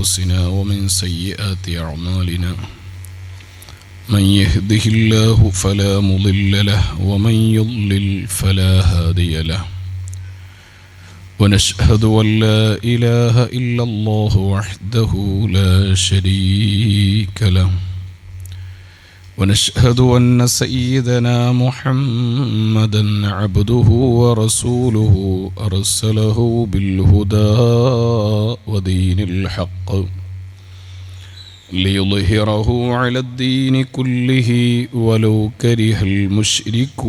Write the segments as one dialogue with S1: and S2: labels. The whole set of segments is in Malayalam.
S1: أنفسنا ومن سيئات أعمالنا من يهده الله فلا مضل له ومن يضلل فلا هادي له ونشهد أن لا إله إلا الله وحده لا شريك له ونشهد أن سيدنا محمدا عبده ورسوله أرسله بالهدى ودين الحق ليظهره على الدين كله ولو كره المشركون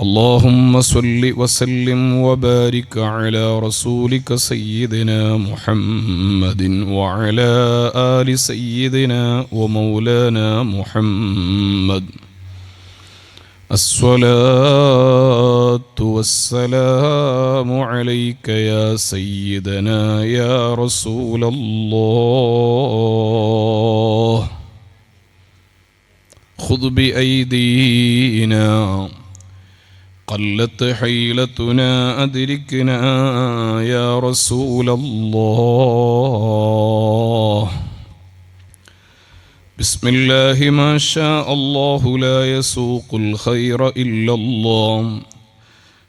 S1: اللهم صل وسلم وبارك على رسولك سيدنا محمد وعلى آل سيدنا ومولانا محمد الصلاة والسلام عليك يا سيدنا يا رسول الله خذ بأيدينا قلت حيلتنا أدركنا يا رسول الله بسم الله ما شاء الله لا يسوق الخير إلا الله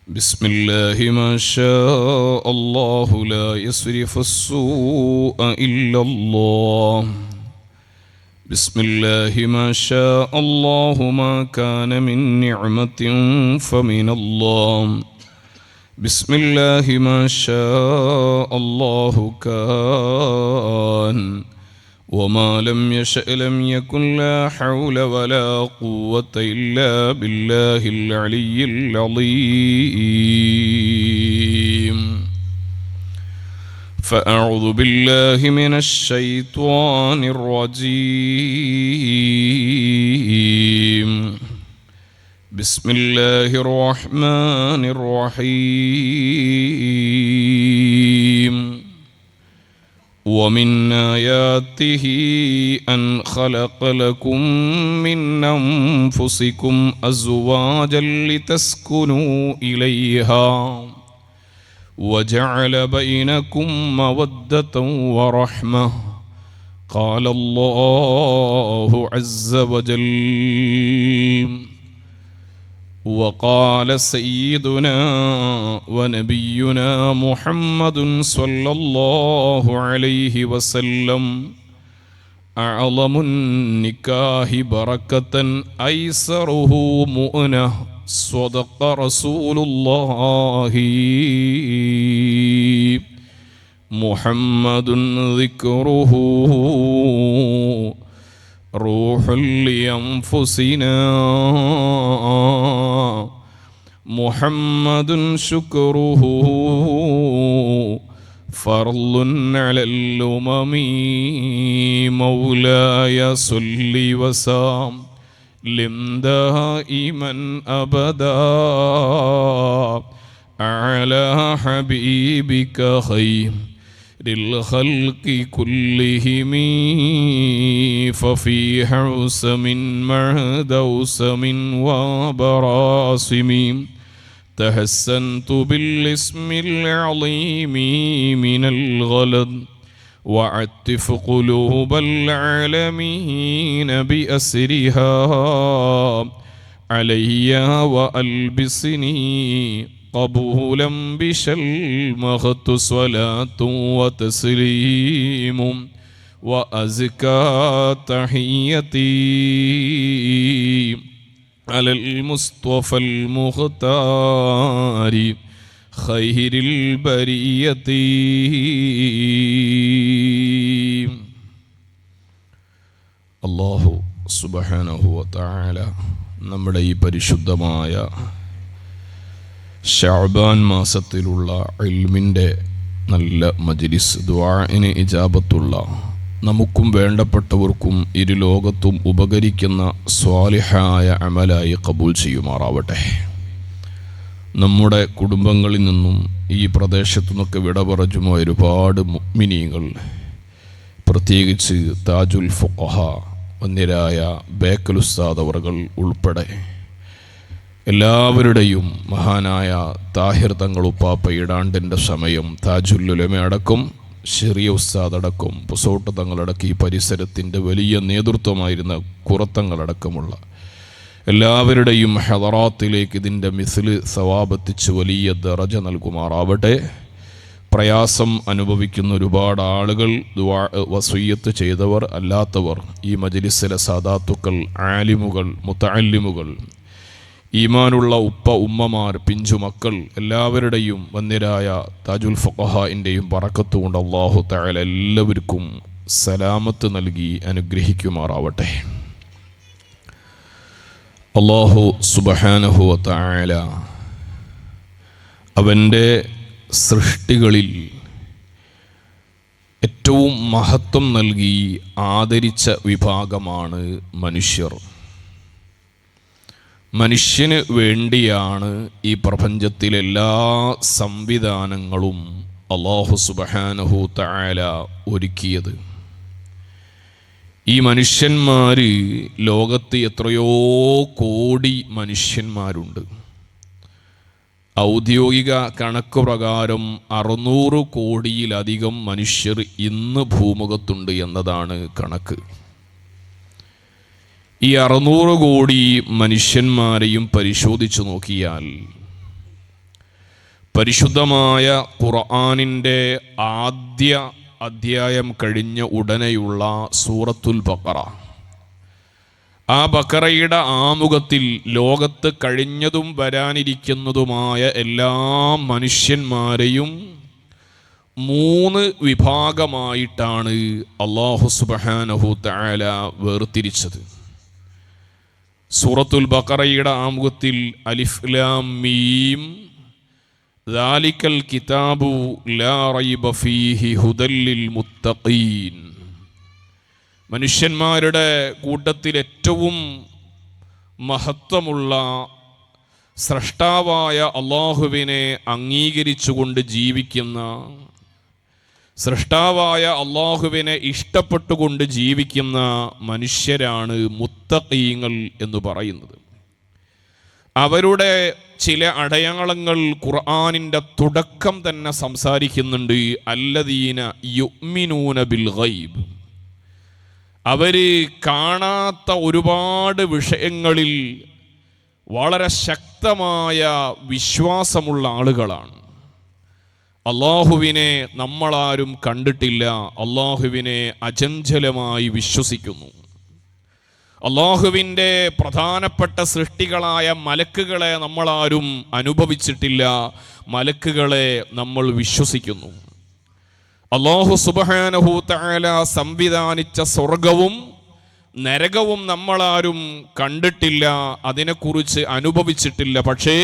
S1: بسم الله ما شاء الله لا يصرف السوء إلا الله بسم الله ما شاء الله ما كان من نعمة فمن الله بسم الله ما شاء الله كان وما لم يشأ لم يكن لا حول ولا قوة إلا بالله العلي العظيم فأعوذ بالله من الشيطان الرجيم بسم الله الرحمن الرحيم ومن آياته أن خلق لكم من أنفسكم أزواجا لتسكنوا إليها وجعل بينكم مودة ورحمة قال الله عز وجل وقال سيدنا ونبينا محمد صلى الله عليه وسلم أعظم النكاح بركة أيسره مؤنة صدق رسول الله محمد ذكره روح لأنفسنا محمد شكره فرض على الأمم مولاي صل وسلم دائما أبدا على حبيبك خير للخلق كلهم ففي حوسم مع دوسم وبراسم تحسنت بالاسم العظيم من الغلد وعتف قلوب العالمين بأسرها علي وألبسني قبولا بشلمخت صلاة وتسليم وأزكى تحيتي على المصطفى المختار خير البرية അല്ലാഹു സുബ്ഹാനഹു വ തആല നമ്മുടെ ഈ പരിശുദ്ധമായ ശഅബാൻ മാസത്തിലുള്ള ഇൽമിൻ്റെ നല്ല മജ്ലിസ് ദുആഇന് ഇജാബത്തുള്ള നമുക്കും വേണ്ടപ്പെട്ടവർക്കും ഇരുലോകത്തും ഉപകരിക്കുന്ന സ്വാലിഹായ അമലായി ഖബൂൽ ചെയ്യുമാറാവട്ടെ. നമ്മുടെ കുടുംബങ്ങളിൽ നിന്നും ഈ പ്രദേശത്തു നിന്നൊക്കെ വിട പറഞ്ഞുപോയ ഒരുപാട് മുഅ്മിനീങ്ങൾ, പ്രത്യേകിച്ച് താജുൽ ഫുഖഹ വന്യരായ ബേക്കൽ ഉസ്താദ് അവർകൾ ഉൾപ്പെടെ എല്ലാവരുടെയും മഹാനായ താഹിർ തങ്ങൾ ഉപ്പാപ്പ ഇടാണ്ടിൻ്റെ സമയം താജുല്ലുലമ അടക്കം ചെറിയ ഉസ്താദ് അടക്കം പുസോട്ട് തങ്ങളടക്കം ഈ പരിസരത്തിൻ്റെ വലിയ നേതൃത്വമായിരുന്ന കുറത്തങ്ങളടക്കമുള്ള എല്ലാവരുടെയും ഹദറാത്തിലേക്ക് ഇതിൻ്റെ മിസ്ല് സവാബെത്തിച്ച് വലിയ ദറജ നൽകുമാറാവട്ടെ. പ്രയാസം അനുഭവിക്കുന്ന ഒരുപാട് ആളുകൾ, വസിയ്യത്ത് ചെയ്തവർ അല്ലാത്തവർ, ഈ മജ്ലിസിലെ സാദാത്തുക്കൾ, ആലിമുകൾ, മുതഅല്ലിമുകൾ, ഈമാനുള്ള ഉപ്പ ഉമ്മമാർ, പിഞ്ചുമക്കൾ എല്ലാവരുടെയും വന്യരായ താജുൽ ഫുഖഹാഇൻ്റെയും ബറക്കത്ത് കൊണ്ട് അല്ലാഹു തആല എല്ലാവർക്കും സലാമത്ത് നൽകി അനുഗ്രഹിക്കുമാറാവട്ടെ. അല്ലാഹു സുബ്ഹാനഹു വ തആല അവൻ്റെ സൃഷ്ടികളിൽ ഏറ്റവും മഹത്വം നൽകി ആദരിച്ച വിഭാഗമാണ് മനുഷ്യർ. മനുഷ്യന് വേണ്ടിയാണ് ഈ പ്രപഞ്ചത്തിലെല്ലാ സംവിധാനങ്ങളും അല്ലാഹു സുബ്ഹാനഹു തആല ഒരുക്കിയത്. ഈ മനുഷ്യന്മാർ, ലോകത്ത് എത്രയോ കോടി മനുഷ്യന്മാരുണ്ട്. ഔദ്യോഗിക കണക്ക് പ്രകാരം 600 കോടിയിലധികം മനുഷ്യർ ഇന്ന് ഭൂമുഖത്തുണ്ട് എന്നതാണ് കണക്ക്. ഈ 600 കോടി മനുഷ്യന്മാരെയും പരിശോധിച്ചു നോക്കിയാൽ പരിശുദ്ധമായ ഖുർആനിൻ്റെ ആദ്യ അധ്യായം കഴിഞ്ഞ ഉടനെയുള്ള സൂറത്തുൽ ബഖറ, ആ ബഖറയുടെ ആമുഖത്തിൽ ലോകത്ത് കഴിഞ്ഞതും വരാനിരിക്കുന്നതുമായ എല്ലാ മനുഷ്യന്മാരെയും 3 വിഭാഗമായിട്ടാണ് അല്ലാഹു സുബ്ഹാനഹു തആല വേർതിരിച്ചത്. സൂറത്തുൽ ബഖറയുടെ ആമുഖത്തിൽ അലിഫ് ലാം മീം ദാലിക്കൽ കിതാബു ലാ റൈബ ഫീഹി ഹുദൽ ലിൽ മുത്തഖീൻ. മനുഷ്യന്മാരുടെ കൂട്ടത്തിൽ ഏറ്റവും മഹത്വമുള്ള സ്രഷ്ടാവായ അള്ളാഹുവിനെ അംഗീകരിച്ചുകൊണ്ട് ജീവിക്കുന്ന, സൃഷ്ടാവായ അള്ളാഹുവിനെ ഇഷ്ടപ്പെട്ടുകൊണ്ട് ജീവിക്കുന്ന മനുഷ്യരാണ് മുത്തഖീങ്ങൾ എന്ന് പറയുന്നത്. അവരുടെ ചില അടയാളങ്ങൾ ഖുർആനിൻ്റെ തുടക്കം തന്നെ സംസാരിക്കുന്നുണ്ട്. അല്ലദീന യുഅ്മിനൂന ബിൽ ഗൈബ്. അവർ കാണാത്ത ഒരുപാട് വിഷയങ്ങളിൽ വളരെ ശക്തമായ വിശ്വാസമുള്ള ആളുകളാണ്. അള്ളാഹുവിനെ നമ്മളാരും കണ്ടിട്ടില്ല, അള്ളാഹുവിനെ അചഞ്ചലമായി വിശ്വസിക്കുന്നു. അള്ളാഹുവിൻ്റെ പ്രധാനപ്പെട്ട സൃഷ്ടികളായ മലക്കുകളെ നമ്മളാരും അനുഭവിച്ചിട്ടില്ല, മലക്കുകളെ നമ്മൾ വിശ്വസിക്കുന്നു. അല്ലാഹു സുബ്ഹാനഹു തആല സംവിധാനിച്ച സ്വർഗവും നരകവും നമ്മളാരും കണ്ടിട്ടില്ല, അതിനെക്കുറിച്ച് അനുഭവിച്ചിട്ടില്ല. പക്ഷേ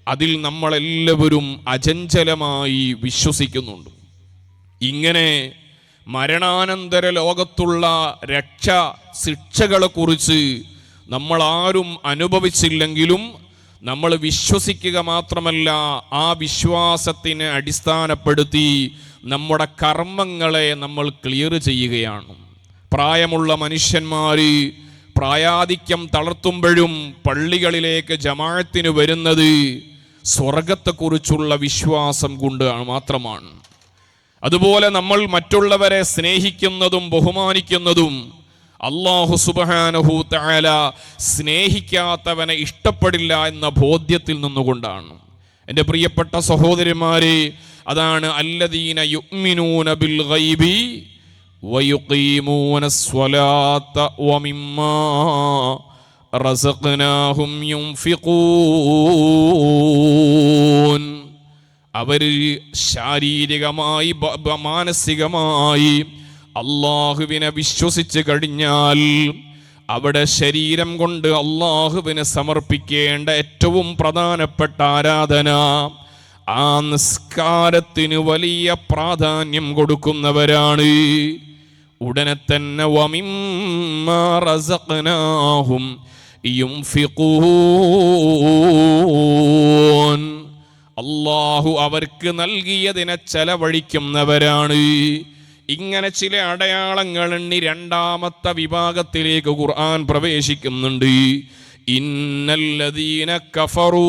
S1: അതിൽ നമ്മളെല്ലാവരും അചഞ്ചലമായി വിശ്വസിക്കുന്നുണ്ട്. ഇങ്ങനെ മരണാനന്തര ലോകത്തുള്ള ശിക്ഷകളെക്കുറിച്ച് നമ്മളാരും അനുഭവിച്ചില്ലെങ്കിലും നമ്മൾ വിശ്വസിക്കുക മാത്രമല്ല, ആ വിശ്വാസത്തിനെ അടിസ്ഥാനപ്പെടുത്തി നമ്മുടെ കർമ്മങ്ങളെ നമ്മൾ ക്ലിയർ ചെയ്യുകയാണ്. പ്രായമുള്ള മനുഷ്യന്മാർ പ്രായാധിക്യം തളർത്തുമ്പോഴും പള്ളികളിലേക്ക് ജമാഅത്തിന് വരുന്നത് സ്വർഗത്തെക്കുറിച്ചുള്ള വിശ്വാസം കൊണ്ട് മാത്രമാണ്. അതുപോലെ നമ്മൾ മറ്റുള്ളവരെ സ്നേഹിക്കുന്നതും ബഹുമാനിക്കുന്നതും അല്ലാഹു സുബ്ഹാനഹു തആല സ്നേഹിക്കാത്തവനെ ഇഷ്ടപ്പെടില്ല എന്ന ബോധ്യത്തിൽ നിന്നുകൊണ്ടാണ്. എൻ്റെ പ്രിയപ്പെട്ട സഹോദരന്മാരെ, അതാണ് അല്ലദീന യുഅ്മിനൂന ബിൽ ഗൈബി വയുഖീമൂനസ് സ്വലാത്ത വമിമ്മാ റസഖ്നാഹും യുൻഫിഖൂൻ. അവർ ശാരീരികമായി മാനസികമായി അള്ളാഹുവിനെ വിശ്വസിച്ച് കഴിഞ്ഞാൽ അവിടെ ശരീരം കൊണ്ട് അള്ളാഹുവിനെ സമർപ്പിക്കേണ്ട ഏറ്റവും പ്രധാനപ്പെട്ട ആരാധന, ആ നിസ്കാരത്തിന് വലിയ പ്രാധാന്യം കൊടുക്കുന്നവരാണ്. ഉടനെ തന്നെ വമിമ്മാ റസഖ്നാഹും യുൻഫിഖൂൻ. അള്ളാഹു അവർക്ക് നൽകിയതിനെ ചെലവഴിക്കുന്നവരാണ്. ഇങ്ങനെ ചില അടയാളങ്ങൾ എണ്ണി രണ്ടാമത്തെ വിഭാഗത്തിലേക്ക് ഖുർആൻ പ്രവേശിക്കുന്നുണ്ട്. ഇന്നല്ലദീന കഫറൂ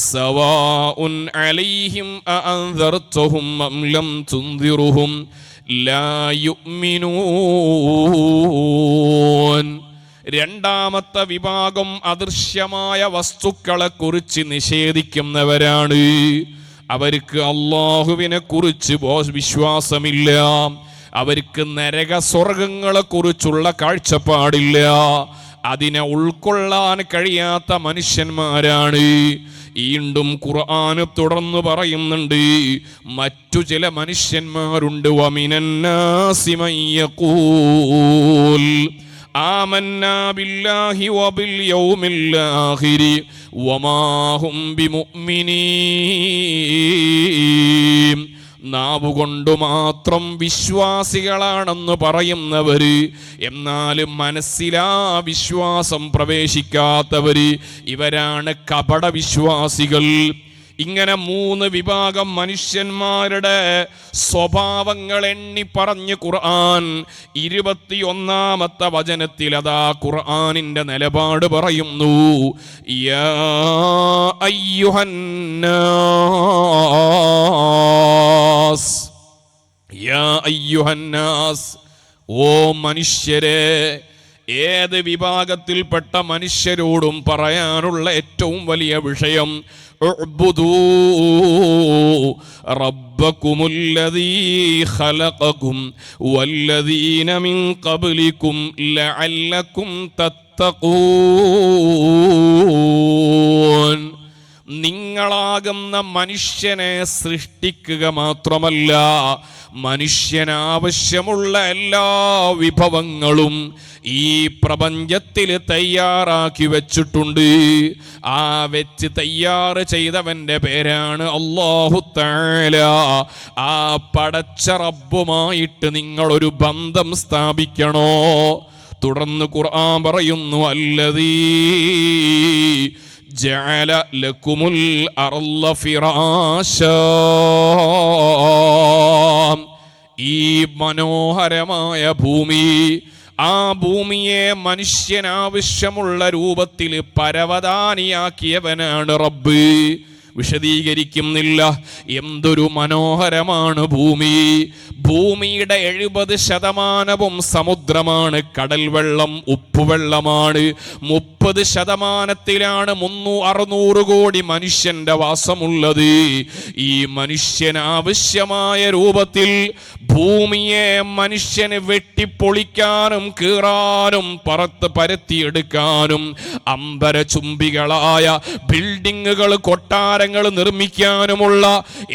S1: സവാഉൻ അലൈഹിം അഅൻദർതഹും അം ലം തുൻദിറുഹും ലാ യുഅ്മിനൂൻ. രണ്ടാമത്തെ വിഭാഗം അദൃശ്യമായ വസ്തുക്കളെ കുറിച്ച് നിഷേധിക്കുന്നവരാണ്. അവർക്ക് അള്ളാഹുവിനെ കുറിച്ച് വിശ്വാസമില്ല, അവർക്ക് നരക സ്വർഗങ്ങളെ കുറിച്ചുള്ള കാഴ്ചപ്പാടില്ല, അതിനെ ഉൾക്കൊള്ളാൻ കഴിയാത്ത മനുഷ്യന്മാരാണ്. വീണ്ടും ഖുർആന് തുടർന്ന് പറയുന്നുണ്ട്, മറ്റു ചില മനുഷ്യന്മാരുണ്ട്, വമിനന്നാസി മയ്യഖൂൽ ആമന്നാ ബില്ലാഹി വബിൽ യൗമിൽ ആഖിരി വമാ ഹും ബിമുഅ്മിനീൻ. നാവുകൊണ്ട് മാത്രം വിശ്വാസികളാണെന്ന് പറയുന്നവര്, എന്നാലും മനസ്സിലാ വിശ്വാസം പ്രവേശിക്കാത്തവര്, ഇവരാണ് കപട വിശ്വാസികൾ. ഇങ്ങനെ 3 വിഭാഗം മനുഷ്യന്മാരുടെ സ്വഭാവങ്ങൾ എണ്ണി പറഞ്ഞ് ഖുർആൻ 21-ാമത്തെ വചനത്തിൽ അതാ ഖുർആനിന്റെ നിലപാട് പറയുന്നു. യാ അയ്യുഹന്നാസ്, യാ അയ്യുഹന്നാസ്, ഓ മനുഷ്യരെ. ഏത് വിഭാഗത്തിൽപ്പെട്ട മനുഷ്യരോടും പറയാനുള്ള ഏറ്റവും വലിയ വിഷയം, ഉഅ്ബുദൂ റബ്ബകുമുല്ലദീ ഖലഖകും വല്ലദീന മിൻ ഖബ്ലികും ലഅല്ലകും തത്തഖൂൻ. നിങ്ങളാകുന്ന മനുഷ്യനെ സൃഷ്ടിക്കുക മാത്രമല്ല, മനുഷ്യനാവശ്യമുള്ള എല്ലാ വിഭവങ്ങളും ഈ പ്രപഞ്ചത്തിൽ തയ്യാറാക്കി വെച്ചിട്ടുണ്ട്. ആ വെച്ച് തയ്യാർ ചെയ്തവന്റെ പേരാണ് അല്ലാഹു തആല. ആ പടച്ച റബ്ബുമായിട്ട് നിങ്ങളൊരു ബന്ധം സ്ഥാപിക്കണോ? തുടർന്ന് ഖുർആൻ പറയുന്നു, അല്ലദീ ജഅല ലക്കുമുൽ അർള ഫിറാശാ. ഈ മനോഹരമായ ഭൂമി, ആ ഭൂമിയെ മനുഷ്യനാവശ്യമുള്ള രൂപത്തിൽ പരവതാനിയാക്കിയവനാണ് റബ്ബ്. വിശദീകരിക്കുന്നില്ല, എന്തൊരു മനോഹരമാണ് ഭൂമി. ഭൂമിയുടെ 70% സമുദ്രമാണ്, കടൽ വെള്ളം, ഉപ്പുവെള്ളമാണ്. 30%-ത്തിലാണ് 300-600 കോടി മനുഷ്യന്റെ വാസമുള്ളത്. ഈ മനുഷ്യനാവശ്യമായ രൂപത്തിൽ ഭൂമിയെ മനുഷ്യന് വെട്ടിപ്പൊളിക്കാനും കീറാനും പരത്തിയെടുക്കാനും അമ്പരചുംബികളായ ബിൽഡിങ്ങുകൾ, കൊട്ടാരങ്ങൾ നിർമ്മിക്കാനുമുള്ള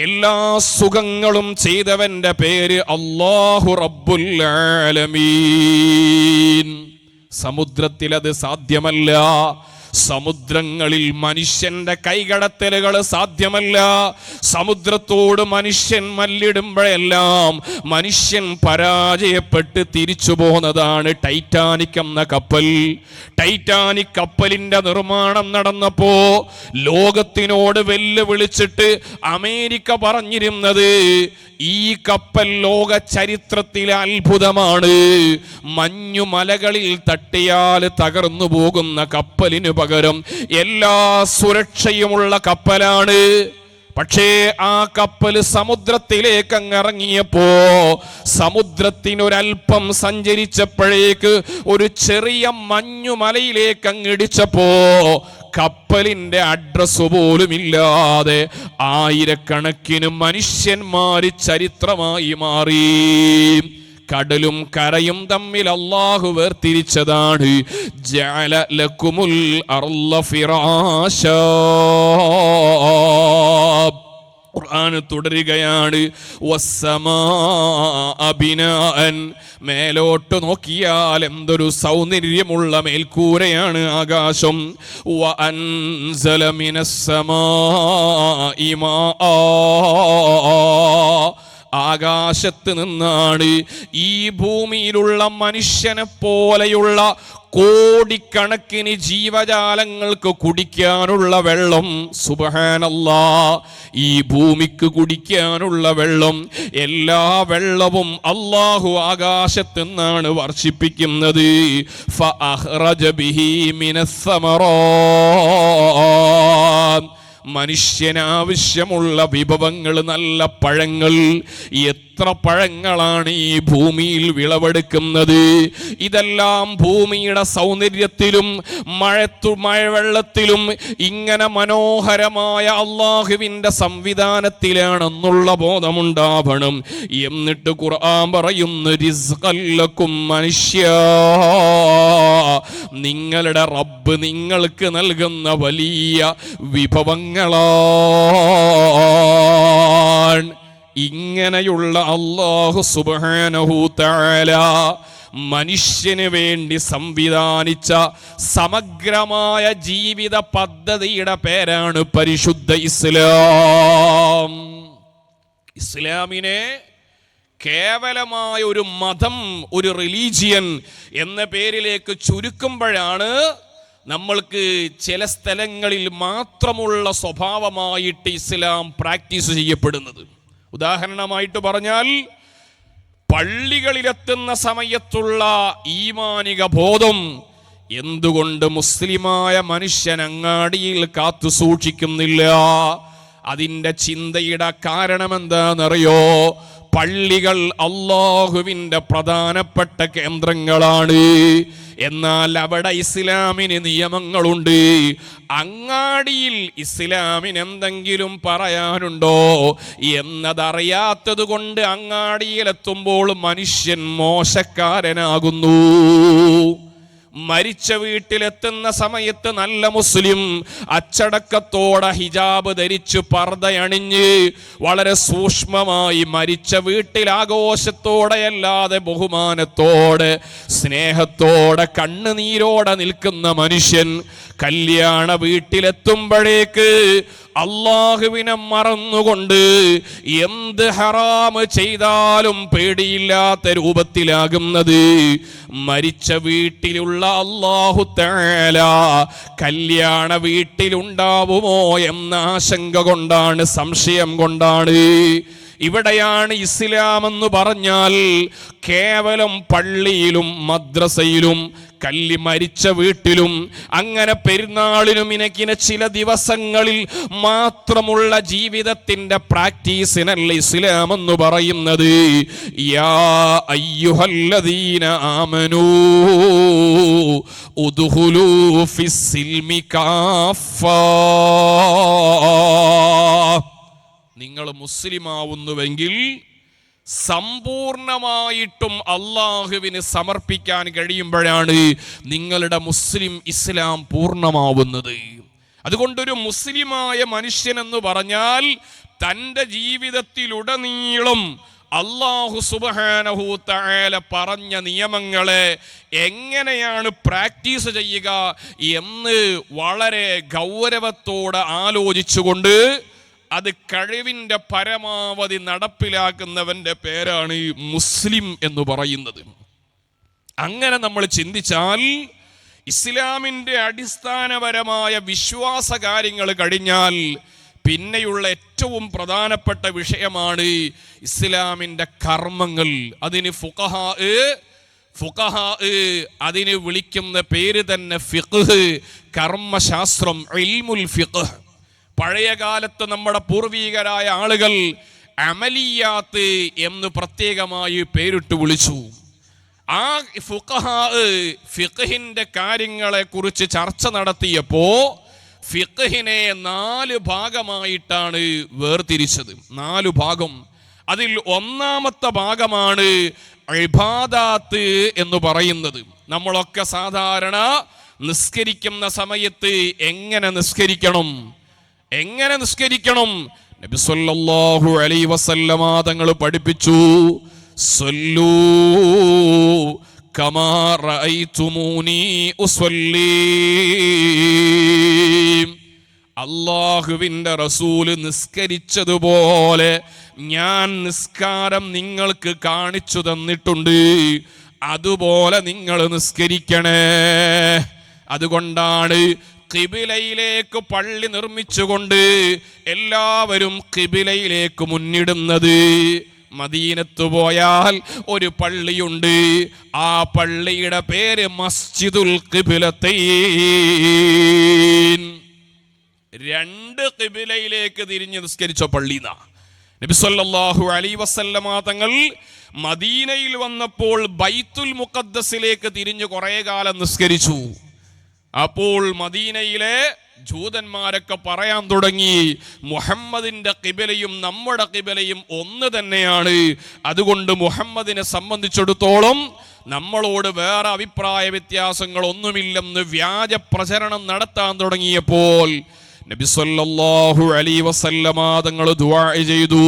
S1: എല്ലാ സുഖങ്ങളും ചെയ്തവന്റെ പേര് അല്ലാഹു റബ്ബുൽ ആലമീൻ. സമുദ്രത്തിൽ അത് സാധ്യമല്ല. സമുദ്രങ്ങളിൽ മനുഷ്യന്റെ കൈകടത്തലുകൾ സാധ്യമല്ല. സമുദ്രത്തോട് മനുഷ്യൻ മല്ലിടുമ്പോഴെല്ലാം മനുഷ്യൻ പരാജയപ്പെട്ട് തിരിച്ചു പോന്നതാണ് ടൈറ്റാനിക് എന്ന കപ്പൽ. ടൈറ്റാനിക് കപ്പലിന്റെ നിർമ്മാണം നടന്നപ്പോ ലോകത്തിനോട് വെല്ലുവിളിച്ചിട്ട് അമേരിക്ക പറഞ്ഞിരുന്നത്, ഈ കപ്പൽ ലോക ചരിത്രത്തിലെ അത്ഭുതമാണ്. മഞ്ഞുമലകളിൽ തട്ടിയാൽ തകർന്നു പോകുന്ന കപ്പലിനു പകരം എല്ലാ സുരക്ഷയുമുള്ള കപ്പലാണ്. പക്ഷേ ആ കപ്പൽ സമുദ്രത്തിലേക്ക് അങ്ങിറങ്ങിയപ്പോ, സമുദ്രത്തിനൊരൽപ്പം സഞ്ചരിച്ചപ്പോഴേക്ക് ഒരു ചെറിയ മഞ്ഞുമലയിലേക്ക് അങ്ങിടിച്ചപ്പോ കപ്പലിന്റെ അഡ്രസ് പോലും ഇല്ലാതെ ആയിരക്കണക്കിന് മനുഷ്യന്മാര് ചരിത്രമായി മാറി. കടലും കരയും തമ്മിൽ അല്ലാഹു വേർതിരിച്ചതാണ്. ജഅല ലക്കുമുൽ അർള ഫിറാശാ. ഖുർആൻ തുടരുകയാണ്, വസ്സമാഅ ബിനാഅൻ. മേലോട്ട് നോക്കിയാൽ എന്തൊരു സൗന്ദര്യമുള്ള മേൽക്കൂരയാണ് ആകാശം. വഅൻസല മിനസ്സമാഇ മാആ. ആകാശത്ത് നിന്നാണ് ഈ ഭൂമിയിലുള്ള മനുഷ്യനെ പോലെയുള്ള കോടിക്കണക്കിന് ജീവജാലങ്ങൾക്ക് കുടിക്കാനുള്ള വെള്ളം, സുബ്ഹാനല്ലാഹ്, ഈ ഭൂമിക്ക് കുടിക്കാനുള്ള വെള്ളം, എല്ലാ വെള്ളവും അല്ലാഹു ആകാശത്ത് നിന്നാണ് വർഷിപ്പിക്കുന്നത്. ഫഅഖ്റജ ബിഹി മിനസ് സമറാത്ത്, മനുഷ്യനാവശ്യമുള്ള വിഭവങ്ങൾ, നല്ല പഴങ്ങൾ. എത്ര പഴങ്ങളാണ് ഈ ഭൂമിയിൽ വിളവെടുക്കുന്നത്! ഇതെല്ലാം ഭൂമിയുടെ സൗന്ദര്യത്തിലും മഴവെള്ളത്തിലും ഇങ്ങനെ മനോഹരമായ അള്ളാഹുവിൻ്റെ സംവിധാനത്തിലാണെന്നുള്ള ബോധമുണ്ടാവണം. എന്നിട്ട് ഖുർആൻ പറയുന്നു, റിസ്ഖൻ ലക്കും, മനുഷ്യ, നിങ്ങളുടെ റബ്ബ് നിങ്ങൾക്ക് നൽകുന്ന വലിയ വിഭവങ്ങളാണ്. ഇങ്ങനെയുള്ള അല്ലാഹു സുബ്ഹാനഹു തആല മനുഷ്യന് വേണ്ടി സംവിധാനിച്ച സമഗ്രമായ ജീവിത പദ്ധതിയുടെ പേരാണ് പരിശുദ്ധ ഇസ്ലാം. ഇസ്ലാമിനെ കേവലമായ ഒരു മതം, ഒരു റിലീജിയൻ എന്ന പേരിലേക്ക് ചുരുക്കുമ്പോഴാണ് നമ്മൾക്ക് ചില സ്ഥലങ്ങളിൽ മാത്രമുള്ള സ്വഭാവമായിട്ട് ഇസ്ലാം പ്രാക്ടീസ് ചെയ്യപ്പെടുന്നത്. ഉദാഹരണമായിട്ട് പറഞ്ഞാൽ, പള്ളികളിലെത്തുന്ന സമയത്തുള്ള ഈമാനിക ബോധം എന്തുകൊണ്ട് മുസ്ലിമായ മനുഷ്യൻ അങ്ങാടിയിൽ കാത്തു സൂക്ഷിക്കുന്നില്ല? അതിൻ്റെ ചിന്തയുടെ കാരണം എന്താണെന്നറിയോ? പള്ളികൾ അല്ലാഹുവിൻ്റെ പ്രധാനപ്പെട്ട കേന്ദ്രങ്ങളാണ്. എന്നാൽ അവിടെ ഇസ്ലാമിന് നിയമങ്ങളുണ്ട്. അങ്ങാടിയിൽ ഇസ്ലാമിന് എന്തെങ്കിലും പറയാനുണ്ടോ എന്നതറിയാത്തത് കൊണ്ട് അങ്ങാടിയിലെത്തുമ്പോൾ മനുഷ്യൻ മോശക്കാരനാകുന്നു. മരിച്ച വീട്ടിലെത്തുന്ന സമയത്ത് നല്ല മുസ്ലിം അച്ചടക്കത്തോടെ ഹിജാബ് ധരിച്ച് പർദ്ദയണിഞ്ഞ് വളരെ സൂക്ഷ്മമായി മരിച്ച വീട്ടിൽ ആഘോഷത്തോടെ അല്ലാതെ ബഹുമാനത്തോടെ സ്നേഹത്തോടെ കണ്ണുനീരോടെ നിൽക്കുന്ന മനുഷ്യൻ കല്യാണ വീട്ടിലെത്തുമ്പോഴേക്ക് അള്ളാഹുവിനെ മറന്നുകൊണ്ട് എന്ത് ഹറാമ് ചെയ്താലും പേടിയില്ലാത്ത രൂപത്തിലാകുന്നത് മരിച്ച വീട്ടിലുള്ള അല്ലാഹു തആല കല്യാണ വീട്ടിലുണ്ടാവുമോ എന്ന ആശങ്ക കൊണ്ടാണ്, സംശയം കൊണ്ടാണ്. ഇവിടെയാണ് ഇസ്ലാം എന്ന് പറഞ്ഞാൽ കേവലം പള്ളിയിലും മദ്രസയിലും മരിച്ച വീട്ടിലും അങ്ങനെ പെരുന്നാളിനും ഇനക്കിനെ ചില ദിവസങ്ങളിൽ മാത്രമുള്ള ജീവിതത്തിന്റെ പ്രാക്ടീസിനല്ല ഇസ്ലാം എന്ന് പറയുന്നത്. യാ അയ്യുഹല്ലദീന ആമനൂ ഉദ്ഖുലൂ ഫിസ്സിൽമി കാഫ, നിങ്ങൾ മുസ്ലിമാവുന്നുവെങ്കിൽ സമ്പൂർണമായിട്ടും അള്ളാഹുവിന് സമർപ്പിക്കാൻ കഴിയുമ്പോഴാണ് നിങ്ങളുടെ ഇസ്ലാം പൂർണ്ണമാവുന്നത്. അതുകൊണ്ടൊരു മുസ്ലിമായ മനുഷ്യൻ എന്ന് പറഞ്ഞാൽ തൻ്റെ ജീവിതത്തിലുടനീളം അല്ലാഹു സുബ്ഹാനഹു തആല പറഞ്ഞ നിയമങ്ങളെ എങ്ങനെയാണ് പ്രാക്ടീസ് ചെയ്യുക എന്ന് വളരെ ഗൗരവത്തോടെ ആലോചിച്ചുകൊണ്ട് അത് കഴിവിൻ്റെ പരമാവധി നടപ്പിലാക്കുന്നവൻ്റെ പേരാണ് ഈ മുസ്ലിം എന്ന് പറയുന്നത്. അങ്ങനെ നമ്മൾ ചിന്തിച്ചാൽ ഇസ്ലാമിൻ്റെ അടിസ്ഥാനപരമായ വിശ്വാസ കാര്യങ്ങൾ കഴിഞ്ഞാൽ പിന്നെയുള്ള ഏറ്റവും പ്രധാനപ്പെട്ട വിഷയമാണ് ഇസ്ലാമിൻ്റെ കർമ്മങ്ങൾ. അതിന് ഫുഖഹാ അതിന് വിളിക്കുന്ന പേര് തന്നെ ഫിഖ്ഹ്, കർമ്മശാസ്ത്രം, ഇൽമുൽ ഫിഖ്ഹ്. പഴയ കാലത്ത് നമ്മുടെ പൂർവികരായ ആളുകൾ അമലിയാത്ത് എന്ന് പ്രത്യേകമായി പേരിട്ട് വിളിച്ചു. ആ ഫുഖഹാ ഫിഖ്ഹിന്റെ കാര്യങ്ങളെ കുറിച്ച് ചർച്ച നടത്തിയപ്പോ ഫിഖ്ഹിനെ 4 ഭാഗമായിട്ടാണ് വേർതിരിച്ചത്. 4 ഭാഗം. അതിൽ ഒന്നാമത്തെ ഭാഗമാണ് ഇബാദാത്ത് എന്ന് പറയുന്നത്. നമ്മളൊക്കെ സാധാരണ നിസ്കരിക്കുന്ന സമയത്ത് എങ്ങനെ നിസ്കരിക്കണം? നബി സല്ലല്ലാഹു അലൈഹി വസല്ലമ തങ്ങൾ പഠിപ്പിച്ചു, സല്ലൂ കമാ റഅയ്തുമൂനി ഉസല്ലി. അല്ലാഹുവിൻ്റെ റസൂല് നിസ്കരിച്ചതുപോലെ ഞാൻ നിസ്കാരം നിങ്ങൾക്ക് കാണിച്ചു തന്നിട്ടുണ്ട്, അതുപോലെ നിങ്ങൾ നിസ്കരിക്കണേ. അതുകൊണ്ടാണ് ഖിബിലയിലേക്ക് പള്ളി നിർമ്മിച്ചുകൊണ്ട് എല്ലാവരും ഖിബിലയിലേക്ക് മുന്നിടുന്നത്. മദീനത്ത് പോയാൽ ഒരു പള്ളിയുണ്ട്, ആ പള്ളിയുടെ പേര് മസ്ജിദുൽ ഖിബിലത്തൈൻ. രണ്ട് ഖിബിലയിലേക്ക് തിരിഞ്ഞ് നിസ്കരിച്ച പള്ളിന്നാ. നബി സല്ലല്ലാഹു അലൈഹി വസല്ലമ തങ്ങൾ മദീനയിൽ വന്നപ്പോൾ ബൈത്തുൽ മുഖദ്ദസിലേക്ക് തിരിഞ്ഞ് കുറെ കാലം നിസ്കരിച്ചു. അപ്പോൾ മദീനയിലെ ജൂതന്മാരൊക്കെ പറയാൻ തുടങ്ങി, മുഹമ്മദിന്റെ ഖിബലയും നമ്മുടെ ഖിബലയും ഒന്ന് തന്നെയാണ്, അതുകൊണ്ട് മുഹമ്മദിനെ സംബന്ധിച്ചിടത്തോളം നമ്മളോട് വേറെ അഭിപ്രായ വ്യത്യാസങ്ങൾ ഒന്നുമില്ലെന്ന് വ്യാജ പ്രചരണം നടത്താൻ തുടങ്ങിയപ്പോൾ നബി സല്ലല്ലാഹു അലൈഹി വസല്ലമ തങ്ങൾ ദുആ ചെയ്തു,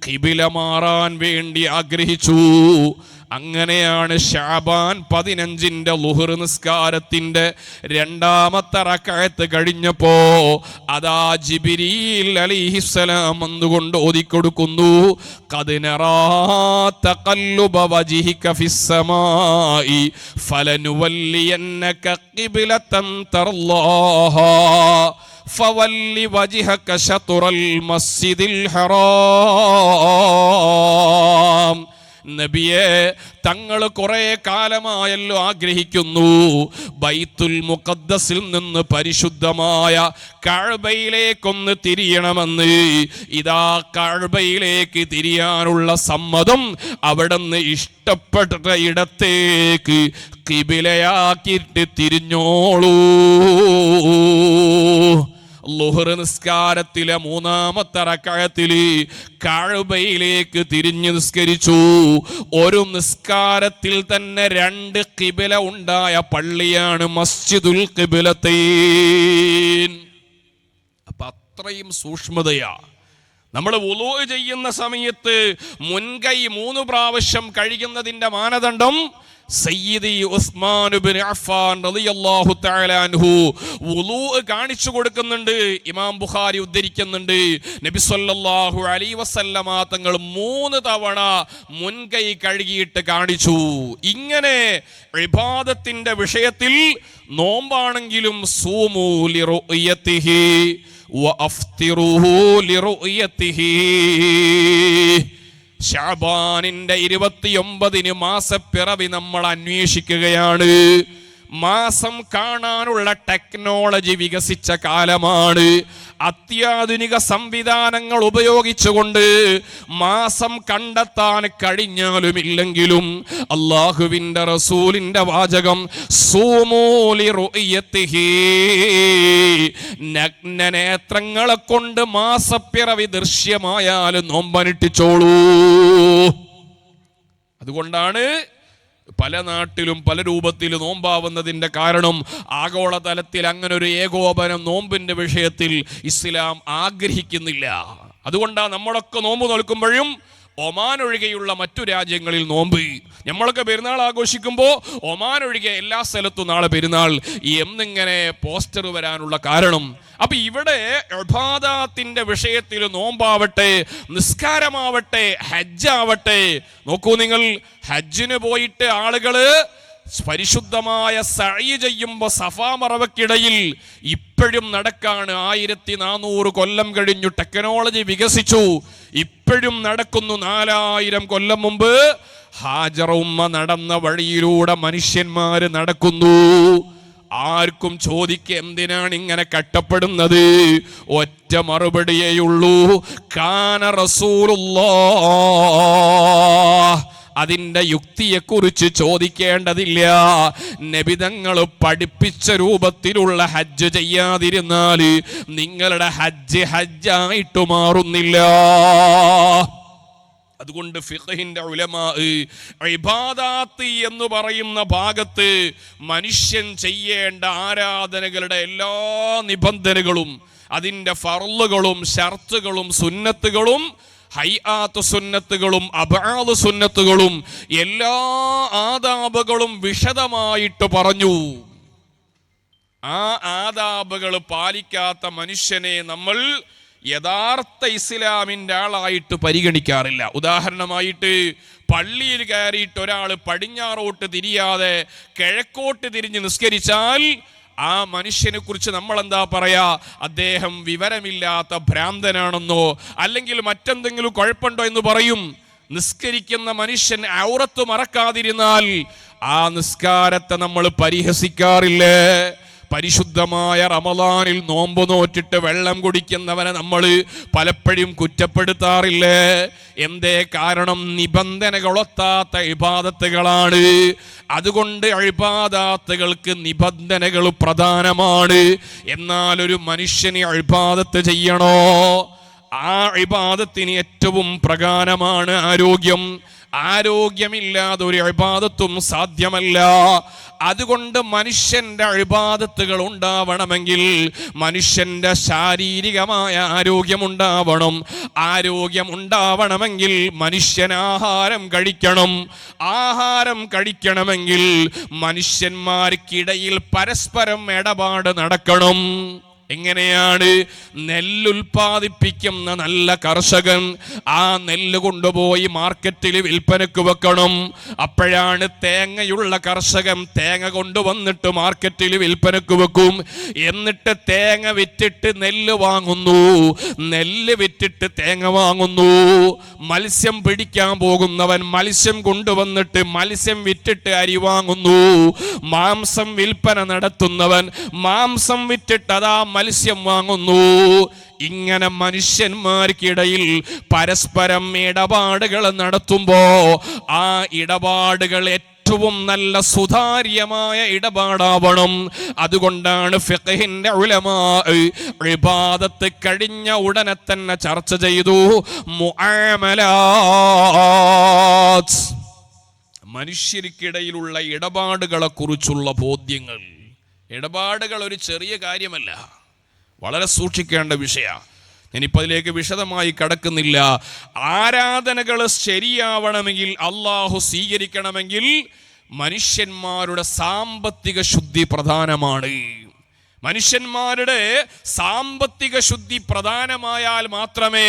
S1: ഖിബല മാറാൻ വേണ്ടി ആഗ്രഹിച്ചു. അങ്ങനെയാണ് ശഅബാൻ 15 ളുഹർ നിസ്കാരത്തിന്റെ 2ാമത്തെ റക്അത്ത് കഴിഞ്ഞപ്പോ അതാ ജിബ്രീൽ അലൈഹിസ്സലാം വന്നുകൊണ്ട് ഓതിക്കൊടുക്കുന്നു, ഖദ് നറാ തഖല്ലുബ വജ്ഹിക ഫിസ്സമാഇ ഫലനുവല്ലിയന്നക ഖിബ്ലതൻ തർല്ലാഹാ ഫവല്ലി വജ്ഹക ശത്റൽ മസ്ജിദിൽ ഹറാം. നബിയെ, തങ്ങൾ കുറെ കാലമായല്ലോ ആഗ്രഹിക്കുന്നു ബൈത്തുൽ മുഖദ്ദസിൽ നിന്ന് പരിശുദ്ധമായ കഅബയിലേക്കൊന്ന് തിരിയണമെന്ന്. ഇതാ കഅബയിലേക്ക് തിരിയാനുള്ള സമ്മതം അവിടുന്ന് ഇഷ്ടപ്പെട്ട ഇടത്തേക്ക് ഖിബിലയാക്കിയിട്ട് തിരിഞ്ഞോളൂ. ളുഹർ നിസ്കാരത്തിലെ 3ാമത്തെ റക്അത്തില് കഅബയിലേക്ക് തിരിഞ്ഞ് നിസ്കരിച്ചു. ഒരു നിസ്കാരത്തിൽ തന്നെ 2 ഖിബല ഉണ്ടായ പള്ളിയാണ് മസ്ജിദുൽ ഖിബലത്തൈൻ. അപ്പൊ അത്രയും സൂക്ഷ്മതയാ. നമ്മൾ വുളൂ ചെയ്യുന്ന സമയത്ത് മുൻകൈ 3 പ്രാവശ്യം കഴുകുന്നതിന്റെ മാനദണ്ഡം സയ്യിദി ഉസ്മാൻ ഇബ്നു അഫ്ഫാൻ റളിയല്ലാഹു തആല അൻഹു വുളൂ കാണിച്ചു കൊടുക്കുന്നുണ്ട്. ഇമാം ബുഖാരി ഉദ്ധരിക്കുന്നുണ്ട്, നബി സല്ലല്ലാഹു അലൈഹി വസല്ലമ തങ്ങൾ 3 തവണ മുൻകൈ കഴുകിയിട്ട് കാണിച്ചു. ഇങ്ങനെ ഇബാദത്തിന്റെ വിഷയത്തിൽ നോമ്പാണെങ്കിലും സൂമു ലിറുയതിഹി വഅഫ്തിറൂ ലിറുയതിഹി. ശഅബാനിന്റെ 29 മാസപ്പിറവി നമ്മൾ അന്വേഷിക്കുകയാണ്. മാസം കാണാനുള്ള ടെക്നോളജി വികസിച്ച കാലമാണ്. അത്യാധുനിക സംവിധാനങ്ങൾ ഉപയോഗിച്ചുകൊണ്ട് മാസം കണ്ടെത്താൻ കഴിഞ്ഞാലും ഇല്ലെങ്കിലും അല്ലാഹുവിൻ്റെ റസൂലിൻ്റെ വാചകം സൂമൂ ലിറുയതിഹി, നഗ്നനേത്രങ്ങളെ കൊണ്ട് മാസപ്പിറവി ദൃശ്യമായാലും നോമ്പനുഷ്ഠിച്ചോളൂ. അതുകൊണ്ടാണ് പല നാട്ടിലും പല രൂപത്തിൽ നോമ്പാവുന്നതിൻ്റെ കാരണം ആഗോളതലത്തിൽ അങ്ങനെ ഒരു ഏകോപനം നോമ്പിൻ്റെ വിഷയത്തിൽ ഇസ്ലാം ആഗ്രഹിക്കുന്നില്ല. അതുകൊണ്ടാണ് നമ്മളൊക്കെ നോമ്പ് നോൽക്കുമ്പോഴും ഒമാൻ ഒഴികെയുള്ള മറ്റു രാജ്യങ്ങളിൽ നോമ്പ്. നമ്മളൊക്കെ പെരുന്നാൾ ആഘോഷിക്കുമ്പോൾ ഒമാൻ ഒഴികെ എല്ലാ സ്ഥലത്തും നാളെ പെരുന്നാൾ എന്നിങ്ങനെ പോസ്റ്റർ വരാനുള്ള കാരണം. അപ്പൊ ഇവിടെ ഇബാദത്തിന്റെ വിഷയത്തിൽ നോമ്പാവട്ടെ, നിസ്കാരമാവട്ടെ, ഹജ്ജാവട്ടെ, നോക്കൂ നിങ്ങൾ, ഹജ്ജിന് പോയിട്ട് ആളുകള് പരിശുദ്ധമായ സഅയ് ചെയ്യുമ്പോൾ സഫാ മറവക്കിടയിൽ ഇപ്പോഴും നടക്കാണ്. 1400 കൊല്ലം കഴിഞ്ഞു, ടെക്നോളജി വികസിച്ചു, ഇപ്പോഴും നടക്കുന്നു. 4000 കൊല്ലം മുമ്പ് ഹാജറ ഉമ്മ നടന്ന വഴിയിലൂടെ മനുഷ്യന്മാര് നടക്കുന്നു. ആർക്കും ചോദിക്കുക എന്തിനാണ് ഇങ്ങനെ കട്ടപ്പെടുന്നത്? ഒറ്റ മറുപടിയേയുള്ളൂ, കാന റസൂലുള്ളാഹ്. അതിൻ്റെ യുക്തിയെക്കുറിച്ച് ചോദിക്കേണ്ടതില്ല. നബിതങ്ങൾ പഠിപ്പിച്ച രൂപത്തിലുള്ള ഹജ്ജ് ചെയ്യാതിരുന്നാൽ നിങ്ങളുടെ ഹജ്ജ് ഹജ്ജായിട്ട് മാറുന്നില്ല. അതുകൊണ്ട് ഫിഖഹിന്റെ ഉലമാ ഇബാദാത്ത് എന്ന് പറയുന്ന ഭാഗത്ത് മനുഷ്യൻ ചെയ്യേണ്ട ആരാധനകളുടെ എല്ലാ നിബന്ധനകളും, അതിൻ്റെ ഫർളുകളും ഷർത്തുകളും സുന്നത്തുകളും ഹൈആത്ത് സുന്നത്തുകളും അബ്ആദ് സുന്നത്തുകളും എല്ലാ ആദാബുകളും വിശദമായിട്ട് പറഞ്ഞു. ആ ആദാബുകൾ പാലിക്കാത്ത മനുഷ്യനെ നമ്മൾ യഥാർത്ഥ ഇസ്ലാമിൻ്റെ ആളായിട്ട് പരിഗണിക്കാറില്ല. ഉദാഹരണമായിട്ട് പള്ളിയിൽ കയറിയിട്ട് ഒരാൾ പടിഞ്ഞാറോട്ട് തിരിയാതെ കിഴക്കോട്ട് തിരിഞ്ഞ് നിസ്കരിച്ചാൽ ആ മനുഷ്യനെ കുറിച്ച് നമ്മൾ എന്താ പറയാ? അദ്ദേഹം വിവരമില്ലാത്ത ഭ്രാന്തനാണെന്നോ അല്ലെങ്കിൽ മറ്റെന്തെങ്കിലും കുഴപ്പമുണ്ടോ എന്ന് പറയും. നിസ്കരിക്കുന്ന മനുഷ്യൻ ഔറത്ത് മറക്കാതിരുന്നാൽ ആ നിസ്കാരത്തെ നമ്മൾ പരിഹസിക്കാറില്ലേ? പരിശുദ്ധമായ റമളാനിൽ നോമ്പ് നോറ്റിട്ട് വെള്ളം കുടിക്കുന്നവനെ നമ്മൾ പലപ്പോഴും കുറ്റപ്പെടുത്താറില്ലേ? എന്തേ കാരണം? നിബന്ധനകളൊത്താത്ത ഇബാദത്തുകളാണ്. അതുകൊണ്ട് ഇബാദത്തുകൾക്ക് നിബന്ധനകൾ പ്രധാനമാണ്. എന്നാൽ ഒരു മനുഷ്യന് ഇബാദത്ത് ചെയ്യണോ? ആ ഇബാദത്തിന് ഏറ്റവും പ്രധാനമാണ് ആരോഗ്യം. ആരോഗ്യമില്ലാതെ ഒരു ഇബാദത്തും സാധ്യമല്ല. അതുകൊണ്ട് മനുഷ്യന്റെ ഇബാദത്തുകൾ ഉണ്ടാവണമെങ്കിൽ മനുഷ്യന്റെ ശാരീരികമായ ആരോഗ്യം ഉണ്ടാവണം. ആരോഗ്യം ഉണ്ടാവണമെങ്കിൽ മനുഷ്യൻ ആഹാരം കഴിക്കണം. ആഹാരം കഴിക്കണമെങ്കിൽ മനുഷ്യന്മാർക്കിടയിൽ പരസ്പരം ഇടപാട് നടക്കണം. എങ്ങനെയാണ്? നെല്ലുൽപാദിപ്പിക്കുന്ന നല്ല കർഷകൻ ആ നെല്ല് കൊണ്ടുപോയി മാർക്കറ്റിൽ വിൽപ്പനക്ക് വെക്കണം. അപ്പോഴാണ് തേങ്ങയുള്ള കർഷകൻ തേങ്ങ കൊണ്ടുവന്നിട്ട് മാർക്കറ്റിൽ വിൽപ്പനക്ക് വെക്കും. എന്നിട്ട് തേങ്ങ വിറ്റിട്ട് നെല്ല് വാങ്ങുന്നു, നെല്ല് വിറ്റിട്ട് തേങ്ങ വാങ്ങുന്നു. മത്സ്യം പിടിക്കാൻ പോകുന്നവൻ മത്സ്യം കൊണ്ടുവന്നിട്ട് മത്സ്യം വിറ്റിട്ട് അരി വാങ്ങുന്നു. മാംസം വിൽപ്പന നടത്തുന്നവൻ മാംസം വിറ്റിട്ട് അതാ മത്സ്യം വാങ്ങുന്നു. ഇങ്ങനെ മനുഷ്യന്മാർക്കിടയിൽ പരസ്പരം ഇടപാടുകൾ നടത്തുമ്പോ ആ ഇടപാടുകൾ ഏറ്റവും നല്ല സുതാര്യമായ ഇടപാടാവണം. അതുകൊണ്ടാണ് ഫിഖ്ഹിന്റെ ഉലമാ ഇബാദത്ത് കഴിഞ്ഞ ഉടനെ തന്നെ ചർച്ച ചെയ്തു മുആമലാത്ത്, മനുഷ്യർക്കിടയിലുള്ള ഇടപാടുകളെ കുറിച്ചുള്ള ബോധ്യങ്ങൾ. ഇടപാടുകൾ ഒരു ചെറിയ കാര്യമല്ല, വളരെ സൂക്ഷിക്കേണ്ട വിഷയമാണ്. ഞാനിപ്പോൾ അതിലേക്ക് വിശദമായി കടക്കുന്നില്ല. ആരാധനകൾ ശരിയാവണമെങ്കിൽ, അള്ളാഹു സ്വീകരിക്കണമെങ്കിൽ മനുഷ്യന്മാരുടെ സാമ്പത്തിക ശുദ്ധി പ്രധാനമാണ്. മനുഷ്യന്മാരുടെ സാമ്പത്തിക ശുദ്ധി പ്രധാനമായാൽ മാത്രമേ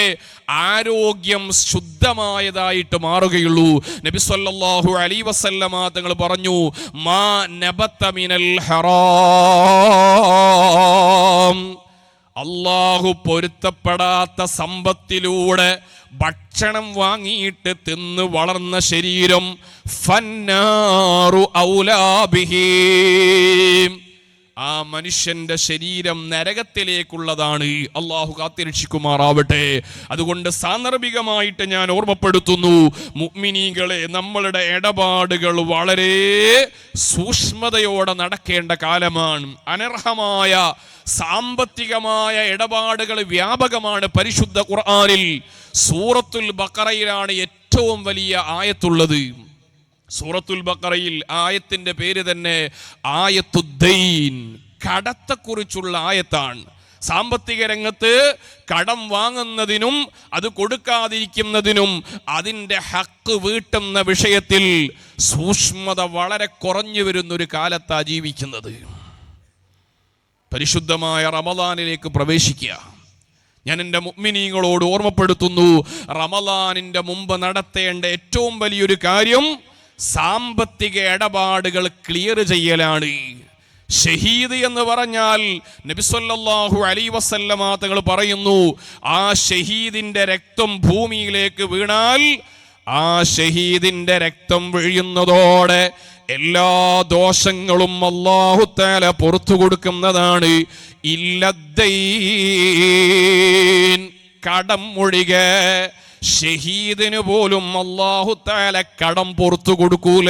S1: ആരോഗ്യം ശുദ്ധമായതായിട്ട് മാറുകയുള്ളൂ. നബി സല്ലല്ലാഹു അലൈഹി വസല്ലമ തങ്ങൾ പറഞ്ഞു, മാ നബത മിനൽ ഹറാം, അല്ലാഹു പൊരുത്തപ്പെടാത്ത സമ്പത്തിലൂടെ ഭക്ഷണം വാങ്ങിയിട്ട് തിന്ന് വളർന്ന ശരീരം ഫന്നാറു ഔലാ ബിഹി, ആ മനുഷ്യന്റെ ശരീരം നരകത്തിലേക്കുള്ളതാണ്. അള്ളാഹു കാത്തിരക്ഷിക്കുമാറാവട്ടെ. അതുകൊണ്ട് സാന്ദർഭികമായിട്ട് ഞാൻ ഓർമ്മപ്പെടുത്തുന്നു, മുഅ്മിനീങ്ങളെ, നമ്മളുടെ ഇടപാടുകൾ വളരെ സൂക്ഷ്മതയോടെ നടക്കേണ്ട കാലമാണ്. അനർഹമായ സാമ്പത്തികമായ ഇടപാടുകൾ വ്യാപകമാണ്. പരിശുദ്ധ ഖുർആനിൽ സൂറത്തുൽ ബഖറയിലാണ് ഏറ്റവും വലിയ ആയത്തുള്ളത്. സൂറത്തുൽ ബഖറയിൽ ആയത്തിന്റെ പേര് തന്നെ ആയത്തുദ്ദൈൻ, കടത്തെക്കുറിച്ചുള്ള ആയത്താണ്. സാമ്പത്തിക രംഗത്ത് കടം വാങ്ങുന്നതിനും അത് കൊടുക്കാതിരിക്കുന്നതിനും അതിൻ്റെ ഹക്ക് വീട്ടുന്ന വിഷയത്തിൽ സൂക്ഷ്മത വളരെ കുറഞ്ഞു വരുന്നൊരു കാലത്താണ് ജീവിക്കുന്നത്. പരിശുദ്ധമായ റമളാനിലേക്ക് പ്രവേശിക്കുക. ഞാൻ എൻ്റെ മുഅ്മിനീങ്ങളോട് ഓർമ്മപ്പെടുത്തുന്നു, റമളാനിൻ്റെ മുമ്പ് നടത്തേണ്ട ഏറ്റവും വലിയൊരു കാര്യം സാമ്പത്തിക ഇടപാടുകൾ ക്ലിയർ ചെയ്യലാണ്. ഷഹീദ് എന്ന് പറഞ്ഞാൽ നബി സല്ലല്ലാഹു അലൈഹി വസല്ലമ തങ്ങൾ പറയുന്നു, ആ ഷഹീദിന്റെ രക്തം ഭൂമിയിലേക്ക് വീണാൽ ആ ഷഹീദിന്റെ രക്തം വീഴുന്നതോടെ എല്ലാ ദോഷങ്ങളും അല്ലാഹു തആല പുറത്തു കൊടുക്കുന്നതാണ്. ഇല്ലദ്ദൈൻ, കടം ഒഴികെ ഷഹീദിന് പോലും അല്ലാഹു തആല കടം പുറത്തു കൊടുക്കൂല.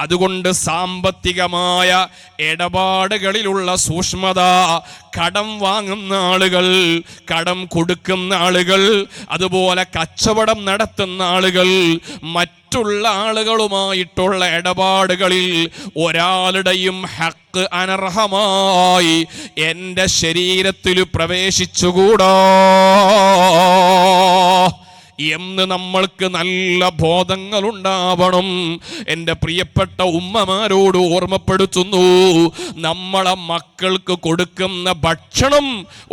S1: അതുകൊണ്ട് സാമ്പത്തികമായ ഇടപാടുകളിലുള്ള സൂക്ഷ്മത, കടം വാങ്ങുന്ന ആളുകൾ, കടം കൊടുക്കുന്ന ആളുകൾ, അതുപോലെ കച്ചവടം നടത്തുന്ന ആളുകൾ, മറ്റുള്ള ആളുകളുമായിട്ടുള്ള ഇടപാടുകളിൽ ഒരാളുടെയും ഹക്ക് അനർഹമായി എൻ്റെ ശരീരത്തിൽ പ്രവേശിച്ചുകൂടാ. എന്ന് നമ്മൾക്ക് നല്ല ബോധങ്ങൾ ഉണ്ടാവണം. എൻ്റെ പ്രിയപ്പെട്ട ഉമ്മമാരോട് ഓർമ്മപ്പെടുത്തുന്നു, നമ്മളെ മക്കൾക്ക് കൊടുക്കുന്ന ഭക്ഷണം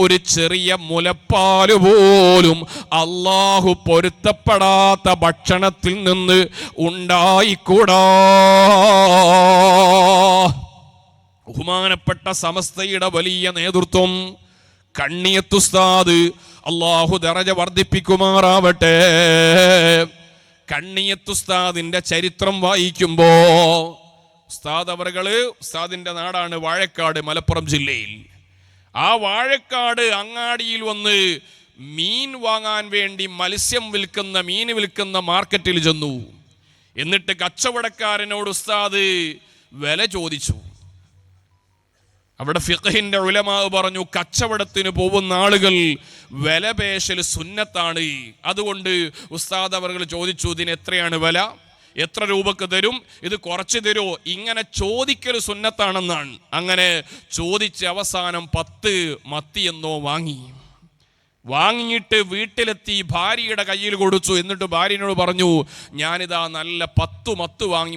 S1: ഒരു ചെറിയ മുലപ്പാല് പോലും അല്ലാഹു പൊരുത്തപ്പെടാത്ത ഭക്ഷണത്തിൽ നിന്ന് ഉണ്ടായിക്കൂടാ. ബഹുമാനപ്പെട്ട സമസ്തയുടെ വലിയ നേതൃത്വം കണ്ണിയത്ത് ഉസ്താദ്, അല്ലാഹു ദറജ വർദ്ധിപ്പിക്കുമാറാവട്ടെ, കണ്ണിയത്ത് ഉസ്താദിന്റെ ചരിത്രം വായിക്കുമ്പോ, ഉസ്താദ് അവറുകള്, ഉസ്താദിന്റെ നാടാണ് വാഴക്കാട്, മലപ്പുറം ജില്ലയിൽ. ആ വാഴക്കാട് അങ്ങാടിയിൽ വന്ന് മീൻ വാങ്ങാൻ വേണ്ടി മത്സ്യം വിൽക്കുന്ന, മീൻ വിൽക്കുന്ന മാർക്കറ്റിൽ ചെന്നു. എന്നിട്ട് കച്ചവടക്കാരനോട് ഉസ്താദ് വില ചോദിച്ചു. അവിടെ ഫിഖഹിന്റെ ഉലമാ പറഞ്ഞു, കച്ചവടത്തിന് പോകുന്ന ആളുകൾ വില പേശൽ സുന്നത്താണ്. അതുകൊണ്ട് ഉസ്താദ് അവർ ചോദിച്ചു, ഇതിന് എത്രയാണ് വില, എത്ര രൂപക്ക് തരും, ഇത് കുറച്ച് തരുമോ, ഇങ്ങനെ ചോദിക്കൽ സുന്നത്താണെന്നാണ്. അങ്ങനെ ചോദിച്ച് അവസാനം 10 മത്തി എന്നോ വാങ്ങിയിട്ട് വീട്ടിലെത്തി ഭാര്യയുടെ കയ്യിൽ കൊടുത്തു. എന്നിട്ട് ഭാര്യനോട് പറഞ്ഞു, ഞാനിതാ നല്ല 10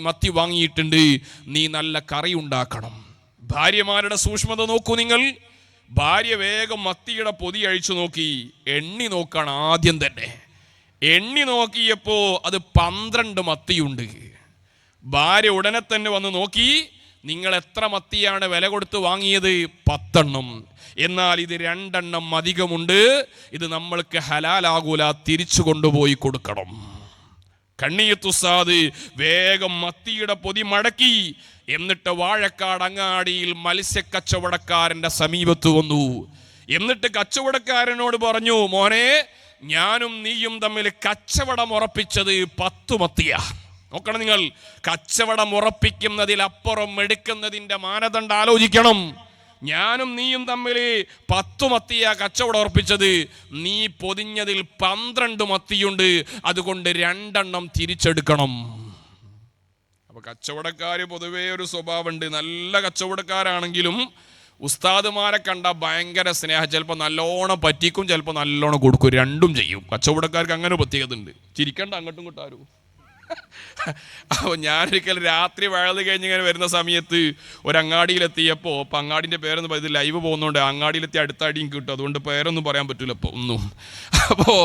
S1: മത്തി വാങ്ങിയിട്ടുണ്ട്, നീ നല്ല കറി ഉണ്ടാക്കണം. ഭാര്യമാരുടെ സൂക്ഷ്മത നോക്കൂ നിങ്ങൾ. ഭാര്യ വേഗം മത്തിയുടെ പൊതി അഴിച്ചു നോക്കി, എണ്ണി നോക്കണം. ആദ്യം തന്നെ എണ്ണി നോക്കിയപ്പോ അത് 12 മത്തിയുണ്ട്. ഭാര്യ ഉടനെ തന്നെ വന്ന് നോക്കി, നിങ്ങൾ എത്ര മത്തിയാണ് വില കൊടുത്ത് വാങ്ങിയത്? 10 എണ്ണം. എന്നാൽ ഇത് 2 എണ്ണം അധികമുണ്ട്, ഇത് നമ്മൾക്ക് ഹലാലാകൂല, തിരിച്ചു കൊണ്ടുപോയി കൊടുക്കണം. കണ്ണിയത്ത് ഉസ്താദ് വേഗം മത്തിയുടെ പൊതി മടക്കി. എന്നിട്ട് വാഴക്കാട് അങ്ങാടിയിൽ മത്സ്യക്കച്ചവടക്കാരന്റെ സമീപത്ത് വന്നു. എന്നിട്ട് കച്ചവടക്കാരനോട് പറഞ്ഞു, മോനെ, ഞാനും നീയും തമ്മിൽ കച്ചവടം ഉറപ്പിച്ചത് 10 മത്തിയാ. നോക്കണം നിങ്ങൾ, കച്ചവടം ഉറപ്പിക്കുന്നതിലപ്പുറം എടുക്കുന്നതിന്റെ മാനദണ്ഡം ആലോചിക്കണം. ഞാനും നീയും തമ്മിൽ 10 മത്തിയാ കച്ചവടം ഉറപ്പിച്ചത്, നീ പൊതിഞ്ഞതിൽ 12 മത്തിയുണ്ട്, അതുകൊണ്ട് 2 എണ്ണം തിരിച്ചെടുക്കണം. അപ്പൊ കച്ചവടക്കാര് പൊതുവേ ഒരു സ്വഭാവമുണ്ട്, നല്ല കച്ചവടക്കാരാണെങ്കിലും ഉസ്താദുമാരെ കണ്ട ഭയങ്കര സ്നേഹം, ചിലപ്പോൾ നല്ലോണം പറ്റിക്കും, ചിലപ്പോൾ നല്ലോണം കൊടുക്കും, രണ്ടും ചെയ്യും. കച്ചവടക്കാർക്ക് അങ്ങനെ പ്രത്യേകത ഉണ്ട്. ചിരിക്കണ്ട അങ്ങോട്ടും ഇങ്ങോട്ടും ആരും. അപ്പോൾ ഞാനൊരിക്കൽ രാത്രി വഴുത് കഴിഞ്ഞിങ്ങനെ വരുന്ന സമയത്ത് ഒരങ്ങാടിയിലെത്തിയപ്പോൾ, അപ്പം അങ്ങാടിൻ്റെ പേരൊന്നും ഇത് ലൈവ് പോകുന്നതുകൊണ്ട് അങ്ങാടിയിലെത്തി അടുത്ത അടിയും കിട്ടും, അതുകൊണ്ട് പേരൊന്നും പറയാൻ പറ്റില്ല ഇപ്പോൾ ഒന്നും. അപ്പോൾ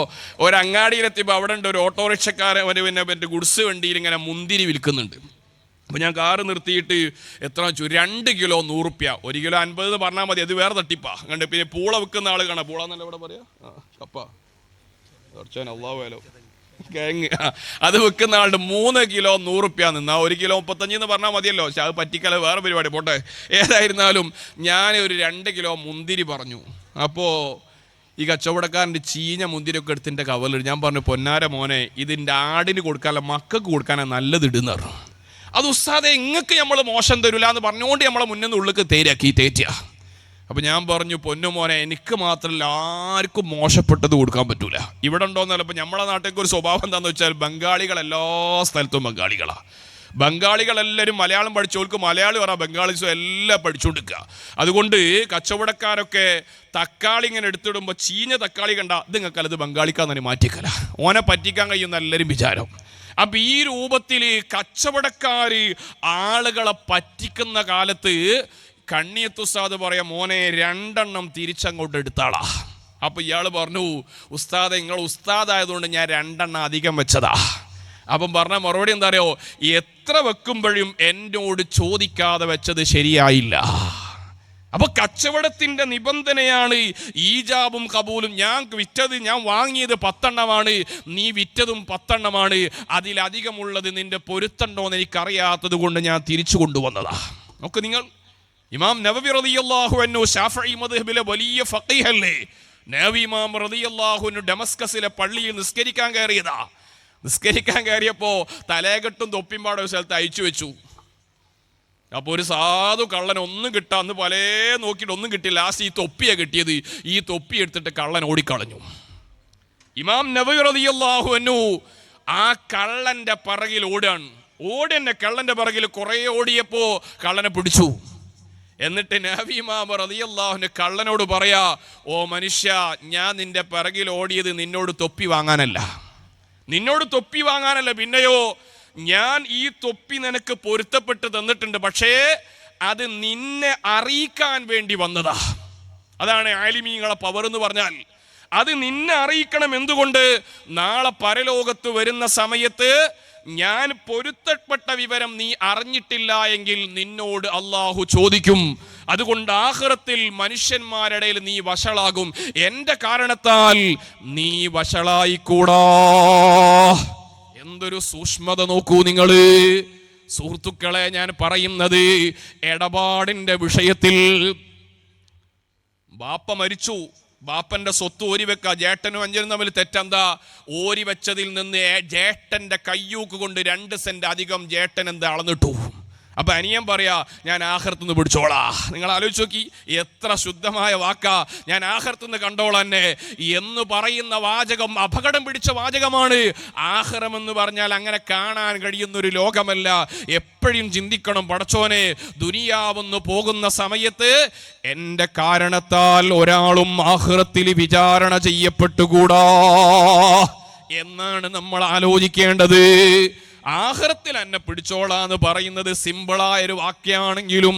S1: ഒരങ്ങാടിയിലെത്തിയപ്പോൾ അവിടെ ഉണ്ട് ഒരു ഓട്ടോറിക്ഷക്കാരൻ, പിന്നെ ഗുഡ്സ് വണ്ടിയിൽ ഇങ്ങനെ മുന്തിരി വിൽക്കുന്നുണ്ട്. അപ്പോൾ ഞാൻ കാറ് നിർത്തിയിട്ട് എത്ര വെച്ചു, 2 കിലോ 100 റുപ്യ, 1 കിലോ 50 എന്ന് പറഞ്ഞാൽ മതി, അത് വേറെ തട്ടിപ്പാ. കണ്ട് പിന്നെ പൂള വിൽക്കുന്ന ആൾ കാണാം, പൂള എന്നല്ല ഇവിടെ പറയാ, കപ്പ അള്ളാഹുലോ കിഴങ്ങ്, അത് വിൽക്കുന്ന ആളുടെ 3 കിലോ 100 റുപ്യ നിന്നാ 1 കിലോ 35 എന്ന് പറഞ്ഞാൽ മതിയല്ലോ. പക്ഷെ അത് പറ്റിക്കല വേറെ പരിപാടി, പോട്ടെ. ഏതായിരുന്നാലും ഞാൻ ഒരു 2 കിലോ മുന്തിരി പറഞ്ഞു. അപ്പോൾ ഈ കച്ചവടക്കാരൻ്റെ ചീഞ്ഞ മുന്തിരിയൊക്കെ എടുത്തിൻ്റെ കവലിൽ ഞാൻ പറഞ്ഞു, പൊന്നാര മോനെ, ഇതിൻ്റെ ആടിന് കൊടുക്കാനല്ല മക്കൾക്ക് കൊടുക്കാനാണ് നല്ലത് ഇടുന്ന പറഞ്ഞു. അത് ഉസ്താദെ ഇങ്ങക്ക് നമ്മൾ മോശം തരൂല എന്ന് പറഞ്ഞുകൊണ്ട് നമ്മളെ മുന്നിൽ നിന്ന് ഉള്ളിക്ക് തേറ്റിയ. അപ്പം ഞാൻ പറഞ്ഞു, പൊന്നു മോനെ, എനിക്ക് മാത്രമല്ല ആർക്കും മോശപ്പെട്ടത് കൊടുക്കാൻ പറ്റൂല. ഇവിടെ ഉണ്ടോന്നല്ല, ഇപ്പം നമ്മളെ നാട്ടിലേക്ക് ഒരു സ്വഭാവം എന്താണെന്ന് വെച്ചാൽ, ബംഗാളികൾ എല്ലാ സ്ഥലത്തും ബംഗാളികളാണ്. ബംഗാളികളെല്ലാവരും മലയാളം പഠിച്ചവർക്ക് മലയാളി പറയാം, ബംഗാളീസും എല്ലാം പഠിച്ചുകൊണ്ടിരിക്കുക. അതുകൊണ്ട് കച്ചവടക്കാരൊക്കെ തക്കാളി ഇങ്ങനെ എടുത്തിടുമ്പോൾ ചീഞ്ഞ തക്കാളി കണ്ട ഇത് നിങ്ങൾക്കല്ല, ഇത് ബംഗാളിക്കാന്ന് മാറ്റിക്കല, ഓനെ പറ്റിക്കാൻ കഴിയുന്ന എല്ലാവരും വിചാരം. അപ്പം ഈ രൂപത്തിൽ കച്ചവടക്കാർ ആളുകളെ പറ്റിക്കുന്ന കാലത്ത് കണ്ണിയത്ത് ഉസ്താദ് പറയാം, മോനെ 2 എണ്ണം തിരിച്ചങ്ങോട്ട് എടുത്താളാ. അപ്പം ഇയാൾ പറഞ്ഞു, ഉസ്താദെ നിങ്ങൾ ഉസ്താദായതുകൊണ്ട് ഞാൻ 2 എണ്ണം അധികം വെച്ചതാ. അപ്പം പറഞ്ഞ മറുപടി എന്താ അറിയോ, എത്ര വെക്കുമ്പോഴും എന്നോട് ചോദിക്കാതെ വെച്ചത് ശരിയായില്ല. അപ്പൊ കച്ചവടത്തിന്റെ നിബന്ധനയാണ് ഈജാബും കബൂലും. ഞാൻ വാങ്ങിയത് 10 എണ്ണമാണ്, നീ വിറ്റതും 10 എണ്ണമാണ്, അതിലധികമുള്ളത് നിന്റെ പൊരുത്തണ്ടോന്ന് എനിക്കറിയാത്തത് കൊണ്ട് ഞാൻ തിരിച്ചു കൊണ്ടുവന്നതാ. നോക്ക് നിങ്ങൾ, ഇമാം നവവി റളിയല്ലാഹു അൻഹു ശാഫഈ മദ്ഹബിലെ വലിയ ഫഖീഹല്ലേ. നവവി ഇമാം റളിയല്ലാഹു അൻഹു ഡമസ്കസിലെ പള്ളിയിൽ നിസ്കരിക്കാൻ കയറിയപ്പോൾ തലേകെട്ടും തൊപ്പിമ്പാടെ ഒരു സ്ഥലത്ത് അയച്ചു വെച്ചു. അപ്പോൾ ഒരു സാധു കള്ളൻ ഒന്നും കിട്ടാ, അന്ന് പല നോക്കിയിട്ട് ഒന്നും കിട്ടിയില്ല. ലാസ്റ്റ് ഈ തൊപ്പിയാണ് കിട്ടിയത്. ഈ തൊപ്പി എടുത്തിട്ട് കള്ളൻ ഓടിക്കളഞ്ഞു. ഇമാം നവവി റളിയല്ലാഹു അൻഹു ആ കള്ളന്റെ പിറകിൽ ഓടിയ കള്ളന്റെ പിറകിൽ കുറെ ഓടിയപ്പോ കള്ളനെ പിടിച്ചു. എന്നിട്ട് നബി ഇമാം റളിയല്ലാഹു അൻഹു കള്ളനോട് പറയാ, ഓ മനുഷ്യ, ഞാൻ നിന്റെ പിറകിൽ ഓടിയത് നിന്നോട് തൊപ്പി വാങ്ങാനല്ല, നിന്നോട് തൊപ്പി വാങ്ങാനല്ല, പിന്നെയോ ഞാൻ ഈ തൊപ്പി നിനക്ക് പൊരുത്തപ്പെട്ട് തന്നിട്ടുണ്ട്, പക്ഷേ അത് നിന്നെ അറിയിക്കാൻ വേണ്ടി വന്നതാ. അതാണ് ആലിമീങ്ങളെ പവർ എന്ന് പറഞ്ഞാൽ. അത് നിന്നെ അറിയിക്കണം. എന്തുകൊണ്ട്? നാളെ പരലോകത്ത് വരുന്ന സമയത്ത് ഞാൻ പൊരുത്തപ്പെട്ട വിവരം നീ അറിഞ്ഞിട്ടില്ല എങ്കിൽ നിന്നോട് അള്ളാഹു ചോദിക്കും. അതുകൊണ്ട് ആഖിറത്തിൽ മനുഷ്യന്മാരുടെ നീ വഷളാകും. എന്റെ കാരണത്താൽ നീ വഷളായിക്കൂടാ. എന്തൊരു സൂക്ഷ്മത നോക്കൂ നിങ്ങള് സുഹൃത്തുക്കളെ. ഞാൻ പറയുന്നത് ഇടപാടിന്റെ വിഷയത്തിൽ. ബാപ്പ മരിച്ചു, ബാപ്പന്റെ സ്വത്ത് ഓരി വെക്ക. ജേട്ടനും അഞ്ചനും തമ്മിൽ തെറ്റെന്താ? ഓരി വെച്ചതിൽ നിന്ന് ജേട്ടന്റെ കയ്യൂക്ക് കൊണ്ട് 2 സെന്റ് അധികം ജേട്ടൻ എന്താ അളന്നിട്ടു. അപ്പൊ അനിയൻ പറയാ, ഞാൻ ആഖിറത്തുനിന്ന് പിടിച്ചോളാ. നിങ്ങൾ ആലോചിച്ച് നോക്കി, എത്ര ശുദ്ധമായ വാക്കാ, ഞാൻ ആഖിറത്തുനിന്ന് കണ്ടോളന്നെ എന്ന് പറയുന്ന വാചകം അപകടം പിടിച്ച വാചകമാണ്. ആഖിറം എന്ന് പറഞ്ഞാൽ അങ്ങനെ കാണാൻ കഴിയുന്നൊരു ലോകമല്ല. എപ്പോഴും ചിന്തിക്കണം, പടച്ചോനെ, ദുനിയാവെന്ന് പോകുന്ന സമയത്ത് എന്റെ കാരണത്താൽ ഒരാളും ആഖിറത്തിൽ വിചാരണ ചെയ്യപ്പെട്ടുകൂടാ എന്നാണ് നമ്മൾ ആലോചിക്കേണ്ടത്. ആഖിറത്തിൽ എന്നെ പിടിച്ചോളാന്ന് പറയുന്നത് സിമ്പിളായൊരു വാക്യാണെങ്കിലും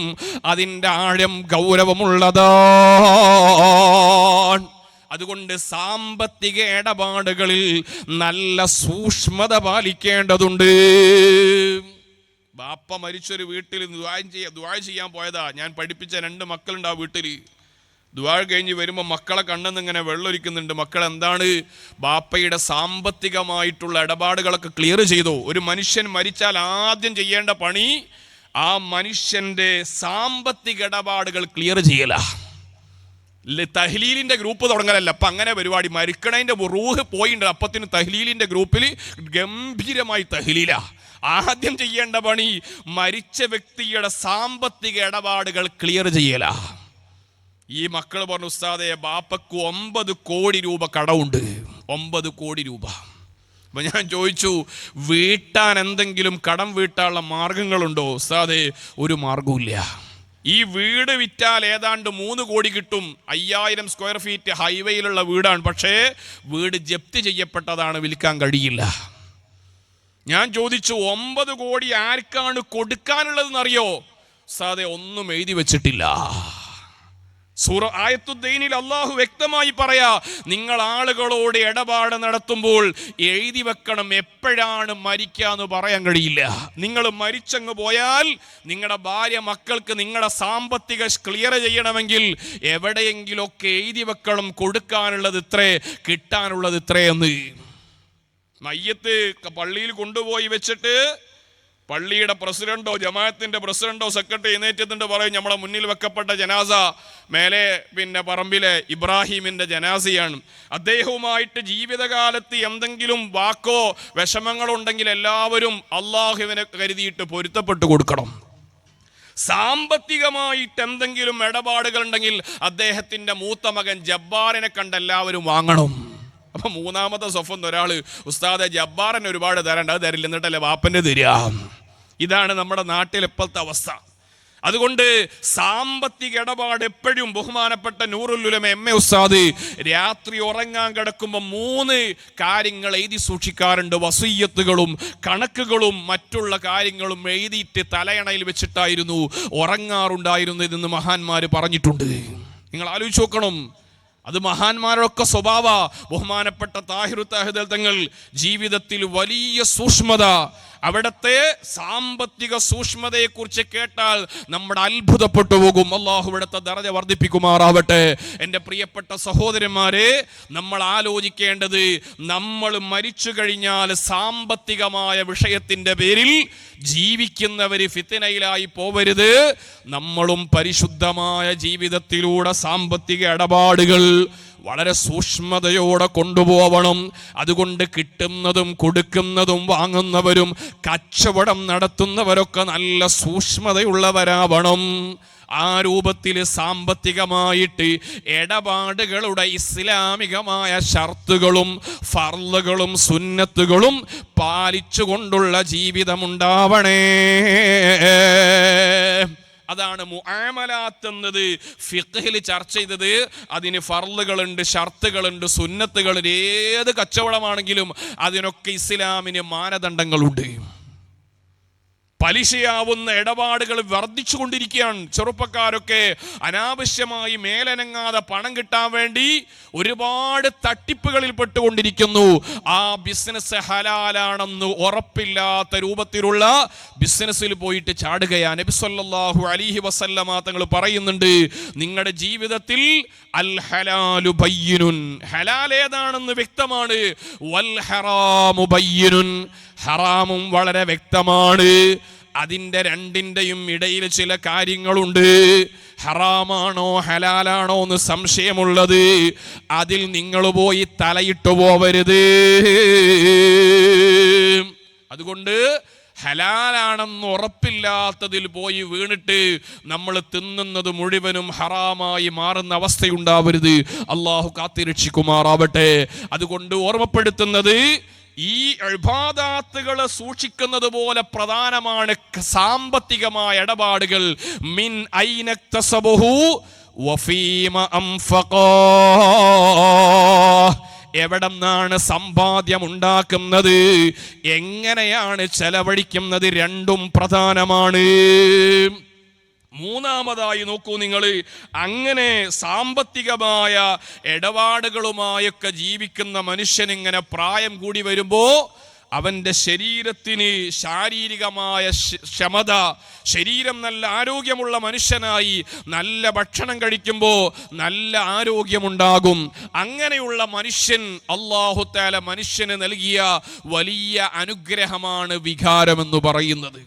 S1: അതിൻ്റെ ആഴം ഗൗരവമുള്ളതാണ്. അതുകൊണ്ട് സാമ്പത്തിക ഇടപാടുകളിൽ നല്ല സൂക്ഷ്മത പാലിക്കേണ്ടതുണ്ട്. ബാപ്പ മരിച്ചൊരു വീട്ടിൽ ദുആ ചെയ്യാൻ പോയതാ. ഞാൻ പഠിപ്പിച്ച 2 മക്കളുണ്ട് ആ വീട്ടിൽ. ദുആ കഴിഞ്ഞ് വരുമ്പോൾ മക്കളെ കണ്ണെന്ന് ഇങ്ങനെ വെള്ളൊലിക്കുന്നുണ്ട്. മക്കൾ എന്താണ്? ബാപ്പയുടെ സാമ്പത്തികമായിട്ടുള്ള ഇടപാടുകളൊക്കെ ക്ലിയർ ചെയ്തു. ഒരു മനുഷ്യൻ മരിച്ചാൽ ആദ്യം ചെയ്യേണ്ട പണി ആ മനുഷ്യന്റെ സാമ്പത്തിക ഇടപാടുകൾ ക്ലിയർ ചെയ്യല. തഹ്ലീലിന്റെ ഗ്രൂപ്പ് തുടങ്ങലല്ല. അപ്പൊ അങ്ങനെ പരിപാടി. മരിക്കണതിന്റെ റൂഹ് പോയിട്ടുണ്ട്, അപ്പത്തിന് തഹ്ലീലിന്റെ ഗ്രൂപ്പിൽ ഗംഭീരമായി തഹ്ലീല. ആദ്യം ചെയ്യേണ്ട പണി മരിച്ച വ്യക്തിയുടെ സാമ്പത്തിക ഇടപാടുകൾ ക്ലിയർ ചെയ്യല. ഈ മക്കൾ പറഞ്ഞു, ഉസ്താദേ, ബാപ്പക്ക് 9 കോടി രൂപ കടമുണ്ട്. 9 കോടി രൂപ. അപ്പൊ ഞാൻ ചോദിച്ചു, വീട്ടാൻ എന്തെങ്കിലും കടം വീട്ടാനുള്ള മാർഗങ്ങളുണ്ടോ? ഉസ്താദേ, ഒരു മാർഗവുമില്ല. ഈ വീട് വിറ്റാൽ ഏതാണ്ട് 3 കോടി കിട്ടും. 5000 സ്ക്വയർ ഫീറ്റ് ഹൈവേയിലുള്ള വീടാണ്. പക്ഷേ വീട് ജപ്തി ചെയ്യപ്പെട്ടതാണ്, വിൽക്കാൻ കഴിയില്ല. ഞാൻ ചോദിച്ചു, 9 കോടി ആർക്കാണ് കൊടുക്കാനുള്ളതെന്ന് അറിയോ? ഉസ്താദേ, ഒന്നും എഴുതി വെച്ചിട്ടില്ല. സൂറ ആയത്തുദ്ദീനിൽ അള്ളാഹു വ്യക്തമായി പറയാ, നിങ്ങൾ ആളുകളോട് ഇടപാട് നടത്തുമ്പോൾ എഴുതി വെക്കണം എപ്പോഴാണ് മരിക്കാന്ന് പറയാൻ കഴിയില്ല. നിങ്ങൾ മരിച്ചങ്ങ് പോയാൽ നിങ്ങളുടെ ഭാര്യ മക്കൾക്ക് നിങ്ങളുടെ സാമ്പത്തിക ക്ലിയർ ചെയ്യണമെങ്കിൽ എവിടെയെങ്കിലൊക്കെ എഴുതി വെക്കണം, കൊടുക്കാനുള്ളത് ഇത്രേ, കിട്ടാനുള്ളത് ഇത്രയെന്ന്. മയ്യത്ത് പള്ളിയിൽ കൊണ്ടുപോയി വെച്ചിട്ട് പള്ളിയുടെ പ്രസിഡന്റോ ജമാഅത്തിന്റെ പ്രസിഡന്റോ സെക്രട്ടറി എഴുന്നേറ്റത്തിണ്ട് പറയും, നമ്മളെ മുന്നിൽ വെക്കപ്പെട്ട ജനാസ മേലെ പറമ്പിലെ ഇബ്രാഹിമിന്റെ ജനാസയാണ്. അദ്ദേഹവുമായിട്ട് ജീവിതകാലത്ത് എന്തെങ്കിലും വാക്കോ വിഷമങ്ങളോ ഉണ്ടെങ്കിൽ എല്ലാവരും അള്ളാഹുവിനെ കരുതിയിട്ട് പൊരുത്തപ്പെട്ടു കൊടുക്കണം. സാമ്പത്തികമായിട്ട് എന്തെങ്കിലും ഇടപാടുകൾ ഉണ്ടെങ്കിൽ അദ്ദേഹത്തിന്റെ മൂത്ത മകൻ ജബ്ബാറിനെ കണ്ട് എല്ലാവരും വാങ്ങണം. അപ്പൊ 3ാമത്തെ സൊഫന്ന് ഒരാള്, ഉസ്താദെ, ജബ്ബാറിന് ഒരുപാട് തരണ്ട, അത് തരില്ല, എന്നിട്ടല്ലേ വാപ്പന്റെ തരിക. ഇതാണ് നമ്മുടെ നാട്ടിൽ ഇപ്പോഴത്തെ അവസ്ഥ. അതുകൊണ്ട് സാമ്പത്തിക ഇടപാട് എപ്പോഴും ബഹുമാനപ്പെട്ട നൂറുൽ ഉലമ എം.എ. ഉസ്താദ് രാത്രി ഉറങ്ങാൻ കിടക്കുമ്പോൾ 3 കാര്യങ്ങൾ എഴുതി സൂക്ഷിക്കാറുണ്ട്. വസിയ്യത്തുകളും കണക്കുകളും മറ്റുള്ള കാര്യങ്ങളും എഴുതിയിട്ട് തലയണയിൽ വെച്ചിട്ടായിരുന്നു ഉറങ്ങാറുണ്ടായിരുന്നതെന്ന് മഹാന്മാര് പറഞ്ഞിട്ടുണ്ട്. നിങ്ങൾ ആലോചിച്ച് നോക്കണം, അത് മഹാന്മാരൊക്കെ സ്വഭാവ. ബഹുമാനപ്പെട്ട താഹിറു തഹദൽ തങ്ങൾ ജീവിതത്തിൽ വലിയ സൂക്ഷ്മത, അവിടത്തെ സാമ്പത്തിക സൂക്ഷ്മതയെ കുറിച്ച് കേട്ടാൽ നമ്മൾ അത്ഭുതപ്പെട്ടു പോകും. അള്ളാഹു ഇവിടുത്തെ ദറജ വർദ്ധിപ്പിക്കുമാറാവട്ടെ. എൻ്റെ പ്രിയപ്പെട്ട സഹോദരന്മാരെ, നമ്മൾ ആലോചിക്കേണ്ടത്, നമ്മൾ മരിച്ചു കഴിഞ്ഞാൽ സാമ്പത്തികമായ വിഷയത്തിൻ്റെ പേരിൽ ജീവിക്കുന്നവര് ഫിത്നയിലായി പോവരുത്. നമ്മളും പരിശുദ്ധമായ ജീവിതത്തിലൂടെ സാമ്പത്തിക ഇടപാടുകൾ വളരെ സൂക്ഷ്മതയോടെ കൊണ്ടുപോകണം. അതുകൊണ്ട് കിട്ടുന്നതും കൊടുക്കുന്നതും വാങ്ങുന്നവരും കച്ചവടം നടത്തുന്നവരൊക്കെ നല്ല സൂക്ഷ്മതയുള്ളവരാവണം. ആ രൂപത്തിൽ സാമ്പത്തികമായിട്ട് ഇടപാടുകളുടെ ഇസ്ലാമികമായ ഷർത്തുകളും ഫർളുകളും സുന്നത്തുകളും പാലിച്ചുകൊണ്ടുള്ള ജീവിതമുണ്ടാവണേ. അതാണ് മുആമലാത്ത് എന്നത് ഫിഖ്ഹിൽ ചർച്ച ചെയ്തത്. അതിന് ഫർളുകളുണ്ട്, ഷർത്തുകളുണ്ട്, സുന്നത്തുകളുണ്ട്. ഏത് കച്ചവടമാണെങ്കിലും അതിനൊക്കെ ഇസ്ലാമിന് മാനദണ്ഡങ്ങളുണ്ട്. പലിശയാവുന്ന ഇടപാടുകൾ വർദ്ധിച്ചു കൊണ്ടിരിക്കുകയാണ്. ചെറുപ്പക്കാരൊക്കെ അനാവശ്യമായി മേലനങ്ങാതെ പണം കിട്ടാൻ വേണ്ടി ഒരുപാട് തട്ടിപ്പുകളിൽ പെട്ടുകൊണ്ടിരിക്കുന്നു. ആ ബിസിനസ് ഹലാലാണെന്ന് ഉറപ്പില്ലാത്ത രൂപത്തിലുള്ള ബിസിനസ്സിൽ പോയിട്ട് ചാടുകയാണ്. നബി സല്ലല്ലാഹു അലൈഹി വസല്ലമ തങ്ങൾ പറയുന്നുണ്ട്, നിങ്ങളുടെ ജീവിതത്തിൽ അൽ ഹലാലു ബയ്യിനുൻ, ഹലാൽ ഏതാണെന്ന് വ്യക്തമാണ്, വൽ ഹറാമു ബയ്യിനുൻ, ഹറാമും വളരെ വ്യക്തമാണ്. അതിൻ്റെ രണ്ടിൻ്റെയും ഇടയിൽ ചില കാര്യങ്ങളുണ്ട്. ഹറാമാണോ ഹലാലാണോ എന്ന് സംശയമുള്ളത്, അതിൽ നിങ്ങൾ പോയി തലയിട്ടു പോവരുത്. അതുകൊണ്ട് ഹലാലാണെന്ന് ഉറപ്പില്ലാത്തതിൽ പോയി വീണിട്ട് നമ്മൾ തിന്നുന്നത് മുഴുവനും ഹറാമായി മാറുന്ന അവസ്ഥയുണ്ടാവരുത്. അള്ളാഹു കാത്തിരക്ഷിക്കുമാറാവട്ടെ. അതുകൊണ്ട് ഓർമ്മപ്പെടുത്തുന്നത്, ഈ ഇബാദാത്തുകൾ സൂക്ഷിക്കുന്നത് പോലെ പ്രധാനമാണ് സാമ്പത്തികമായ ഇടപാടുകൾ. മിൻ ഐനക്തസബഹു വഫീമ അൻഫഖാ, എവിടെന്നാണ് സമ്പാദ്യം ഉണ്ടാക്കുന്നത്, എങ്ങനെയാണ് ചെലവഴിക്കുന്നത്, രണ്ടും പ്രധാനമാണ്. മൂന്നാമതായി നോക്കൂ നിങ്ങൾ, അങ്ങനെ സാമ്പത്തികമായ ഇടപാടുകളുമായൊക്കെ ജീവിക്കുന്ന മനുഷ്യൻ ഇങ്ങനെ പ്രായം കൂടി വരുമ്പോൾ അവൻ്റെ ശരീരത്തിന് ശാരീരികമായ ക്ഷമത, ശരീരം നല്ല ആരോഗ്യമുള്ള മനുഷ്യനായി നല്ല ഭക്ഷണം കഴിക്കുമ്പോൾ നല്ല ആരോഗ്യമുണ്ടാകും. അങ്ങനെയുള്ള മനുഷ്യൻ അല്ലാഹു തആല മനുഷ്യന് നൽകിയ വലിയ അനുഗ്രഹമാണ് വികാരമെന്ന് പറയുന്നത്.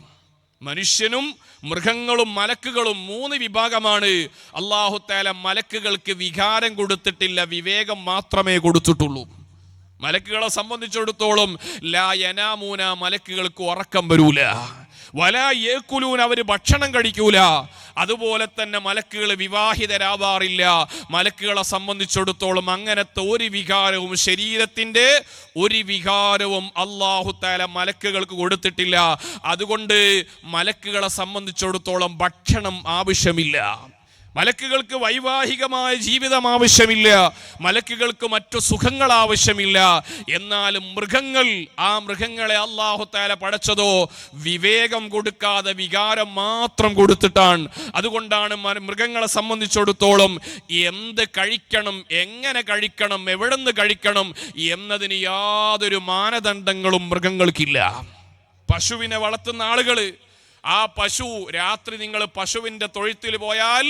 S1: മനുഷ്യനും മൃഗങ്ങളും മലക്കുകളും 3 വിഭാഗമാണ്. അല്ലാഹു തആല മലക്കുകൾക്ക് വികാരം കൊടുത്തിട്ടില്ല, വിവേകം മാത്രമേ കൊടുത്തിട്ടുള്ളൂ. മലക്കുകളെ സംബന്ധിച്ചിടത്തോളം ലാ യനാമൂന, മലക്കുകൾക്ക് ഉറക്കം വരൂല. വലാ യഅ്കുലൂന, അവർ ഭക്ഷണം കഴിക്കൂല. അതുപോലെ തന്നെ മലക്കുകൾ വിവാഹിതരാവാറില്ല. മലക്കുകളെ സംബന്ധിച്ചിടത്തോളം അങ്ങനത്തെ ഒരു വികാരവും, ശരീരത്തിൻ്റെ ഒരു വികാരവും അല്ലാഹു തആല മലക്കുകൾക്ക് കൊടുത്തിട്ടില്ല. അതുകൊണ്ട് മലക്കുകളെ സംബന്ധിച്ചിടത്തോളം ഭക്ഷണം ആവശ്യമില്ല. മലക്കുകൾക്ക് വൈവാഹികമായ ജീവിതം ആവശ്യമില്ല. മലക്കുകൾക്ക് മറ്റു സുഖങ്ങൾ ആവശ്യമില്ല. എന്നാലും മൃഗങ്ങളെ അല്ലാഹു തആല പടച്ചതോ വിവേകം കൊടുക്കാതെ വികാരം മാത്രം കൊടുത്തിട്ടാണ്. അതുകൊണ്ടാണ് മൃഗങ്ങളെ സംബന്ധിച്ചിടത്തോളം എന്ത് കഴിക്കണം, എങ്ങനെ കഴിക്കണം, എവിടെന്ന് കഴിക്കണം എന്നതിന് യാതൊരു മാനദണ്ഡങ്ങളും മൃഗങ്ങൾക്കില്ല. പശുവിനെ വളർത്തുന്ന ആളുകൾ, ആ പശു രാത്രി നിങ്ങൾ പശുവിൻ്റെ തൊഴുത്തിൽ പോയാൽ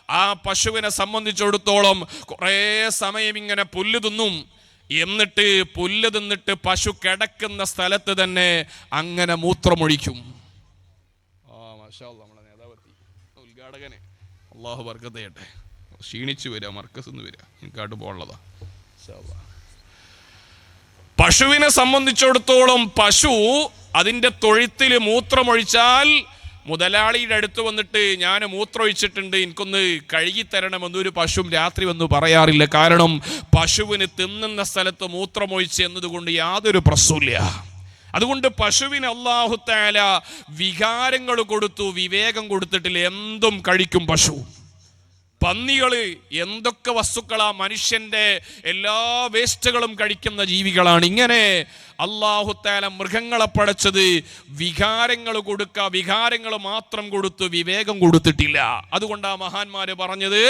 S1: ആ പശുവിനെ സംബന്ധിച്ചിടത്തോളം കുറേ സമയം ഇങ്ങനെ പുല്ല് തിന്നും. എന്നിട്ട് പുല്ല് തിന്നിട്ട് പശു കിടക്കുന്ന സ്ഥലത്ത് തന്നെ അങ്ങനെ മൂത്രമൊഴിക്കും. നമ്മളെ നേതാവത്തി ഉദ്ഘാടകനെ അള്ളാഹു ബർക്കത്ത് ചെയ്യട്ടെ. ക്ഷീണിച്ചു വരിക, മർക്കസ് നിന്ന് വരിക, എനിക്കാട്ട് പോകാനുള്ളതാ. പശുവിനെ സംബന്ധിച്ചിടത്തോളം പശു അതിൻ്റെ തൊഴുത്തിൽ മൂത്രമൊഴിച്ചാൽ മുതലാളിയുടെ അടുത്ത് വന്നിട്ട് ഞാൻ മൂത്രമൊഴിച്ചിട്ടുണ്ട്, എനിക്കൊന്ന് കഴുകിത്തരണമെന്നൊരു പശുവും രാത്രി വന്ന് പറയാറില്ല. കാരണം പശുവിന് തിന്നുന്ന സ്ഥലത്ത് മൂത്രമൊഴിച്ച് എന്നതുകൊണ്ട് യാതൊരു പ്രശ്നമില്ല. അതുകൊണ്ട് പശുവിന് അല്ലാഹു തആല വികാരങ്ങൾ കൊടുത്തു, വിവേകം കൊടുത്തിട്ടില്ല. എന്തും കഴിക്കും പശു. പന്നികള് എന്തൊക്കെ വസ്തുക്കളാ, മനുഷ്യന്റെ എല്ലാ വേസ്റ്റുകളും കഴിക്കുന്ന ജീവികളാണ്. ഇങ്ങനെ അല്ലാഹു തആല മൃഗങ്ങളെ പടച്ചത് വികാരങ്ങൾ വികാരങ്ങൾ മാത്രം കൊടുത്തു, വിവേകം കൊടുത്തിട്ടില്ല. അതുകൊണ്ടാ മഹാന്മാര് പറഞ്ഞത്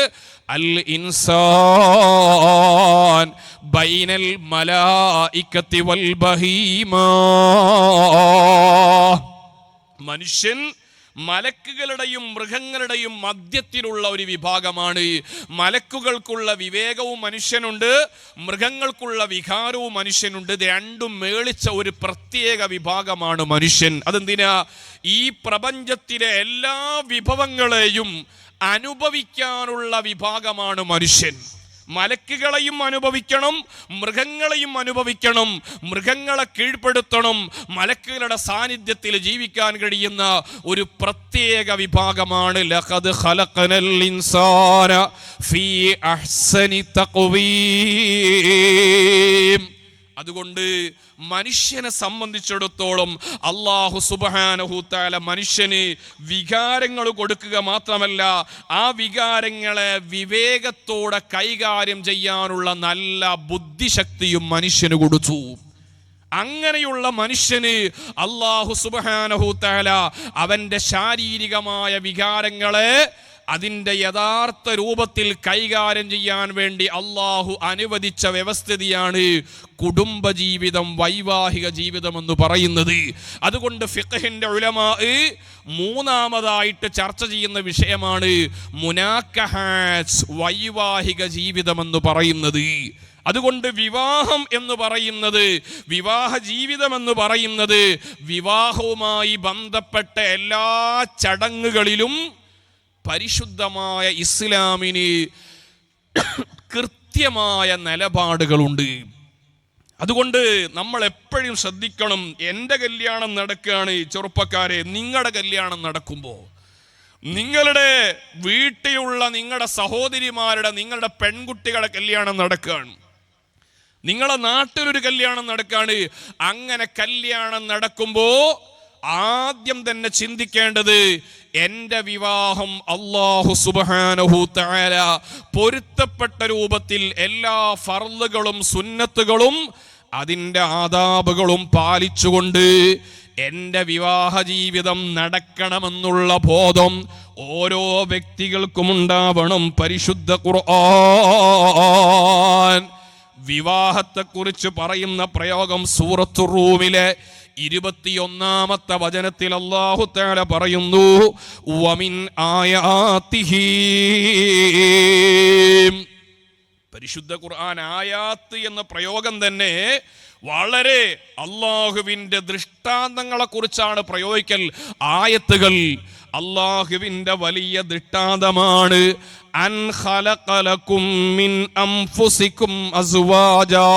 S1: അൽ ഇൻസാൻ ബൈനൽ മലായികത്തി വൽ ബഹീമാ, മനുഷ്യൻ മലക്കുകളുടെയും മൃഗങ്ങളുടെയും മധ്യത്തിലുള്ള ഒരു വിഭാഗമാണ്. മലക്കുകൾക്കുള്ള വിവേകവും മനുഷ്യനുണ്ട്, മൃഗങ്ങൾക്കുള്ള വികാരവും മനുഷ്യനുണ്ട്. ഇത് രണ്ടും മേളിച്ച ഒരു പ്രത്യേക വിഭാഗമാണ് മനുഷ്യൻ. അതെന്തിനാ? ഈ പ്രപഞ്ചത്തിലെ എല്ലാ വിഭവങ്ങളെയും അനുഭവിക്കാനുള്ള വിഭാഗമാണ് മനുഷ്യൻ. മലക്കുകളെയും അനുഭവിക്കണം, മൃഗങ്ങളെയും അനുഭവിക്കണം, മൃഗങ്ങളെ കീഴ്പ്പെടുത്തണം. മലക്കുകളുടെ സാന്നിധ്യത്തിൽ ജീവിക്കാൻ കഴിയുന്ന ഒരു പ്രത്യേക വിഭാഗമാണ് ലഖദ് ഖലഖനൽ ഇൻസാന ഫീ അഹ്സനി തഖ്വീം. അതുകൊണ്ട് മനുഷ്യനെ സംബന്ധിച്ചിടത്തോളം അല്ലാഹു സുബ്ഹാനഹു തആല മനുഷ്യന് വികാരങ്ങൾ കൊടുക്കുക മാത്രമല്ല, ആ വികാരങ്ങളെ വിവേകത്തോടെ കൈകാര്യം ചെയ്യാനുള്ള നല്ല ബുദ്ധിശക്തിയും മനുഷ്യന് കൊടുത്തു. അങ്ങനെയുള്ള മനുഷ്യന് അല്ലാഹു സുബ്ഹാനഹു തആല അവന്റെ ശാരീരികമായ വികാരങ്ങളെ അതിൻ്റെ യഥാർത്ഥ രൂപത്തിൽ കൈകാര്യം ചെയ്യാൻ വേണ്ടി അല്ലാഹു അനുവദിച്ച വ്യവസ്ഥിതിയാണ് കുടുംബജീവിതം, വൈവാഹിക ജീവിതം എന്ന് പറയുന്നത്. അതുകൊണ്ട് ഫിഖ്ഹിന്റെ ഉലമാ മൂന്നാമതായിട്ട് ചർച്ച ചെയ്യുന്ന വിഷയമാണ് മുനാക്കഹാത്ത്, വൈവാഹിക ജീവിതം എന്ന് പറയുന്നത്. അതുകൊണ്ട് വിവാഹം എന്ന് പറയുന്നത്, വിവാഹ ജീവിതം എന്ന് പറയുന്നത്, വിവാഹവുമായി ബന്ധപ്പെട്ട എല്ലാ ചടങ്ങുകളിലും പരിശുദ്ധമായ ഇസ്ലാമിന് കൃത്യമായ നിലപാടുകളുണ്ട്. അതുകൊണ്ട് നമ്മൾ എപ്പോഴും ശ്രദ്ധിക്കണം. എൻ്റെ കല്യാണം നടക്കുകയാണ്, ചെറുപ്പക്കാരെ, നിങ്ങളുടെ കല്യാണം നടക്കുമ്പോൾ നിങ്ങളുടെ വീട്ടിലുള്ള നിങ്ങളുടെ സഹോദരിമാരുടെ, നിങ്ങളുടെ പെൺകുട്ടികളുടെ കല്യാണം നടക്കുകയാണ്, നിങ്ങളെ നാട്ടിലൊരു കല്യാണം നടക്കുകയാണ്. അങ്ങനെ കല്യാണം നടക്കുമ്പോൾ ആദ്യം തന്നെ ചിന്തിക്കേണ്ടത്, എൻ്റെ വിവാഹം അല്ലാഹു സുബ്ഹാനഹു തആല പൊരുത്തപ്പെട്ട രൂപത്തിൽ എല്ലാ ഫർളുകളും സുന്നത്തുകളും അതിൻ്റെ ആദാബുകളും പാലിച്ചുകൊണ്ട് എൻ്റെ വിവാഹ ജീവിതം നടക്കണമെന്നുള്ള ബോധം ഓരോ വ്യക്തികൾക്കും ഉണ്ടാവണം. പരിശുദ്ധ ഖുർആൻ വിവാഹത്തെക്കുറിച്ച് പറയുന്ന പ്രയോഗം സൂറത്തു റൂമിലെ 21-ാമത്തെ വചനത്തിൽ അല്ലാഹു തആല പറയുന്നു, വമിൻ ആയാതിഹി. പരിശുദ്ധ ഖുർആൻ ആയാത്ത് എന്ന പ്രയോഗം തന്നെ വളരെ അല്ലാഹുവിൻ്റെ ദൃഷ്ടാന്തങ്ങളെ കുറിച്ചാണ് പ്രയോഗിക്കൽ. ആയത്തുകൾ അല്ലാഹുവിൻ്റെ വലിയ ദൃഷ്ടാന്തമാണ്. അൻ ഖലഖ ലക്കും മിൻ അൻഫുസികും അസ്വാജാ,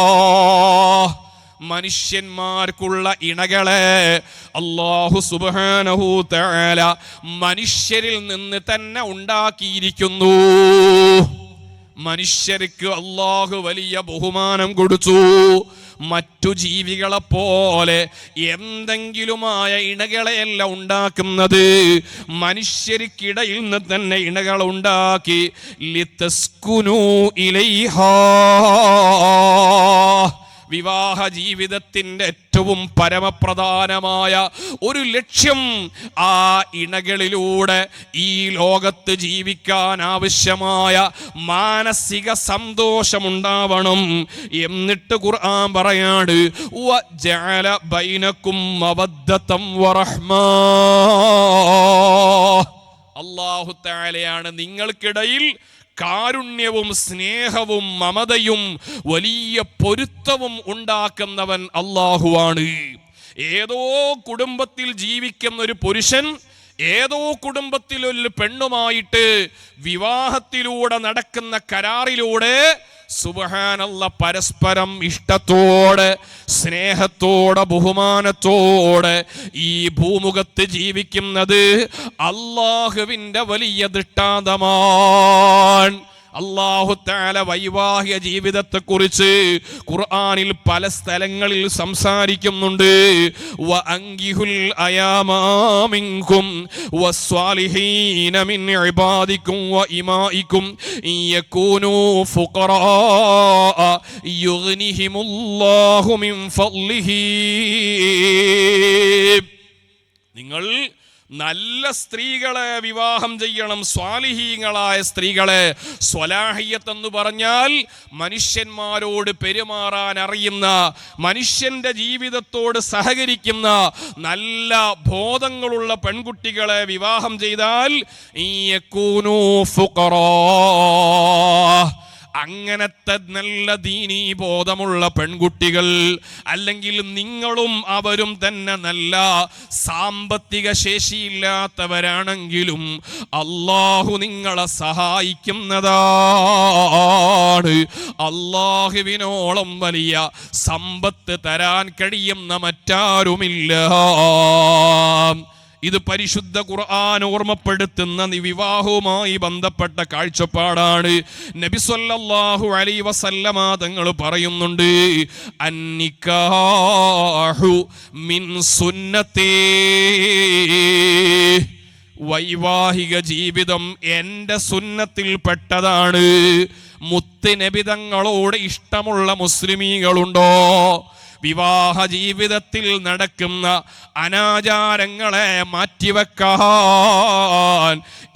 S1: മനുഷ്യന്മാർക്കുള്ള ഇണകളെ അല്ലാഹു സുബ്ഹാനഹു തആല മനുഷ്യരിൽ നിന്ന് തന്നെ ഉണ്ടാക്കിയിരിക്കുന്നു. മനുഷ്യർക്ക് അല്ലാഹു വലിയ ബഹുമാനം കൊടുത്തു. മറ്റു ജീവികളെ പോലെ എന്തെങ്കിലുമായ ഇണകളെയല്ല ഉണ്ടാക്കുന്നത്, മനുഷ്യർക്കിടയിൽ നിന്ന് തന്നെ ഇണകൾ ഉണ്ടാക്കി. ലിതസ്കുനൂ ഇലൈഹാ, വിവാഹ ജീവിതത്തിൻ്റെ ഏറ്റവും പരമപ്രധാനമായ ഒരു ലക്ഷ്യം ആ ഇണകളിലൂടെ ഈ ലോകത്ത് ജീവിക്കാൻ ആവശ്യമായ മാനസിക സന്തോഷമുണ്ടാവണം. എന്നിട്ട് ഖുർആൻ പറയാണ്, വജഅല ബൈനകും മവദ്ദതൻ വറഹ്മാ, അല്ലാഹു തആലയാണ് നിങ്ങൾക്കിടയിൽ കാരുണ്യവും സ്നേഹവും മമതയും വലിയ പൊരുത്തവും ഉണ്ടാക്കുന്നവൻ അല്ലാഹുവാണ്. ഏതോ കുടുംബത്തിൽ ജീവിക്കുന്ന ഒരു പുരുഷൻ ഏതോ കുടുംബത്തിൽ ഒരു പെണ്ണുമായിട്ട് വിവാഹത്തിലൂടെ നടക്കുന്ന കരാറിലൂടെ സുബ്ഹാനല്ലാഹ് പരസ്പരം ഇഷ്ടത്തോടെ, സ്നേഹത്തോടെ, ബഹുമാനത്തോടെ ഈ ഭൂമുഖത്ത് ജീവിക്കുന്നത് അല്ലാഹുവിൻ്റെ വലിയ ദൃഷ്ടാന്തമാണ്. അല്ലാഹു തആല വൈവാഹിക ജീവിതത്തെക്കുറിച്ച് ഖുർആനിൽ പല സ്ഥലങ്ങളിൽ സംസാരിക്കുന്നുണ്ട്. വഅൻകിഹുൽ അയാമാ മിൻകും വസ്സാലിഹീന മിൻ ഇബാദികും വഇമാഇകും യകൂനൂ ഫുഖറാ യുഗ്നിഹിമുല്ലാഹു മിൻ ഫളിഹി. നിങ്ങൾ നല്ല സ്ത്രീകളെ വിവാഹം ചെയ്യണം, സ്വാലിഹീങ്ങളായ സ്ത്രീകളെ. സ്വലാഹിയത്ത് എന്ന് പറഞ്ഞാൽ മനുഷ്യന്മാരോട് പെരുമാറാൻ അറിയുന്ന, മനുഷ്യന്റെ ജീവിതത്തോട് സഹകരിക്കുന്ന നല്ല ബോധങ്ങളുള്ള പെൺകുട്ടികളെ വിവാഹം ചെയ്താൽ യകൂനൂ ഫുഖറാ, അങ്ങനത്തെ നല്ല ദീനീ ബോധമുള്ള പെൺകുട്ടികൾ, അല്ലെങ്കിൽ നിങ്ങളും അവരും തന്നെ നല്ല സാമ്പത്തിക ശേഷിയില്ലാത്തവരാണെങ്കിലും അല്ലാഹു നിങ്ങളെ സഹായിക്കുന്നതാണ്. അല്ലാഹുവിനോളം വലിയ സമ്പത്ത് തരാൻ കഴിയുന്ന മറ്റാരുമില്ല. ഇത് പരിശുദ്ധ ഖുർആൻ ഓർമ്മപ്പെടുത്തുന്ന വിവാഹവുമായി ബന്ധപ്പെട്ട കാഴ്ചപ്പാടാണ്. നബി സല്ലല്ലാഹു അലൈഹി വസല്ലമ തങ്ങൾ പറയുന്നുണ്ട്, അന്നിക്കാഹു മിൻ സുന്നത്തീ, വൈവാഹിക ജീവിതം എൻ്റെ സുന്നത്തിൽപ്പെട്ടതാണ്. മുത്ത് നബി തങ്ങളോട് ഇഷ്ടമുള്ള മുസ്ലിമീങ്ങളുണ്ടോ? വിവാഹ ജീവിതത്തിൽ നടക്കുന്ന അനാചാരങ്ങളെ മാറ്റിവെക്കാൻ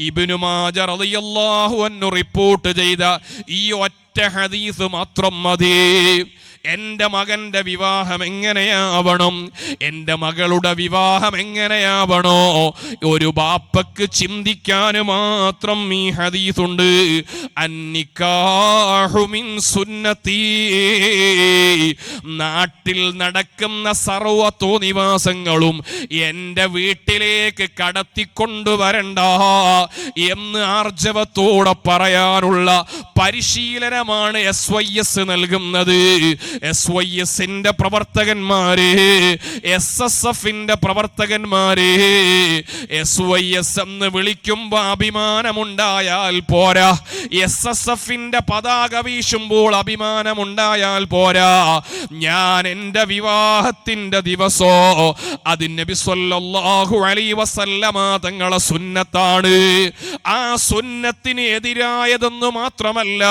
S1: ഇബ്നു മാജ റളിയല്ലാഹു അൻഹു റിപ്പോർട്ട് ചെയ്ത ഈ ഒറ്റ ഹദീസ് മാത്രം മതി. എൻ്റെ മകൻ്റെ വിവാഹം എങ്ങനെയാവണം, എൻ്റെ മകളുടെ വിവാഹം എങ്ങനെയാവണോ, ഒരു ബാപ്പക്ക് ചിന്തിക്കാൻ മാത്രം ഈ ഹദീസുണ്ട്. അന്നിക്കാഹു മിൻ സുന്നത്തീ, നാട്ടിൽ നടക്കുന്ന സർവ്വ തോന്നിവാസങ്ങളും എൻ്റെ വീട്ടിലേക്ക് കടത്തിക്കൊണ്ടുവരണ്ട എന്ന് ആർജവത്തോടെ പറയാനുള്ള പരിശീലനമാണ് SYS നൽകുന്നത്. SYSന്റെ പ്രവർത്തകന്മാരെ, SSFന്റെ പ്രവർത്തകന്മാരെ, SYS എന്ന് വിളിക്കുമ്പോ അഭിമാനമുണ്ടായാൽ പോരാ, SSFന്റെ പതാക വീശുമ്പോൾ അഭിമാനമുണ്ടായാൽ പോരാ. ഞാൻ എൻ്റെ വിവാഹത്തിന്റെ ദിവസോ അത് നബി സല്ലല്ലാഹു അലൈഹി വസല്ലമ തങ്ങളെ സുന്നത്താണ്. ആ സുന്നത്തിന് എതിരായതെന്ന് മാത്രമല്ല,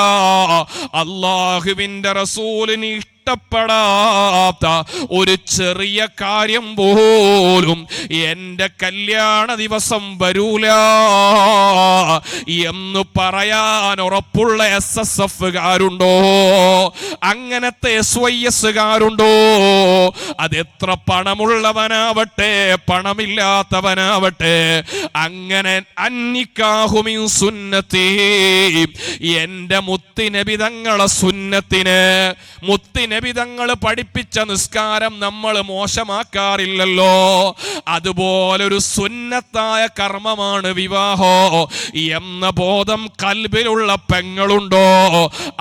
S1: അല്ലാഹുവിന്റെ റസൂലിന് ഇഷ്ടപ്പെടാത്ത ഒരു ചെറിയ കാര്യം പോലും എൻ്റെ കല്യാണ ദിവസം വരൂല എന്ന് പറയാൻ ഉറപ്പുള്ള SSFകാരുണ്ടോ? അങ്ങനത്തെ SYSകാരുണ്ടോ? അതെത്ര പണമുള്ളവനാവട്ടെ പണമില്ലാത്തവനാവട്ടെ, അങ്ങനെ അന്നിക്കാഹു മിൻ സുന്നത്തി, എൻ്റെ മുത്ത് നബി തങ്ങളെ സുന്നത്തിന്, മുത്ത് നബി തങ്ങൾ പഠിപ്പിച്ച നിസ്കാരം നമ്മൾ മോശമാക്കാറില്ലല്ലോ, അതുപോലൊരു സുന്നത്തായ കർമ്മമാണ് വിവാഹോ എന്ന ബോധം കൽബിലുള്ള പെങ്ങളുണ്ടോ,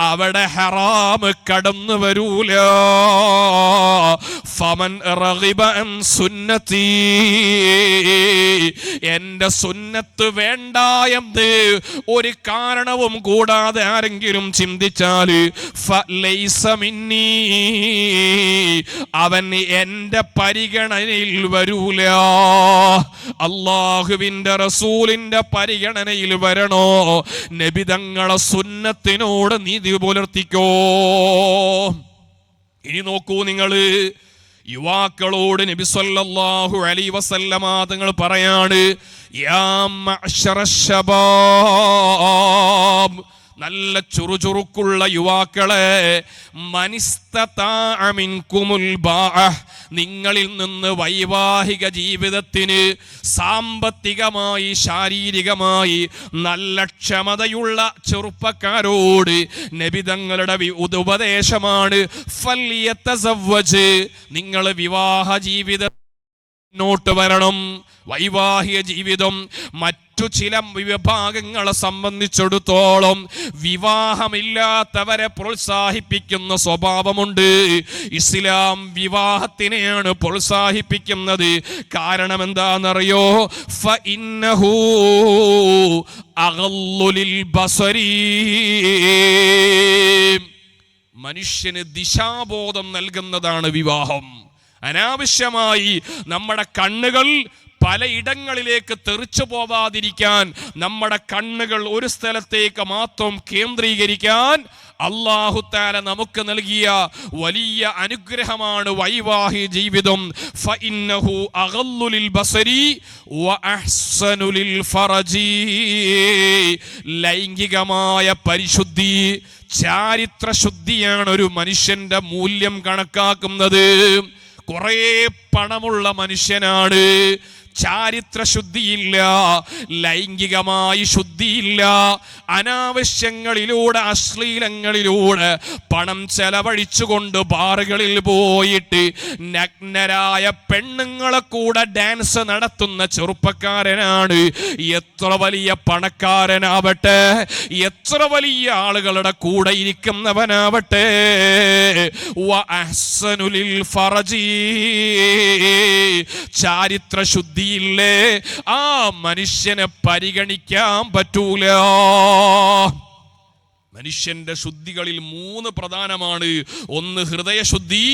S1: അവിടെ ഹറാം കടന്നു വരൂല. ഫമൻ റഗിബ അൻ സുന്നത്തി, എൻ്റെ സുന്നത്ത് വേണ്ട എന്ന് ഒരു കാരണവും കൂടാതെ ആരെങ്കിലും ചിന്തിച്ചാൽ ഫലൈസ മിന്നീ, അവൻ എൻ്റെ പരിഗണനയിൽ വരൂല. അല്ലാഹുവിന്റെ റസൂലിന്റെ പരിഗണനയിൽ വരണോ? നബി തങ്ങളെ സുന്നത്തിനോട് നീതി പുലർത്തിക്കോ. ഇനി നോക്കൂ നിങ്ങൾ, യുവാക്കളോട് നബി സല്ലല്ലാഹു അലൈഹി വസല്ലമ തങ്ങൾ പറയാണ്, യാ മഅ്ശറ ശബാബ്, നല്ല ചുറുചുറുക്കുള്ള യുവാക്കളെ, മനിസ്തതാഅ മിൻകുമുൽ ബാഅ, നിങ്ങളിൽ നിന്ന് വൈവാഹിക ജീവിതത്തിന് സാമ്പത്തികമായി ശാരീരികമായി നല്ല ക്ഷമതയുള്ള ചെറുപ്പക്കാരോട് നബി തങ്ങളുടെ ഉപദേശമാണ്, ഫല്യതസവ്വജ്, നിങ്ങൾ വിവാഹ ജീവിതം മുന്നോട്ട് വരണം. വൈവാഹിക ജീവിതം മറ്റു ചില വിഭാഗങ്ങളെ സംബന്ധിച്ചിടത്തോളം വിവാഹമില്ലാത്തവരെ പ്രോത്സാഹിപ്പിക്കുന്ന സ്വഭാവമുണ്ട്. ഇസ്ലാം വിവാഹത്തിനെയാണ് പ്രോത്സാഹിപ്പിക്കുന്നത്. കാരണം എന്താണെന്നറിയോ? ഫഇന്നഹു അഗല്ലു ലിൽ ബസരി, മനുഷ്യന് ദിശാബോധം നൽകുന്നതാണ് വിവാഹം. അനാവശ്യമായി നമ്മുടെ കണ്ണുകൾ പലയിടങ്ങളിലേക്ക് തെറിച്ചു പോവാതിരിക്കാൻ, നമ്മുടെ കണ്ണുകൾ ഒരു സ്ഥലത്തേക്ക് മാത്രം കേന്ദ്രീകരിക്കാൻ അല്ലാഹു തആല നമുക്ക് നൽകിയ വലിയ അനുഗ്രഹമാണ് വൈവാഹിക ജീവിതം. ഫഇന്നഹു അഗല്ലു ലിൽ ബസരി വഅഹ്സനു ലിൽ ഫറജി, ലൈംഗികമായ പരിശുദ്ധി, ചാരിത്ര ശുദ്ധിയാണ് ഒരു മനുഷ്യന്റെ മൂല്യം കണക്കാക്കുന്നത്. കുറേ പണമുള്ള മനുഷ്യനാണ്, ചാരിത്ര ശുദ്ധിയില്ല, ലൈംഗികമായി ശുദ്ധിയില്ല, അനാവശ്യങ്ങളിലൂടെ അശ്ലീലങ്ങളിലൂടെ പണം ചെലവഴിച്ചുകൊണ്ട് ബാറുകളിൽ പോയിട്ട് നഗ്നരായ പെണ്ണുങ്ങളെ കൂടെ ഡാൻസ് നടത്തുന്ന ചെറുപ്പക്കാരനാണ്. എത്ര വലിയ പണക്കാരനാവട്ടെ, എത്ര വലിയ ആളുകളുടെ കൂടെ ഇരിക്കുന്നവനാവട്ടെ, വഅഹ്സനു ലിൽ ഫറജി, ചാരിത്ര ശുദ്ധി ശുദ്ധിയില്ലേ, ആ മനുഷ്യനെ പരിഗണിക്കാൻ പറ്റൂല. മനുഷ്യന്റെ ശുദ്ധികളിൽ 3 പ്രധാനമാണ്. 1 ഹൃദയശുദ്ധി,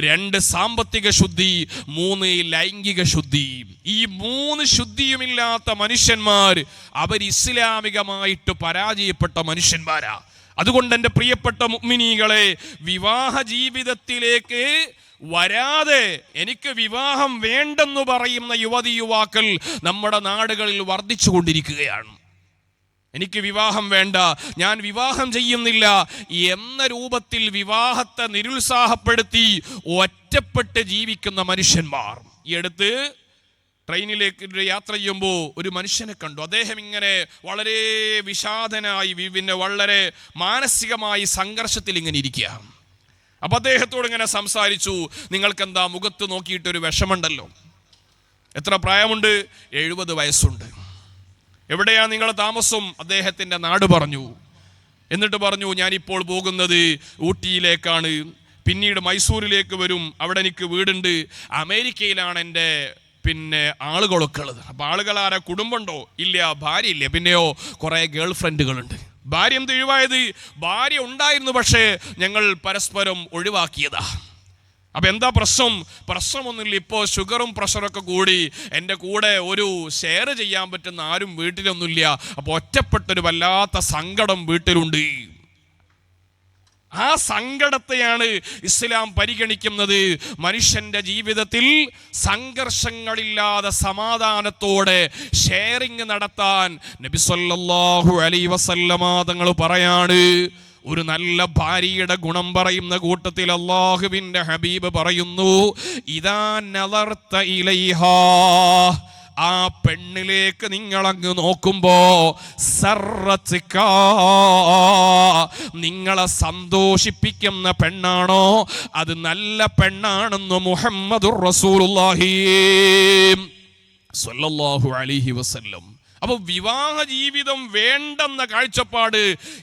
S1: 2 സാമ്പത്തിക ശുദ്ധി, 3 ലൈംഗിക ശുദ്ധി. ഈ 3 ശുദ്ധിയുമില്ലാത്ത മനുഷ്യന്മാർ അവർ ഇസ്ലാമികമായിട്ട് പരാജയപ്പെട്ട മനുഷ്യന്മാരാ. അതുകൊണ്ട് എൻ്റെ പ്രിയപ്പെട്ട മുഅ്മിനീകളെ, വിവാഹ ജീവിതത്തിലേക്ക് വരാതെ എനിക്ക് വിവാഹം വേണ്ടെന്ന് പറയുന്ന യുവതി യുവാക്കൾ നമ്മുടെ നാടുകളിൽ വർദ്ധിച്ചു കൊണ്ടിരിക്കുകയാണ്. എനിക്ക് വിവാഹം വേണ്ട, ഞാൻ വിവാഹം ചെയ്യുന്നില്ല എന്ന രൂപത്തിൽ വിവാഹത്തെ നിരുത്സാഹപ്പെടുത്തി ഒറ്റപ്പെട്ട് ജീവിക്കുന്ന മനുഷ്യന്മാർ. ഈ അടുത്ത് ട്രെയിനിലേക്ക് യാത്ര ചെയ്യുമ്പോൾ ഒരു മനുഷ്യനെ കണ്ടു. അദ്ദേഹം ഇങ്ങനെ വളരെ വിഷാദനായി, പിന്നെ വളരെ മാനസികമായി സംഘർഷത്തിൽ ഇങ്ങനെ ഇരിക്കുക. അപ്പൊ അദ്ദേഹത്തോട് ഇങ്ങനെ സംസാരിച്ചു, നിങ്ങൾക്കെന്താ മുഖത്ത് നോക്കിയിട്ടൊരു വിഷമുണ്ടല്ലോ? എത്ര പ്രായമുണ്ട്? 70 വയസ്സുണ്ട്. എവിടെയാ നിങ്ങളുടെ താമസം? അദ്ദേഹത്തിന്റെ നാട് പറഞ്ഞു. എന്നിട്ട് പറഞ്ഞു, ഞാനിപ്പോൾ പോകുന്നത് ഊട്ടിയിലേക്കാണ്, പിന്നീട് മൈസൂരിലേക്ക് വരും, അവിടെ എനിക്ക് വീടുണ്ട്, അമേരിക്കയിലാണ് എൻ്റെ ആളുകളൊക്കെ ഉള്ളത്. അപ്പൊ ആളുകളാരെ? കുടുംബമുണ്ടോ? ഇല്ല. ഭാര്യ ഇല്ല. പിന്നെയോ കുറെ ഗേൾ ഫ്രണ്ടുകളുണ്ട്. ഭാര്യ എന്ത് ഒഴിവായത്? ഭാര്യ ഉണ്ടായിരുന്നു, പക്ഷേ ഞങ്ങൾ പരസ്പരം ഒഴിവാക്കിയതാ. അപ്പൊ എന്താ പ്രശ്നം? പ്രശ്നമൊന്നുമില്ല. ഇപ്പോൾ ഷുഗറും പ്രഷറൊക്കെ കൂടി എൻ്റെ കൂടെ ഒരു ഷെയർ ചെയ്യാൻ പറ്റുന്ന ആരും വീട്ടിലൊന്നുമില്ല. അപ്പൊ ഒറ്റപ്പെട്ടൊരു വല്ലാത്ത സങ്കടം വീട്ടിലുണ്ട്. ആ സങ്കടത്തെയാണ് ഇസ്ലാം പരിഗണിക്കുന്നത്. മനുഷ്യന്റെ ജീവിതത്തിൽ സംഘർഷങ്ങളില്ലാതെ സമാധാനത്തോടെ ഷെയറിങ് നടത്താൻ നബി സല്ലല്ലാഹു അലൈഹി വസല്ലമ തങ്ങൾ പറയാണ്. ഒരു നല്ല ഭാര്യയുടെ ഗുണം പറയുന്ന കൂട്ടത്തിൽ അല്ലാഹുവിന്റെ ഹബീബ് പറയുന്നു, ഇദാ നദർത ഇലൈഹാ, ആ പെണ്ണിലേക്ക് നിങ്ങളങ്ങ് നോക്കുമ്പോ സർറത്ക, നിങ്ങളെ സന്തോഷിപ്പിക്കുന്ന പെണ്ണാണോ അത് നല്ല പെണ്ണാണെന്ന് മുഹമ്മദുർ റസൂലുള്ളാഹി സ്വല്ലല്ലാഹു അലൈഹി വസല്ലം. അപ്പൊ വിവാഹ ജീവിതം വേണ്ടെന്ന കാഴ്ചപ്പാട്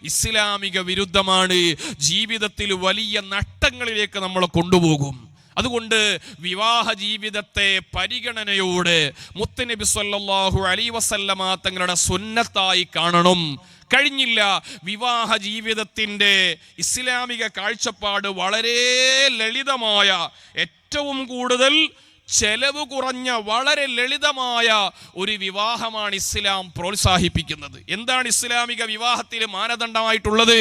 S1: ഇസ്ലാമിക വിരുദ്ധമാണ്. ജീവിതത്തിൽ വലിയ നഷ്ടങ്ങളിലേക്ക് നമ്മളെ കൊണ്ടുപോകും. അതുകൊണ്ട് വിവാഹ ജീവിതത്തെ പരിഗണനയോടെ മുത്തുനബി സല്ലല്ലാഹു അലൈഹി വസല്ലമ തങ്ങളുടെ സുന്നത്തായി കാണണം. കഴിഞ്ഞില്ല, വിവാഹ ജീവിതത്തിൻ്റെ ഇസ്ലാമിക കാഴ്ചപ്പാട് വളരെ ലളിതമായ, ഏറ്റവും കൂടുതൽ ചെലവ് കുറഞ്ഞ, വളരെ ലളിതമായ ഒരു വിവാഹമാണ് ഇസ്ലാം പ്രോത്സാഹിപ്പിക്കുന്നത്. എന്താണ് ഇസ്ലാമിക വിവാഹത്തിൽ മാനദണ്ഡമായിട്ടുള്ളത്?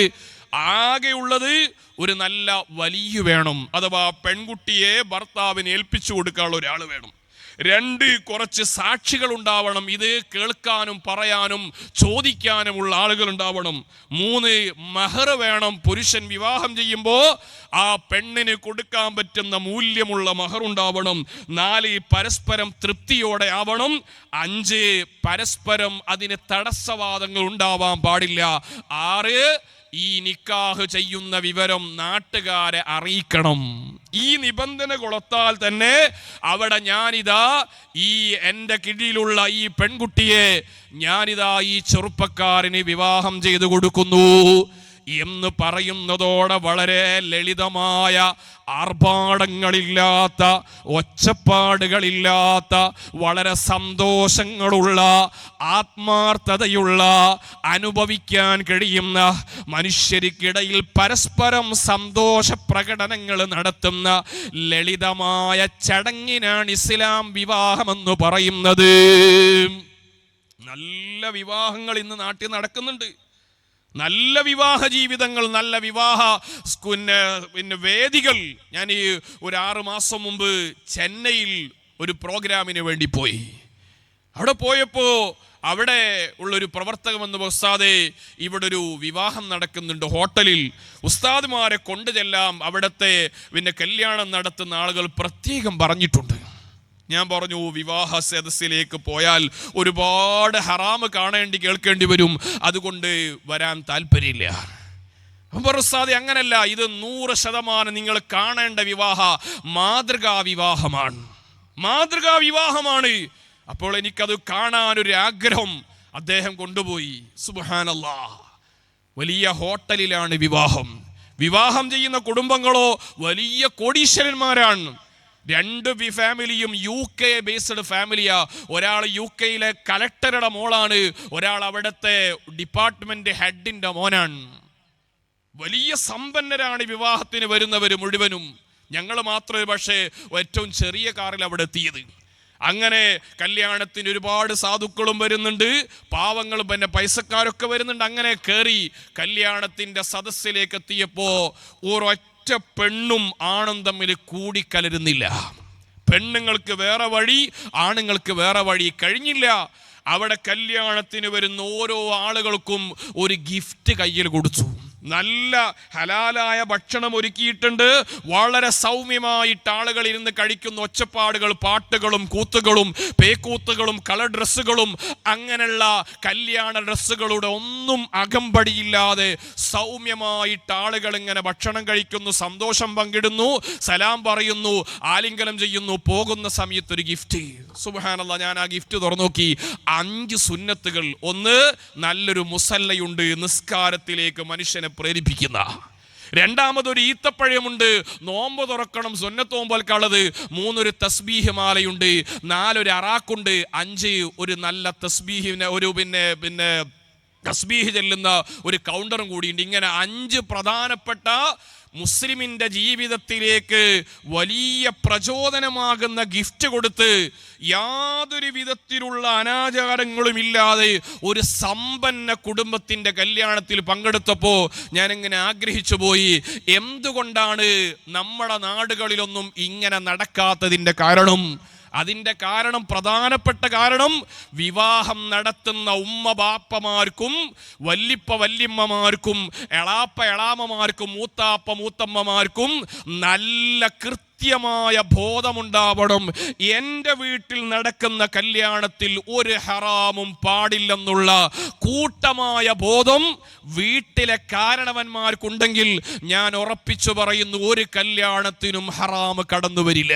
S1: ആകെയുള്ളത് ഒരു നല്ല വലിയ വേണം, അഥവാ പെൺകുട്ടിയെ ഭർത്താവിന് ഏൽപ്പിച്ചു കൊടുക്കാനുള്ള ഒരാൾ വേണം. 2, കുറച്ച് സാക്ഷികൾ ഉണ്ടാവണം, ഇത് കേൾക്കാനും പറയാനും ചോദിക്കാനുമുള്ള ആളുകൾ ഉണ്ടാവണം. 3, മഹർ വേണം. പുരുഷൻ വിവാഹം ചെയ്യുമ്പോൾ ആ പെണ്ണിന് കൊടുക്കാൻ പറ്റുന്ന മൂല്യമുള്ള മഹർ ഉണ്ടാവണം. 4, പരസ്പരം തൃപ്തിയോടെ ആവണം. 5, പരസ്പരം അതിന് തടസ്സവാദങ്ങൾ ഉണ്ടാവാൻ പാടില്ല. 6, ഈ നിക്കാഹ് ചെയ്യുന്ന വിവരം നാട്ടുകാരെ അറിയിക്കണം. ഈ നിബന്ധന കൊളത്താൽ തന്നെ അവിടെ ഞാനിതാ ഈ എൻ്റെ കീഴിലുള്ള ഈ പെൺകുട്ടിയെ ഞാനിതാ ഈ ചെറുപ്പക്കാരന് വിവാഹം ചെയ്തു കൊടുക്കുന്നു എന്ന് പറയുന്നതോടെ വളരെ ലളിതമായ, ആർഭാടങ്ങളില്ലാത്ത, ഒച്ചപ്പാടുകളില്ലാത്ത, വളരെ സന്തോഷങ്ങളുള്ള, ആത്മാർത്ഥതയുള്ള, അനുഭവിക്കാൻ കഴിയുന്ന, മനുഷ്യർക്കിടയിൽ പരസ്പരം സന്തോഷ പ്രകടനങ്ങൾ നടത്തുന്ന ലളിതമായ ചടങ്ങിനാണ് ഇസ്ലാം വിവാഹമെന്ന് പറയുന്നത്. നല്ല വിവാഹങ്ങൾ ഇന്ന് നാട്ടിൽ നടക്കുന്നുണ്ട്. നല്ല വിവാഹ ജീവിതങ്ങൾ, നല്ല വിവാഹ വേദികൾ. ഞാൻ ഈ ഒരു 6 മാസം മുമ്പ് ചെന്നൈയിൽ ഒരു പ്രോഗ്രാമിന് വേണ്ടി പോയി. അവിടെ പോയപ്പോ അവിടെ ഉള്ളൊരു പ്രവർത്തകൻ വന്ന്, ഉസ്താദേ ഇവിടെ ഒരു വിവാഹം നടക്കുന്നുണ്ട് ഹോട്ടലിൽ, ഉസ്താദുമാരെ കൊണ്ടു ചെല്ലാം, അവിടുത്തെ കല്യാണം നടത്തുന്ന ആളുകൾ പ്രത്യേകം പറഞ്ഞിട്ടുണ്ട്. ഞാൻ പറഞ്ഞു, വിവാഹ സദസ്സിലേക്ക് പോയാൽ ഒരുപാട് ഹറാമ് കേൾക്കേണ്ടി വരും, അതുകൊണ്ട് വരാൻ താല്പര്യമില്ല. ഉസ്താദേ അങ്ങനല്ല, ഇത് 100% നിങ്ങൾ കാണേണ്ട മാതൃകാ വിവാഹമാണ്. അപ്പോൾ എനിക്കത് കാണാനൊരു ആഗ്രഹം. അദ്ദേഹം കൊണ്ടുപോയി. സുബ്ഹാനല്ലാഹ്, വലിയ ഹോട്ടലിലാണ് വിവാഹം ചെയ്യുന്ന കുടുംബങ്ങളോ വലിയ കോടീശ്വരന്മാരാണ്. രണ്ട് ഫാമിലിയും UK ബേസ്ഡ് ഫാമിലിയാ. ഒരാൾ UKയിലെ കലക്ടറുടെ മോളാണ്, ഒരാൾ അവിടുത്തെ ഡിപ്പാർട്ട്മെന്റ് ഹെഡിന്റെ മോനാണ്. വലിയ സമ്പന്നരാണ് വിവാഹത്തിന് വരുന്നവർ മുഴുവനും. ഞങ്ങൾ മാത്രമേ പക്ഷേ ഏറ്റവും ചെറിയ കാറിൽ അവിടെ എത്തിയത്. അങ്ങനെ കല്യാണത്തിന് ഒരുപാട് സാധുക്കളും വരുന്നുണ്ട്, പാവങ്ങളും പിന്നെ പൈസക്കാരൊക്കെ വരുന്നുണ്ട്. അങ്ങനെ കയറി കല്യാണത്തിന്റെ സദസ്സിലേക്ക് എത്തിയപ്പോ ഒരൊറ്റ പെണ്ണും ആണും തമ്മിൽ കൂടിക്കലരുന്നില്ല. പെണ്ണുങ്ങൾക്ക് വേറെ വഴി, ആണുങ്ങൾക്ക് വേറെ വഴി കഴിഞ്ഞില്ല. അവിടെ കല്യാണത്തിന് വരുന്ന ഓരോ ആളുകൾക്കും ഒരു ഗിഫ്റ്റ് കയ്യിൽ കൊടുത്തു. നല്ല ഹലാലായ ഭക്ഷണം ഒരുക്കിയിട്ടുണ്ട്. വളരെ സൗമ്യമായിട്ട് ആളുകൾ ഇരുന്ന് കഴിക്കുന്ന ഒച്ചപ്പാടുകൾ, പാട്ടുകളും കൂത്തുകളും പേക്കൂത്തുകളും കളർ ഡ്രസ്സുകളും അങ്ങനെയുള്ള കല്യാണ ഡ്രസ്സുകളുടെ ഒന്നും അകമ്പടിയില്ലാതെ സൗമ്യമായിട്ട് ആളുകൾ ഇങ്ങനെ ഭക്ഷണം കഴിക്കുന്നു, സന്തോഷം പങ്കിടുന്നു, സലാം പറയുന്നു, ആലിംഗനം ചെയ്യുന്നു. പോകുന്ന സമയത്ത് ഒരു ഗിഫ്റ്റ്. സുബ്ഹാനല്ലാഹ്, ഞാൻ ആ ഗിഫ്റ്റ് തുറന്നു നോക്കി. 5 സുന്നത്തുകൾ. ഒന്ന്, നല്ലൊരു മുസല്ലയുണ്ട്, നിസ്കാരത്തിലേക്ക് മനുഷ്യനെ പ്രേരിപ്പിക്കുന്ന. രണ്ടാമതൊരു ഈത്തപ്പഴമുണ്ട്, നോമ്പ് തുറക്കണം, സുന്നത്ത് നോമ്പൽക്കുള്ളത്. 3, ഒരു തസ്ബീഹ് മാലയുണ്ട്. 4, ഒരു അറാക്കുണ്ട്. 5, ഒരു നല്ല തസ്ബീഹിന് ഒരു പിന്നെ തസ്ബീഹ് ചെല്ലുന്ന ഒരു കൗണ്ടറും കൂടിയുണ്ട്. ഇങ്ങനെ 5 പ്രധാനപ്പെട്ട മുസ്ലിമിന്റെ ജീവിതത്തിലേക്ക് വലിയ പ്രചോദനമാകുന്ന ഗിഫ്റ്റ് കൊടുത്ത് യാതൊരു വിധത്തിലുള്ള അനാചാരങ്ങളും ഇല്ലാതെ ഒരു സമ്പന്ന കുടുംബത്തിന്റെ കല്യാണത്തിൽ പങ്കെടുത്തപ്പോൾ ഞാനിങ്ങനെ ആഗ്രഹിച്ചു പോയി, എന്തുകൊണ്ടാണ് നമ്മുടെ നാടുകളിലൊന്നും ഇങ്ങനെ നടക്കാത്തതിന്റെ കാരണം? അതിൻ്റെ കാരണം, പ്രധാനപ്പെട്ട കാരണം, വിവാഹം നടത്തുന്ന ഉമ്മ ബാപ്പമാർക്കും വല്ലിപ്പ വല്യമ്മമാർക്കും എളാപ്പ എളാമ്മമാർക്കും മൂത്താപ്പ മൂത്തമ്മമാർക്കും നല്ല കൃത്യമായ ബോധമുണ്ടാവണം. എൻ്റെ വീട്ടിൽ നടക്കുന്ന കല്യാണത്തിൽ ഒരു ഹറാമും പാടില്ലെന്നുള്ള കൂട്ടമായ ബോധം വീട്ടിലെ കാരണവന്മാർക്കുണ്ടെങ്കിൽ ഞാൻ ഉറപ്പിച്ചു പറയുന്നു, ഒരു കല്യാണത്തിനും ഹറാം കടന്നു വരില്ല.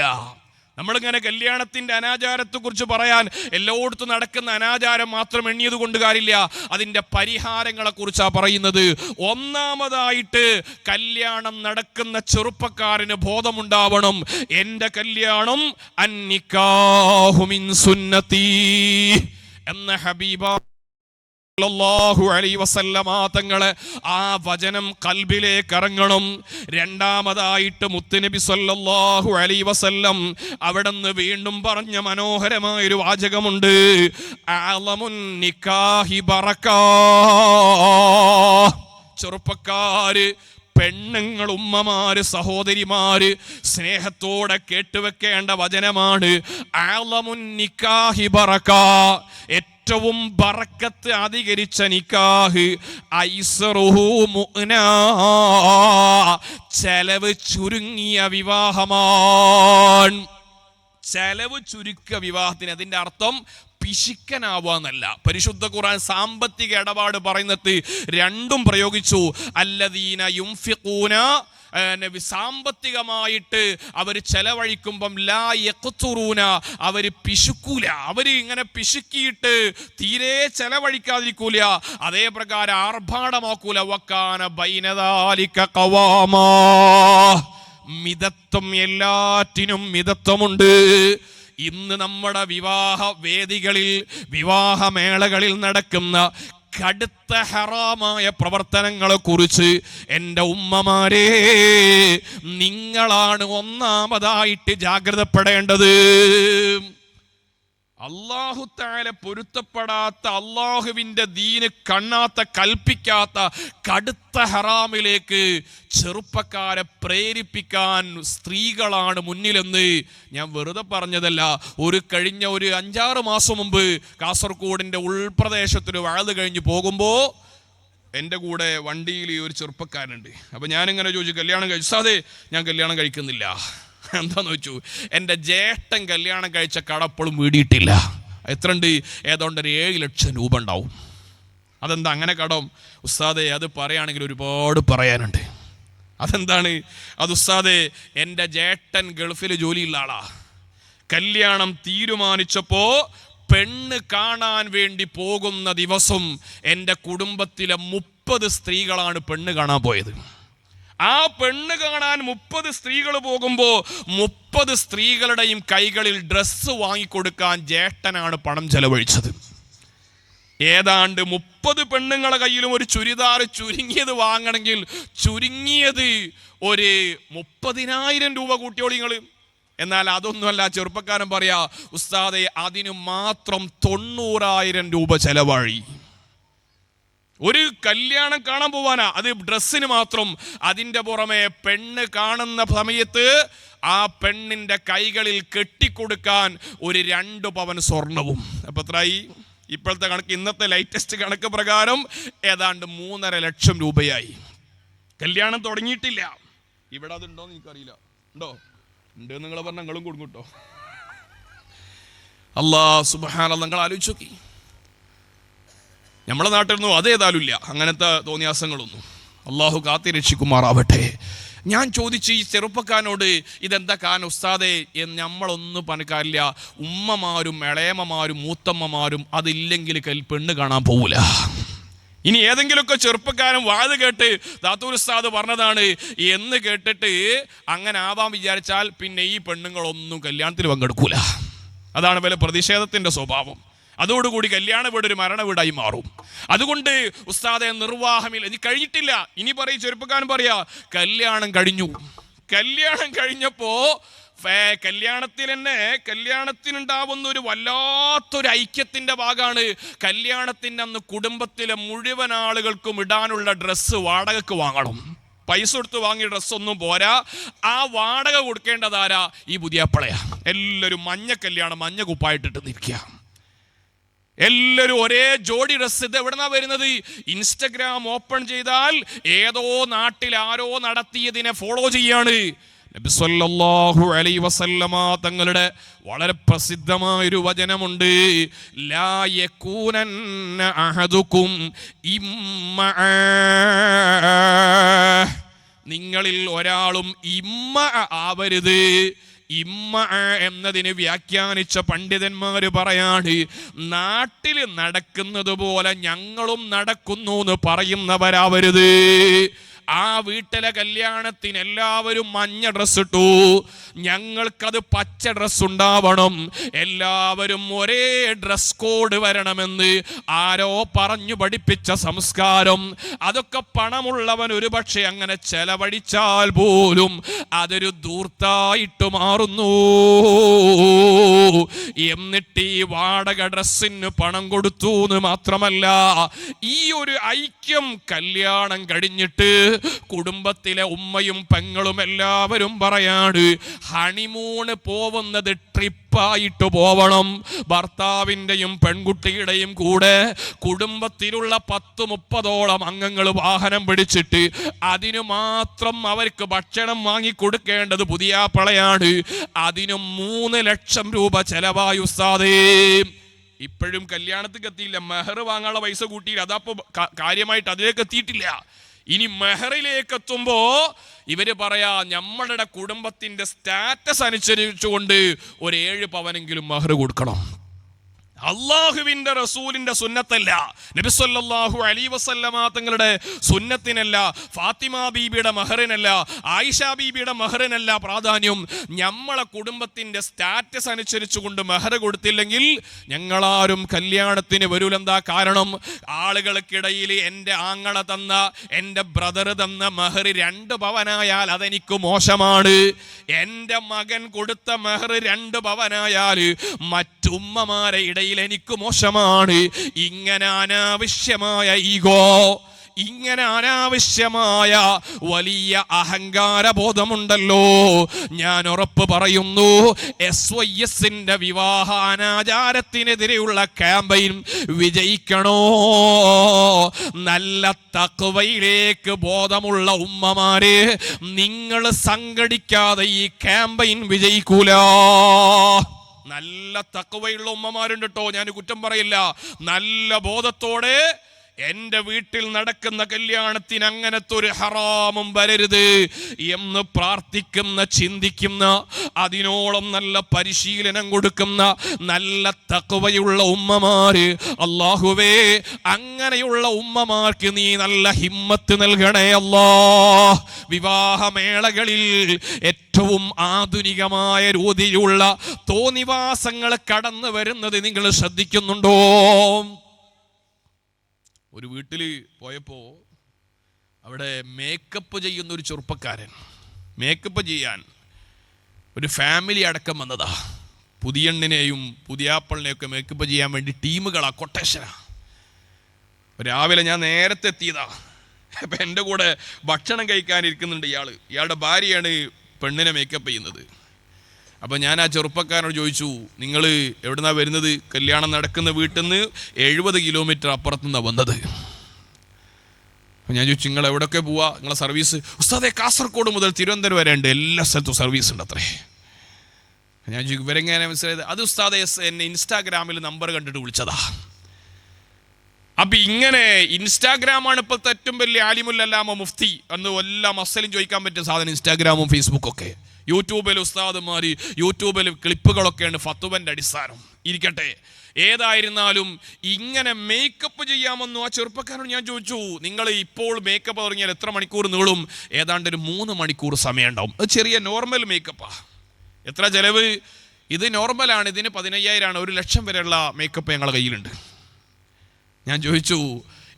S1: നമ്മളിങ്ങനെ കല്യാണത്തിന്റെ അനാചാരത്തെ കുറിച്ച് പറയാൻ എല്ലായിടത്തും നടക്കുന്ന അനാചാരം മാത്രം എണ്ണിയത് കൊണ്ട് കാര്യമില്ല, അതിൻ്റെ പരിഹാരങ്ങളെ കുറിച്ചാണ് പറയുന്നത്. ഒന്നാമതായിട്ട് കല്യാണം നടക്കുന്ന ചെറുപ്പക്കാരന് ബോധമുണ്ടാവണം, എൻ്റെ കല്യാണം അന്നിക്കാഹു മിൻ സുന്നത്തി എന്ന ഹബീബ സല്ലല്ലാഹു അലൈഹി വസല്ലമ തങ്ങളെ ആ വചനം കൽബിലേക്ക് ഇറങ്ങണം. രണ്ടാമതായിട്ട് മുത്തുനബി സല്ലല്ലാഹു അലൈഹി വസല്ലം അവിടുന്ന് വീണ്ടും പറഞ്ഞ മനോഹരമായൊരു വാചകമുണ്ട്, അഅലമുൻ നിക്കാഹി ബറകാ. ചെറുപ്പക്കാര്, പെണ്ണുങ്ങൾ, ഉമ്മമാര്, സഹോദരിമാര് സ്നേഹത്തോടെ കേട്ടുവെക്കേണ്ട വചനമാണ്. അഅലമുൻ നിക്കാഹി ബറകാ, ഏറ്റവും ബറക്കത്ത് അധികരിച്ച നിക്കാഹ് ഐസറുഹു മുഅ്നാ, ചെലവ് ചുരുങ്ങിയ വിവാഹമാണ്. ചെലവ് ചുരുക്കിയ വിവാഹത്തിന് അതിൻ്റെ അർത്ഥം പിശുക്കനാവാന്നല്ല. പരിശുദ്ധ ഖുർആൻ സാമ്പത്തിക ഇടപാട് പറയുന്നത് രണ്ടും പ്രയോഗിച്ചു. അല്ലദീന യുൻഫിഖൂന, സാമ്പത്തികമായിട്ട് അവർ ചെലവഴിക്കുമ്പം ലാ യഖ്തുറൂന, അവർ പിശുക്കൂല, അവർ ഇങ്ങനെ പിശുക്കിയിട്ട് തീരെ ചെലവഴിക്കാതിരിക്കൂല, അതേ പ്രകാരം ആർഭാടമാക്കൂല. വക്കാന ബൈന ദാലിക ഖവാമാ, മിതത്വം, എല്ലാറ്റിനും മിതത്വമുണ്ട്. ഇന്ന് നമ്മുടെ വിവാഹ വേദികളിൽ, വിവാഹമേളകളിൽ നടക്കുന്ന കടുത്ത ഹറാമായ പ്രവർത്തനങ്ങളെ കുറിച്ച് എൻ്റെ ഉമ്മമാരെ, നിങ്ങളാണ് ഒന്നാമതായിട്ട് ജാഗ്രതപ്പെടേണ്ടത്. അല്ലാഹു തആല പൊരുത്തപ്പെടാത്ത, അള്ളാഹുവിൻ്റെ ദീന് കണ്ണാത്ത, കൽപ്പിക്കാത്ത കടുത്ത ഹറാമിലേക്ക് ചെറുപ്പക്കാരെ പ്രേരിപ്പിക്കാൻ സ്ത്രീകളാണ് മുന്നിലെന്ന് ഞാൻ വെറുതെ പറഞ്ഞതല്ല. കഴിഞ്ഞ ഒരു 5-6 മാസം മുമ്പ് കാസർഗോഡിൻ്റെ ഉൾപ്രദേശത്തൊരു വഅദ് കഴിഞ്ഞ് പോകുമ്പോൾ എൻ്റെ കൂടെ വണ്ടിയിൽ ഒരു ചെറുപ്പക്കാരുണ്ട്. അപ്പോൾ ഞാനിങ്ങനെ ചോദിച്ചു, കല്യാണം കഴിച്ചു? സാധേ, ഞാൻ കല്യാണം കഴിക്കുന്നില്ല. എന്താന്ന് വെച്ചു, എൻ്റെ ജ്യേഷ്ഠൻ കല്യാണം കഴിച്ച കടപ്പോഴും വീടിയിട്ടില്ല. എത്ര ഉണ്ട്? ഏതാണ്ട് ഒരു 7 ലക്ഷം രൂപ ഉണ്ടാവും. അതെന്താ അങ്ങനെ കടം? ഉസ്താദേ, അത് പറയുകയാണെങ്കിൽ ഒരുപാട് പറയാനുണ്ട്. അതെന്താണ് അത് ഉസ്താദേ? എൻ്റെ ജ്യേഷ്ഠൻ ഗൾഫിൽ ജോലിയുള്ള ആളാ. കല്യാണം തീരുമാനിച്ചപ്പോൾ പെണ്ണ് കാണാൻ വേണ്ടി പോകുന്ന ദിവസം എൻ്റെ കുടുംബത്തിലെ 30 സ്ത്രീകളാണ് പെണ്ണ് കാണാൻ പോയത്. ആ പെണ്ണ് കാണാൻ 30 സ്ത്രീകൾ പോകുമ്പോ 30 സ്ത്രീകളുടെയും കൈകളിൽ ഡ്രസ്സ് വാങ്ങിക്കൊടുക്കാൻ ജ്യേഷ്ഠനാണ് പണം ചെലവഴിച്ചത്. ഏതാണ്ട് 30 പെണ്ണുങ്ങളെ കയ്യിലും ഒരു ചുരിദാർ ചുരുങ്ങിയത് വാങ്ങണമെങ്കിൽ ചുരുങ്ങിയത് ഒരു 30,000 രൂപ കൂട്ടിയോളിങ്ങൾ. എന്നാൽ അതൊന്നുമല്ല, ചെറുപ്പക്കാരൻ പറയാ, ഉസ്താദെ അതിനു മാത്രം 90,000 രൂപ ചെലവായി. ഒരു കല്യാണം കാണാൻ പോവാനാ, അത് ഡ്രസ്സിന് മാത്രം. അതിൻ്റെ പുറമെ പെണ്ണ് കാണുന്ന സമയത്ത് ആ പെണ്ണിന്റെ കൈകളിൽ കെട്ടിക്കൊടുക്കാൻ ഒരു 2 പവൻ സ്വർണവും. അപ്പൊ എത്രയായി? ഇപ്പോഴത്തെ കണക്ക്, ഇന്നത്തെ ലേറ്റസ്റ്റ് കണക്ക് പ്രകാരം ഏതാണ്ട് 3.5 ലക്ഷം രൂപയായി. കല്യാണം തുടങ്ങിയിട്ടില്ല. ഇവിടെ അതുണ്ടോന്ന് എനിക്കറിയില്ല. ഉണ്ടോ? ഉണ്ട് നിങ്ങൾ പറഞ്ഞ നിങ്ങളും കൊടുക്കും കേട്ടോ. അല്ലാഹ് സുബ്ഹാനല്ലാഹ്, നിങ്ങൾ ആലോചിച്ച് നോക്കി. നമ്മളെ നാട്ടിലൊന്നും അതേതായാലും ഇല്ല അങ്ങനത്തെ തോന്നിയാസങ്ങളൊന്നും. അള്ളാഹു കാത്തി രക്ഷിക്കുമാറാവട്ടെ. ഞാൻ ചോദിച്ചു ഈ ചെറുപ്പക്കാരനോട്, ഇതെന്താ കാരണം ഉസ്താദേ എന്ന്. നമ്മളൊന്നും പണിക്കാരില്ല. ഉമ്മമാരും ഇളയമ്മമാരും മൂത്തമ്മമാരും അതില്ലെങ്കിൽ പെണ്ണ് കാണാൻ പോവില്ല. ഇനി ഏതെങ്കിലുമൊക്കെ ചെറുപ്പക്കാരൻ വാത് കേട്ട് ദാത്തൂർ ഉസ്താദ് പറഞ്ഞതാണ് എന്ന് കേട്ടിട്ട് അങ്ങനെ ആവാൻ വിചാരിച്ചാൽ പിന്നെ ഈ പെണ്ണുങ്ങളൊന്നും കല്യാണത്തിൽ പങ്കെടുക്കൂല. അതാണ് വല്ല പ്രതിഷേധത്തിന്റെ സ്വഭാവം. അതോടുകൂടി കല്യാണ വീട് ഒരു മരണ വീടായി മാറും. അതുകൊണ്ട് ഉസ്താദെ നിർവാഹമില്ല, ഇനി കഴിഞ്ഞിട്ടില്ല. ഇനി പറയും ചെറുപ്പക്കാരൻ പറയാ, കല്യാണം കഴിഞ്ഞു. കല്യാണം കഴിഞ്ഞപ്പോ കല്യാണത്തിൽ തന്നെ കല്യാണത്തിനുണ്ടാവുന്ന ഒരു വല്ലാത്തൊരു ഐക്യത്തിന്റെ ഭാഗമാണ്. കല്യാണത്തിന്റെ അന്ന് കുടുംബത്തിലെ മുഴുവൻ ആളുകൾക്കും ഇടാനുള്ള ഡ്രസ്സ് വാടകക്ക് വാങ്ങണം. പൈസ കൊടുത്ത് വാങ്ങിയ ഡ്രസ്സൊന്നും പോരാ, ആ വാടക കൊടുക്കേണ്ടതാരാ? ഈ പുതിയാപ്പളയാ. എല്ലാവരും മഞ്ഞ കല്യാണം, മഞ്ഞ കുപ്പായിട്ടിട്ട് നിൽക്കുക. എല്ലാവരും ഒരേ ജോഡി ഡ്രസ്സ്. ഇത് എവിടെന്നാ വരുന്നത്? ഇൻസ്റ്റഗ്രാം ഓപ്പൺ ചെയ്താൽ ഏതോ നാട്ടിൽ ആരോ നടത്തിയതിനെ ഫോളോ ചെയ്യാണ്. നബി സല്ലല്ലാഹു അലൈഹി വസല്ലമ തങ്ങളുടെ വളരെ പ്രസിദ്ധമായൊരു വചനമുണ്ട്, ലാ യകൂനന്ന അഹദുക്കും ഇമ്മ, നിങ്ങളിൽ ഒരാളും ഇമ്മ ആവരുത്. ഇമ്മ എന്നതിന് വ്യാഖ്യാനിച്ച പണ്ഡിതന്മാര് പറയാണ്, നാട്ടിൽ നടക്കുന്നത് പോലെ ഞങ്ങളും നടക്കുന്നു എന്ന് പറയുന്നവരാവരുത്. ആ വീട്ടിലെ കല്യാണത്തിന് എല്ലാവരും മഞ്ഞ ഡ്രസ് ഇട്ടു, ഞങ്ങൾക്കത് പച്ച ഡ്രസ് ഉണ്ടാവണം, എല്ലാവരും ഒരേ ഡ്രസ് കോഡ് വരണമെന്ന് ആരോ പറഞ്ഞു പഠിപ്പിച്ച സംസ്കാരം. അതൊക്കെ പണമുള്ളവൻ ഒരു പക്ഷെ അങ്ങനെ ചെലവഴിച്ചാൽ പോലും അതൊരു ധൂർത്തായിട്ട് മാറുന്നു. എന്നിട്ട് ഈ വാടക ഡ്രസ്സിന് പണം കൊടുത്തു എന്ന് മാത്രമല്ല, ഈ ഒരു ഐക്യം കല്യാണം കഴിഞ്ഞിട്ട് കുടുംബത്തിലെ ഉമ്മയും പെങ്ങളും എല്ലാവരും പറയാണ്, ഹണിമൂണ് പോകുന്നത് ട്രിപ്പായിട്ട് പോവണം. ഭർത്താവിൻ്റെയും പെൺകുട്ടിയുടെയും കൂടെ കുടുംബത്തിലുള്ള 10-30ഓളം അംഗങ്ങൾ വാഹനം പിടിച്ചിട്ട് അതിനു മാത്രം അവർക്ക് ഭക്ഷണം വാങ്ങിക്കൊടുക്കേണ്ടത് പുതിയാപ്പളയാണ്. അതിന് 3 ലക്ഷം രൂപ ചെലവായി ഉസ്താദേ. ഇപ്പോഴും കല്യാണത്തിന് എത്തിയില്ല, മെഹർ വാങ്ങാനുള്ള പൈസ കൂട്ടിയില്ല. അതപ്പോ കാര്യമായിട്ട് അതിലേക്ക് എത്തിയിട്ടില്ല. ഇനി മെഹറിലേക്ക് എത്തുമ്പോ ഇവര് പറയാ, നമ്മളുടെ കുടുംബത്തിന്റെ സ്റ്റാറ്റസ് അനുസരിച്ചുകൊണ്ട് ഒരു 7 പവനെങ്കിലും മെഹർ കൊടുക്കണം. അള്ളാഹുവിന്റെ റസൂലിന്റെ സുന്നത്തല്ല, നബി സല്ലല്ലാഹു അലൈഹി വസല്ലമ തങ്ങളുടെ സുന്നത്തിനല്ല, ഫാത്തിമ ബീബിയുടെ മെഹറിനല്ല, ആയിഷ ബീബിയുടെ മെഹറിനല്ല പ്രാധാന്യം. നമ്മളെ കുടുംബത്തിന്റെ സ്റ്റാറ്റസ് അനുസരിച്ചുകൊണ്ട് മെഹർ കൊടുത്തില്ലെങ്കിൽ ഞങ്ങളാരും കല്യാണത്തിന് വരൂലെന്താ കാരണം? ആളുകൾക്കിടയിൽ എൻ്റെ ആങ്ങള തന്ന, എൻ്റെ ബ്രദർ തന്ന മെഹർ 2 പവനായാൽ അതെനിക്ക് മോശമാണ്. എൻ്റെ മകൻ കൊടുത്ത മെഹർ 2 പവനായാൽ മറ്റുമ്മമാരെ ഇടയിൽ എനിക്ക് മോശമാണ്. ഇങ്ങനെ അനാവശ്യമായ ഈഗോ, ഇങ്ങനെ അനാവശ്യമായ വലിയ അഹങ്കാര ബോധമുണ്ടല്ലോ. ഞാൻ ഉറപ്പ് പറയുന്നു, SYSന്റെ വിവാഹ അനാചാരത്തിനെതിരെയുള്ള ക്യാമ്പയിൻ വിജയിക്കണോ? നല്ല തഖ്വയിലേക്ക് ബോധമുള്ള ഉമ്മമാരെ, നിങ്ങൾ സംഘടിക്കാതെ ഈ ക്യാമ്പയിൻ വിജയിക്കൂല. നല്ല തഖ്വയുള്ള ഉമ്മമാരുണ്ട് കേട്ടോ, ഞാൻ കുറ്റം പറയില്ല. നല്ല ബോധത്തോടെ എൻ്റെ വീട്ടിൽ നടക്കുന്ന കല്യാണത്തിന് അങ്ങനത്തെ ഒരു ഹറാമും വരരുത് എന്ന് പ്രാർത്ഥിക്കുന്ന, ചിന്തിക്കുന്ന, അതിനോളം നല്ല പരിശീലനം കൊടുക്കുന്ന നല്ല തഖ്വയുള്ള ഉമ്മമാര്, അല്ലാഹുവേ അങ്ങനെയുള്ള ഉമ്മമാർക്ക് നീ നല്ല ഹിമ്മത്ത് നൽകണേ അല്ലാഹ്. വിവാഹമേളകളിൽ ഏറ്റവും ആധുനികമായ രീതിയിലുള്ള തോന്നിവാസങ്ങൾ കടന്നു വരുന്നത് നിങ്ങൾ ശ്രദ്ധിക്കുന്നുണ്ടോ? ഒരു വീട്ടിൽ പോയപ്പോൾ അവിടെ മേക്കപ്പ് ചെയ്യുന്ന ഒരു ചെറുപ്പക്കാരൻ, മേക്കപ്പ് ചെയ്യാൻ ഒരു ഫാമിലി അടക്കം വന്നതാ. പുതിയണ്ണിനെയും പുതിയാപ്പളിനെയൊക്കെ മേക്കപ്പ് ചെയ്യാൻ വേണ്ടി ടീമുകളാ, കൊട്ടേഷനാ. രാവിലെ ഞാൻ നേരത്തെ എത്തിയതാ. അപ്പം എൻ്റെ കൂടെ ഭക്ഷണം കഴിക്കാനിരിക്കുന്നുണ്ട് ഇയാളുടെ ഭാര്യയാണ് പെണ്ണിനെ മേക്കപ്പ് ചെയ്യുന്നത്. അപ്പം ഞാൻ ആ ചെറുപ്പക്കാരനോട് ചോദിച്ചു, നിങ്ങൾ എവിടുന്നാണ് വരുന്നത്? കല്യാണം നടക്കുന്ന വീട്ടിൽ നിന്ന് 70 കിലോമീറ്റർ അപ്പുറത്തുനിന്നാണ് വന്നത്. അപ്പം ഞാൻ ചോദിച്ചു, നിങ്ങൾ എവിടെയൊക്കെ പോവാ, നിങ്ങളെ സർവീസ്? ഉസ്താദേ, കാസർഗോഡ് മുതൽ തിരുവനന്തപുരം വരെ ഉണ്ട്, എല്ലാ സ്ഥലത്തും സർവീസ് ഉണ്ട് അത്രേ. ഞാൻ ചോദിച്ചു, ഇവരെങ്ങനെ മനസ്സിലായത്? അത് ഉസ്താദേ എന്നെ ഇൻസ്റ്റാഗ്രാമിൽ നമ്പർ കണ്ടിട്ട് വിളിച്ചതാ. അപ്പം ഇങ്ങനെ ഇൻസ്റ്റാഗ്രാമാണ് ഇപ്പോഴത്തെ ഏറ്റവും വലിയ ആലിമുല്ലല്ലാമ മുഫ്തി എന്ന് എല്ലാ മസലും ചോദിക്കാൻ പറ്റിയ സാധനം ഇൻസ്റ്റാഗ്രാമും ഫേസ്ബുക്കും ഒക്കെ. യൂട്യൂബിൽ ഉസ്താദുമാർ, യൂട്യൂബിൽ ക്ലിപ്പുകളൊക്കെയാണ് ഫത്വന്റെ അടിസ്ഥാനം. ഇരിക്കട്ടെ, ഏതായിരുന്നാലും ഇങ്ങനെ മേക്കപ്പ് ചെയ്യാമെന്നു ആ ചെറുപ്പക്കാരോട് ഞാൻ ചോദിച്ചു, നിങ്ങൾ ഇപ്പോൾ മേക്കപ്പ് തുടങ്ങിയാൽ എത്ര മണിക്കൂർ നീളും? ഏതാണ്ട് ഒരു 3 മണിക്കൂർ സമയം ഉണ്ടാവും. അത് ചെറിയ നോർമൽ മേക്കപ്പാ. എത്ര ചെലവ്? ഇത് നോർമലാണ്, ഇതിന് 15,000 1 ലക്ഷം വരെയുള്ള മേക്കപ്പ് ഞങ്ങളുടെ കയ്യിലുണ്ട്. ഞാൻ ചോദിച്ചു,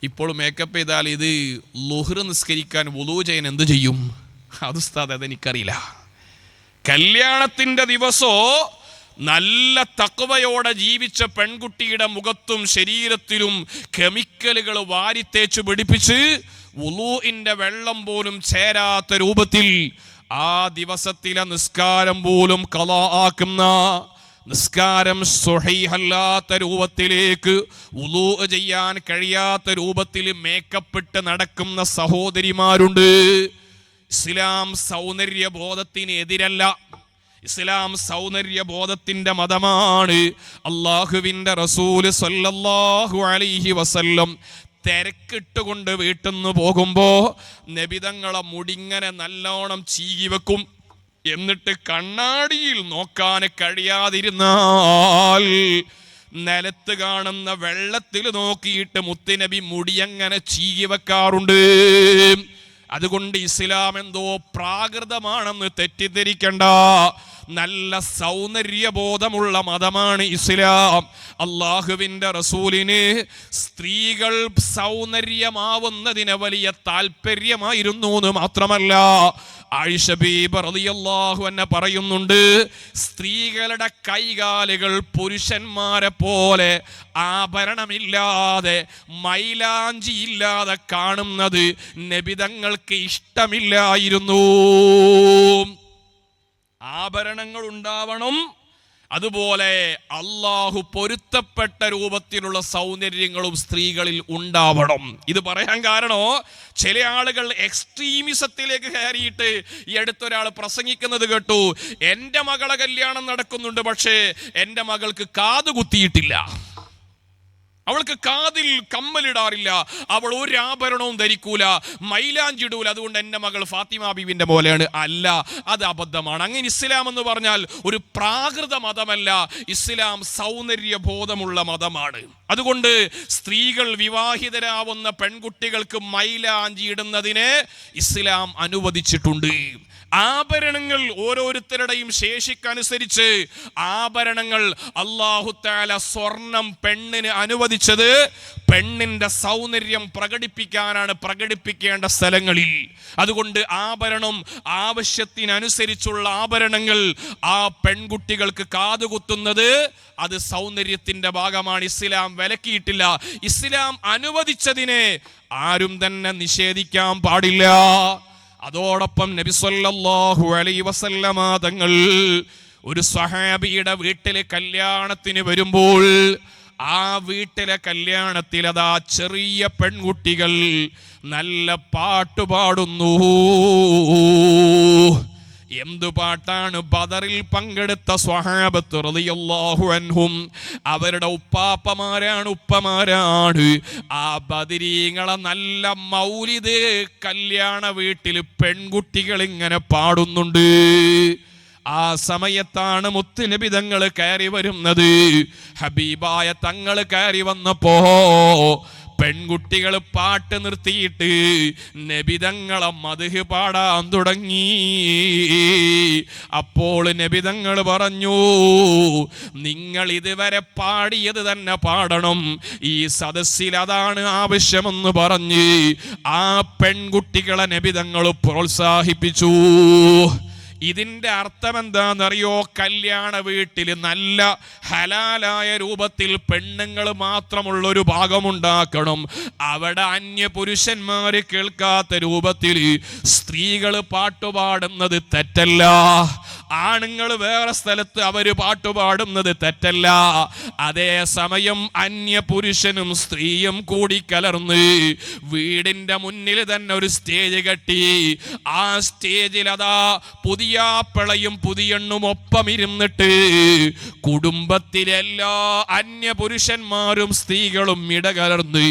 S1: ഇപ്പോൾ മേക്കപ്പ് ചെയ്താൽ ഇത് ളുഹ്ർ നിസ്കരിക്കാൻ വുളൂ ചെയ്യാൻ എന്ത് ചെയ്യും? അത് ഉസ്താദ് അതെനിക്കറിയില്ല. കല്യാണത്തിൻ്റെ ദിവസോ നല്ല തഖ്വയോടെ ജീവിച്ച പെൺകുട്ടിയുടെ മുഖത്തും ശരീരത്തിലും കെമിക്കലുകൾ വാരിത്തേച്ച് പിടിപ്പിച്ച് വുളൂഇന്റെ വെള്ളം പോലും ചേരാത്ത രൂപത്തിൽ ആ ദിവസത്തിലെ നിസ്കാരം പോലും ഖളാ ആക്കുന്ന, നിസ്കാരം സ്വഹീഹല്ലാത്ത രൂപത്തിലേക്ക്, വുളൂ ചെയ്യാൻ കഴിയാത്ത രൂപത്തിൽ മേക്കപ്പ് ഇട്ട് നടക്കുന്ന സഹോദരിമാരുണ്ട്. ഇസ്ലാം സൗന്ദര്യബോധത്തിന് എതിരല്ല. ഇസ്ലാം സൗന്ദര്യബോധത്തിന്റെ മതമാണ്. അല്ലാഹുവിന്റെ റസൂല് സ്വല്ലല്ലാഹു അലൈഹി വസല്ലം തിരക്കിട്ടുകൊണ്ട് വീട്ടിൽ നിന്ന് പോകുമ്പോ നബിതങ്ങളെ മുടിങ്ങനെ നല്ലോണം ചീകി വെക്കും. എന്നിട്ട് കണ്ണാടിയിൽ നോക്കാൻ കഴിയാതിരുന്നാൽ നിലത്ത് കാണുന്ന വെള്ളത്തിൽ നോക്കിയിട്ട് മുത്തുനബി മുടിയങ്ങനെ ചീകി വെക്കാറുണ്ട്. അതുകൊണ്ട് ഇസ്ലാം എന്തോ പ്രാകൃതമാണെന്ന് തെറ്റിദ്ധരിക്കണ്ട. നല്ല സൗന്ദര്യബോധമുള്ള മതമാണ് ഇസ്ലാം. അള്ളാഹുവിൻ്റെ റസൂലിന് സ്ത്രീകൾ സൗന്ദര്യമാവുന്നതിന് വലിയ താല്പര്യമായിരുന്നു എന്ന് മാത്രമല്ല, ആയിഷ ബീബി റളിയല്ലാഹു അൻഹ പറയുന്നുണ്ട്, സ്ത്രീകളുടെ കൈകാലുകൾ പുരുഷന്മാരെ പോലെ ആഭരണമില്ലാതെ മൈലാഞ്ചി ഇല്ലാതെ കാണുന്നത് നബിതങ്ങൾക്ക് ഇഷ്ടമില്ലായിരുന്നു. ആഭരണങ്ങൾ ഉണ്ടാവണം, അതുപോലെ അള്ളാഹു പൊരുത്തപ്പെട്ട രൂപത്തിലുള്ള സൗന്ദര്യങ്ങളും സ്ത്രീകളിൽ ഉണ്ടാവണം. ഇത് പറയാൻ കാരണോ, ചില ആളുകൾ എക്സ്ട്രീമിസത്തിലേക്ക് കയറിയിട്ട് ഈ അടുത്തൊരാൾ പ്രസംഗിക്കുന്നത് കേട്ടു, എൻ്റെ മകളെ കല്യാണം നടക്കുന്നുണ്ട്, പക്ഷേ എൻ്റെ മകൾക്ക് കാത് കുത്തിയിട്ടില്ല, അവൾക്ക് കാതിൽ കമ്മലിടാറില്ല, അവൾ ഒരു ആഭരണവും ധരിക്കൂല, മൈലാഞ്ചിടൂല, അതുകൊണ്ട് എൻ്റെ മകൾ ഫാത്തിമ ബീവിൻ്റെ പോലെയാണ്. അല്ല, അത് അബദ്ധമാണ്. അങ്ങനെ ഇസ്ലാം എന്ന് പറഞ്ഞാൽ ഒരു പ്രാകൃത മതമല്ല, ഇസ്ലാം സൗന്ദര്യബോധമുള്ള മതമാണ്. അതുകൊണ്ട് സ്ത്രീകൾ വിവാഹിതരാവുന്ന പെൺകുട്ടികൾക്ക് മൈലാഞ്ചി ഇടുന്നതിനെ ഇസ്ലാം അനുവദിച്ചിട്ടുണ്ട്. ആഭരണങ്ങൾ ഓരോരുത്തരുടെയും ശേഷിക്കനുസരിച്ച് ആഭരണങ്ങൾ അല്ലാഹു തആല സ്വർണം പെണ്ണിന് അനുവദിച്ചത് പെണ്ണിന്റെ സൗന്ദര്യം പ്രകടിപ്പിക്കാനാണ്, പ്രകടിപ്പിക്കേണ്ട സ്ഥലങ്ങളിൽ. അതുകൊണ്ട് ആഭരണം ആവശ്യത്തിനനുസരിച്ചുള്ള ആഭരണങ്ങൾ ആ പെൺകുട്ടികൾക്ക് കാതുകുത്തുന്നത് അത് സൗന്ദര്യത്തിന്റെ ഭാഗമാണ്. ഇസ്ലാം വിലക്കിയിട്ടില്ല. ഇസ്ലാം അനുവദിച്ചതിനെ ആരും തന്നെ നിഷേധിക്കാൻ പാടില്ല. അതോടൊപ്പം നബി സല്ലല്ലാഹു അലൈഹി വസല്ലമ തങ്ങൾ ഒരു സ്വഹാബിയുടെ വീട്ടിലെ കല്യാണത്തിന് വരുമ്പോൾ ആ വീട്ടിലെ കല്യാണത്തിൽ അതാ ചെറിയ പെൺകുട്ടികൾ നല്ല പാട്ട് പാടുന്നു. എന്തു പാട്ടാണ്? ബദറിൽ പങ്കെടുത്ത സ്വഹാബത്ത് റളിയല്ലാഹു അൻഹും അവരുടെ ഉപ്പമാരാണ്. ആ ബദരീങ്ങളെ നല്ല മൗലിദ് കല്യാണ വീട്ടിൽ പെൺകുട്ടികൾ ഇങ്ങനെ പാടുന്നുണ്ട്. ആ സമയത്താണ് മുത്തുനബി തങ്ങൾ കയറി വരുന്നത്. ഹബീബായ തങ്ങൾ കയറി വന്നപ്പോ പെൺകുട്ടികൾ പാട്ട് നിർത്തിയിട്ട് നബിതങ്ങളെ മദ്ഹ് പാടാൻ തുടങ്ങി. അപ്പോൾ നബിതങ്ങൾ പറഞ്ഞു, നിങ്ങൾ ഇതുവരെ പാടിയത് തന്നെ പാടണം, ഈ സദസ്സിൽ അതാണ് ആവശ്യമെന്ന് പറഞ്ഞ് ആ പെൺകുട്ടികളെ നബിതങ്ങൾ പ്രോത്സാഹിപ്പിച്ചു. ഇതിന്റെ അർത്ഥം എന്താണെന്നറിയോ? കല്യാണ വീട്ടിൽ നല്ല ഹലാലായ രൂപത്തിൽ പെണ്ണുങ്ങൾ മാത്രമുള്ളൊരു ഭാഗമുണ്ടാക്കണം. അവിടെ അന്യ പുരുഷന്മാര് കേൾക്കാത്ത രൂപത്തിൽ സ്ത്രീകൾ പാട്ടുപാടുന്നത് തെറ്റല്ല. ആണുങ്ങൾ വേറെ സ്ഥലത്ത് അവര് പാട്ടുപാടുന്നത് തെറ്റല്ല. അതേ സമയം അന്യ പുരുഷനും സ്ത്രീയും കൂടി കലർന്ന് വീടിന്റെ മുന്നിൽ തന്നെ ഒരു സ്റ്റേജ് കെട്ടി ആ സ്റ്റേജിൽ അതാ പുതിയാപ്പിളയും പുതിയണ്ണും ഒപ്പം ഇരുന്നിട്ട് കുടുംബത്തിലെല്ലാ അന്യ പുരുഷന്മാരും സ്ത്രീകളും ഇടകലർന്ന്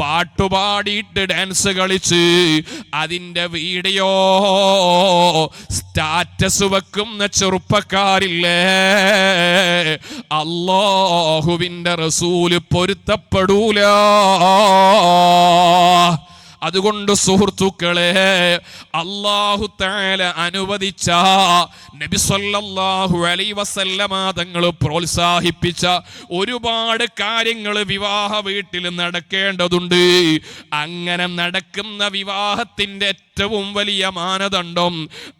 S1: പാട്ടുപാടിയിട്ട് ഡാൻസ് കളിച്ച് അതിന്റെ വീഡിയോ സ്റ്റാറ്റസ് വെക്കുന്ന ചെറുപ്പക്കാരില്ലേ, അല്ലാഹുവിന്റെ റസൂല് പൊരുത്തപ്പെടൂല. അതുകൊണ്ട് സുഹൃത്തുക്കളെ, അല്ലാഹു തആല അനുവദിച്ച നബി സല്ലല്ലാഹു അലൈഹി വസല്ലമ തങ്ങൾ പ്രോത്സാഹിപ്പിച്ച ഒരുപാട് കാര്യങ്ങൾ വിവാഹ വീട്ടിൽ നടക്കേണ്ടതുണ്ട്. അങ്ങനെ നടക്കുന്ന വിവാഹത്തിന്റെ ഏറ്റവും വലിയ മാനദണ്ഡം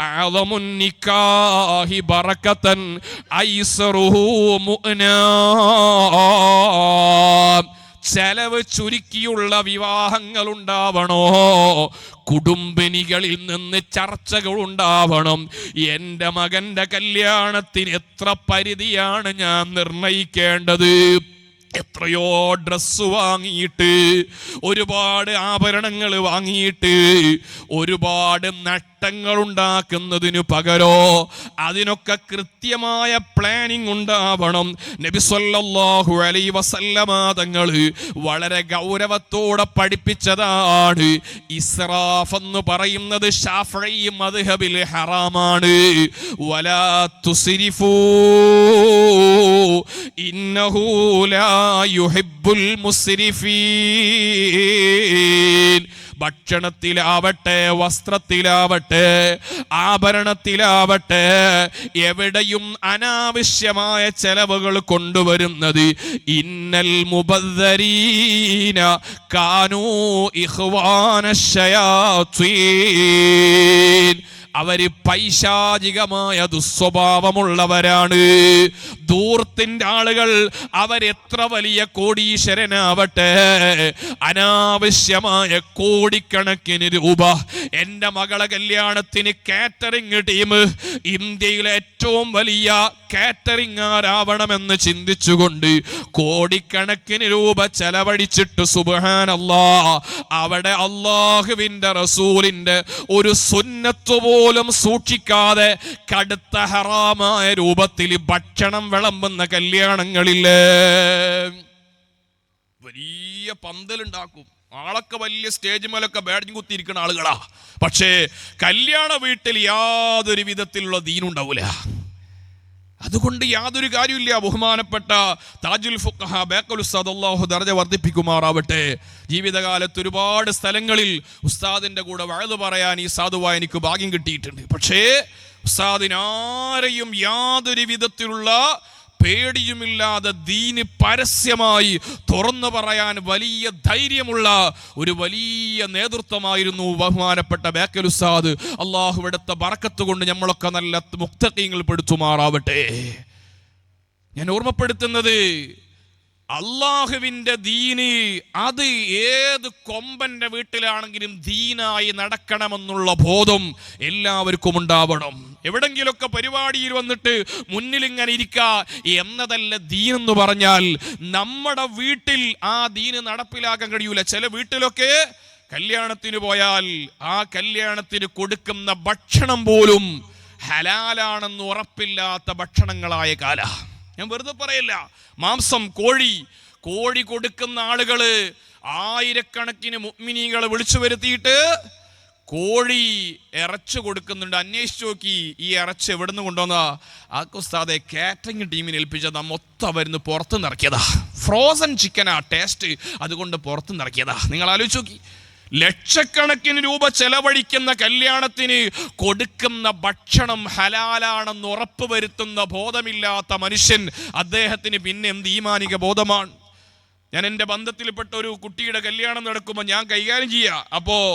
S1: അഅ്ളമുൻ നിക്കാഹി ബറകതൻ ഐസറുഹു മുഅ്നാ, ചെലവ് ചുരുക്കിയുള്ള വിവാഹങ്ങൾ ഉണ്ടാവണോ? കുടുംബിനികളിൽ നിന്ന് ചർച്ചകൾ ഉണ്ടാവണം. എൻ്റെ മകന്റെ കല്യാണത്തിന് എത്ര പരിധിയാണ് ഞാൻ നിർണയിക്കേണ്ടത്? എത്രയോ ഡ്രസ്സ് വാങ്ങിയിട്ട്, ഒരുപാട് ആഭരണങ്ങൾ വാങ്ങിയിട്ട്, ഒരുപാട് നഷ്ടങ്ങൾ ഉണ്ടാക്കുന്നതിനു പകരോ അതിനൊക്കെ കൃത്യമായ പ്ലാനിങ് ഉണ്ടാവണം. നബി സല്ലല്ലാഹു അലൈഹി വസല്ലമ തങ്ങൾ വളരെ ഗൗരവത്തോടെ പഠിപ്പിച്ചതാണ്. ഇസ്രാഫ് എന്ന് പറയുന്നത് ശാഫഈ മദ്ഹബിൽ ഹറാമാണ്. വലാ തുസ്രിഫൂ ഇന്നഹു ലാ യുഹിബ്ബുൽ മുസ്രിഫീൻ. ഭക്ഷണത്തിലാവട്ടെ, വസ്ത്രത്തിലാവട്ടെ, ആഭരണത്തിലാവട്ടെ, എവിടെയും അനാവശ്യമായ ചെലവുകൾ കൊണ്ടുവരുന്നത് ഇന്നൽ മുബദ്ദരീന കാനൂ ഇഖ്വാനശ് ശയാത്വീൻ. അവര് പൈശാചികമായ ദുസ്വഭാവമുള്ളവരാണ്. ദൂർത്തിന്റെ ആളുകൾ അവരെത്ര വലിയ കോടീശ്വരനാവട്ടെ, അനാവശ്യമായ കോടിക്കണക്കിന് രൂപ എൻ്റെ മകളെ കല്യാണത്തിന് കാറ്ററിംഗ് ടീം ഇന്ത്യയിലെ ഏറ്റവും വലിയ കാറ്ററിംഗ് ആരാവണമെന്ന് ചിന്തിച്ചുകൊണ്ട് കോടിക്കണക്കിന് രൂപ ചെലവഴിച്ചിട്ട് സുബ്ഹാനല്ലാഹ് അവിടെ അല്ലാഹുവിന്റെ റസൂലിന്റെ ഒരു സുന്നത്ത് പോലും സൂക്ഷിക്കാതെ കടുത്ത ഹറാമായ രൂപത്തിൽ ഭക്ഷണം വിളമ്പുന്ന കല്യാണങ്ങളില്ലേ. വലിയ പന്തലുണ്ടാക്കും, ആളൊക്കെ വലിയ സ്റ്റേജ് മേലൊക്കെ ബാഡ്ജും കുത്തിയിരിക്കുന്ന ആളുകളാ. പക്ഷേ കല്യാണ വീട്ടിൽ യാതൊരു വിധത്തിലുള്ള ദീനുണ്ടാവൂല. അതുകൊണ്ട് യാതൊരു കാര്യമില്ല. ബഹുമാനപ്പെട്ട താജുൽ ഫുഖഹ ബേക്കൽ ഉസ്താദ് അല്ലാഹു ദർജ വർദ്ധിപ്പിക്കുമാറാവട്ടെ, ജീവിതകാലത്ത് ഒരുപാട് സ്ഥലങ്ങളിൽ ഉസ്താദിന്റെ കൂടെ വഅദ് പറയാൻ ഈ സാധുവായ എനിക്ക് ഭാഗ്യം കിട്ടിയിട്ടുണ്ട്. പക്ഷേ ഉസ്താദിനാരെയും യാതൊരു വിധത്തിലുള്ള പേടിയുമില്ലാതെ ദീന് പരസ്യമായി തുറന്നു പറയാൻ വലിയ ധൈര്യമുള്ള ഒരു വലിയ നേതൃത്വമായിരുന്നു ബഹുമാനപ്പെട്ട ബേക്കൽ ഉസ്താദ്. അല്ലാഹു അവിടുത്തെ ബറക്കത്ത് കൊണ്ട് നമ്മളൊക്കെ നല്ല മുഖ്തഖീങ്ങൾ പെടുത്തുമാറാവട്ടെ. ഞാൻ ഓർമ്മപ്പെടുത്തുന്നത്, അള്ളാഹുവിന്റെ ദീന് അത് ഏത് കൊമ്പന്റെ വീട്ടിലാണെങ്കിലും ദീനായി നടക്കണമെന്നുള്ള ബോധം എല്ലാവർക്കും ഉണ്ടാവണം. എവിടെങ്കിലൊക്കെ പരിപാടിയിൽ വന്നിട്ട് മുന്നിൽ ഇങ്ങനെ ഇരിക്കുക എന്നതല്ല ദീൻ എന്ന് പറഞ്ഞാൽ. നമ്മുടെ വീട്ടിൽ ആ ദീന് നടപ്പിലാക്കാൻ കഴിയൂല. ചില വീട്ടിലൊക്കെ കല്യാണത്തിന് പോയാൽ ആ കല്യാണത്തിന് കൊടുക്കുന്ന ഭക്ഷണം പോലും ഹലാലാണെന്ന് ഉറപ്പില്ലാത്ത ഭക്ഷണങ്ങളായ കാല. ഞാൻ വെറുതെ പറയില്ല. മാംസം, കോഴി കൊടുക്കുന്ന ആളുകള് ആയിരക്കണക്കിന് മുഅ്മിനീങ്ങളെ വിളിച്ചു വരുത്തിയിട്ട് കോഴി ഇറച്ചി കൊടുക്കുന്നുണ്ട്. അന്വേഷിച്ചു നോക്കി ഈ ഇറച്ചി എവിടെ നിന്ന് കൊണ്ടുവന്നാ? ഉസ്താദെ കാറ്ററിംഗ് ടീമിനെ ഏൽപ്പിച്ചതാ, മൊത്തം വരുന്ന് പുറത്ത് നിറക്കിയതാ. ഫ്രോസൺ ചിക്കനാ ടേസ്റ്റ്, അതുകൊണ്ട് പുറത്ത് നിറക്കിയതാ. നിങ്ങൾ ആലോചിച്ച് നോക്കി, ലക്ഷക്കണക്കിന് രൂപ ചെലവഴിക്കുന്ന കല്യാണത്തിന് കൊടുക്കുന്ന ഭക്ഷണം ഹലാലാണെന്ന് ഉറപ്പ് വരുത്തുന്ന ബോധമില്ലാത്ത മനുഷ്യൻ, അദ്ദേഹത്തിന് പിന്നെ എന്ത് ഈമാനിക ബോധമാണ്? ഞാൻ എൻ്റെ ബന്ധത്തിൽപ്പെട്ട ഒരു കുട്ടിയുടെ കല്യാണം നടക്കുമ്പോൾ ഞാൻ കൈകാര്യം ചെയ്യുക. അപ്പോൾ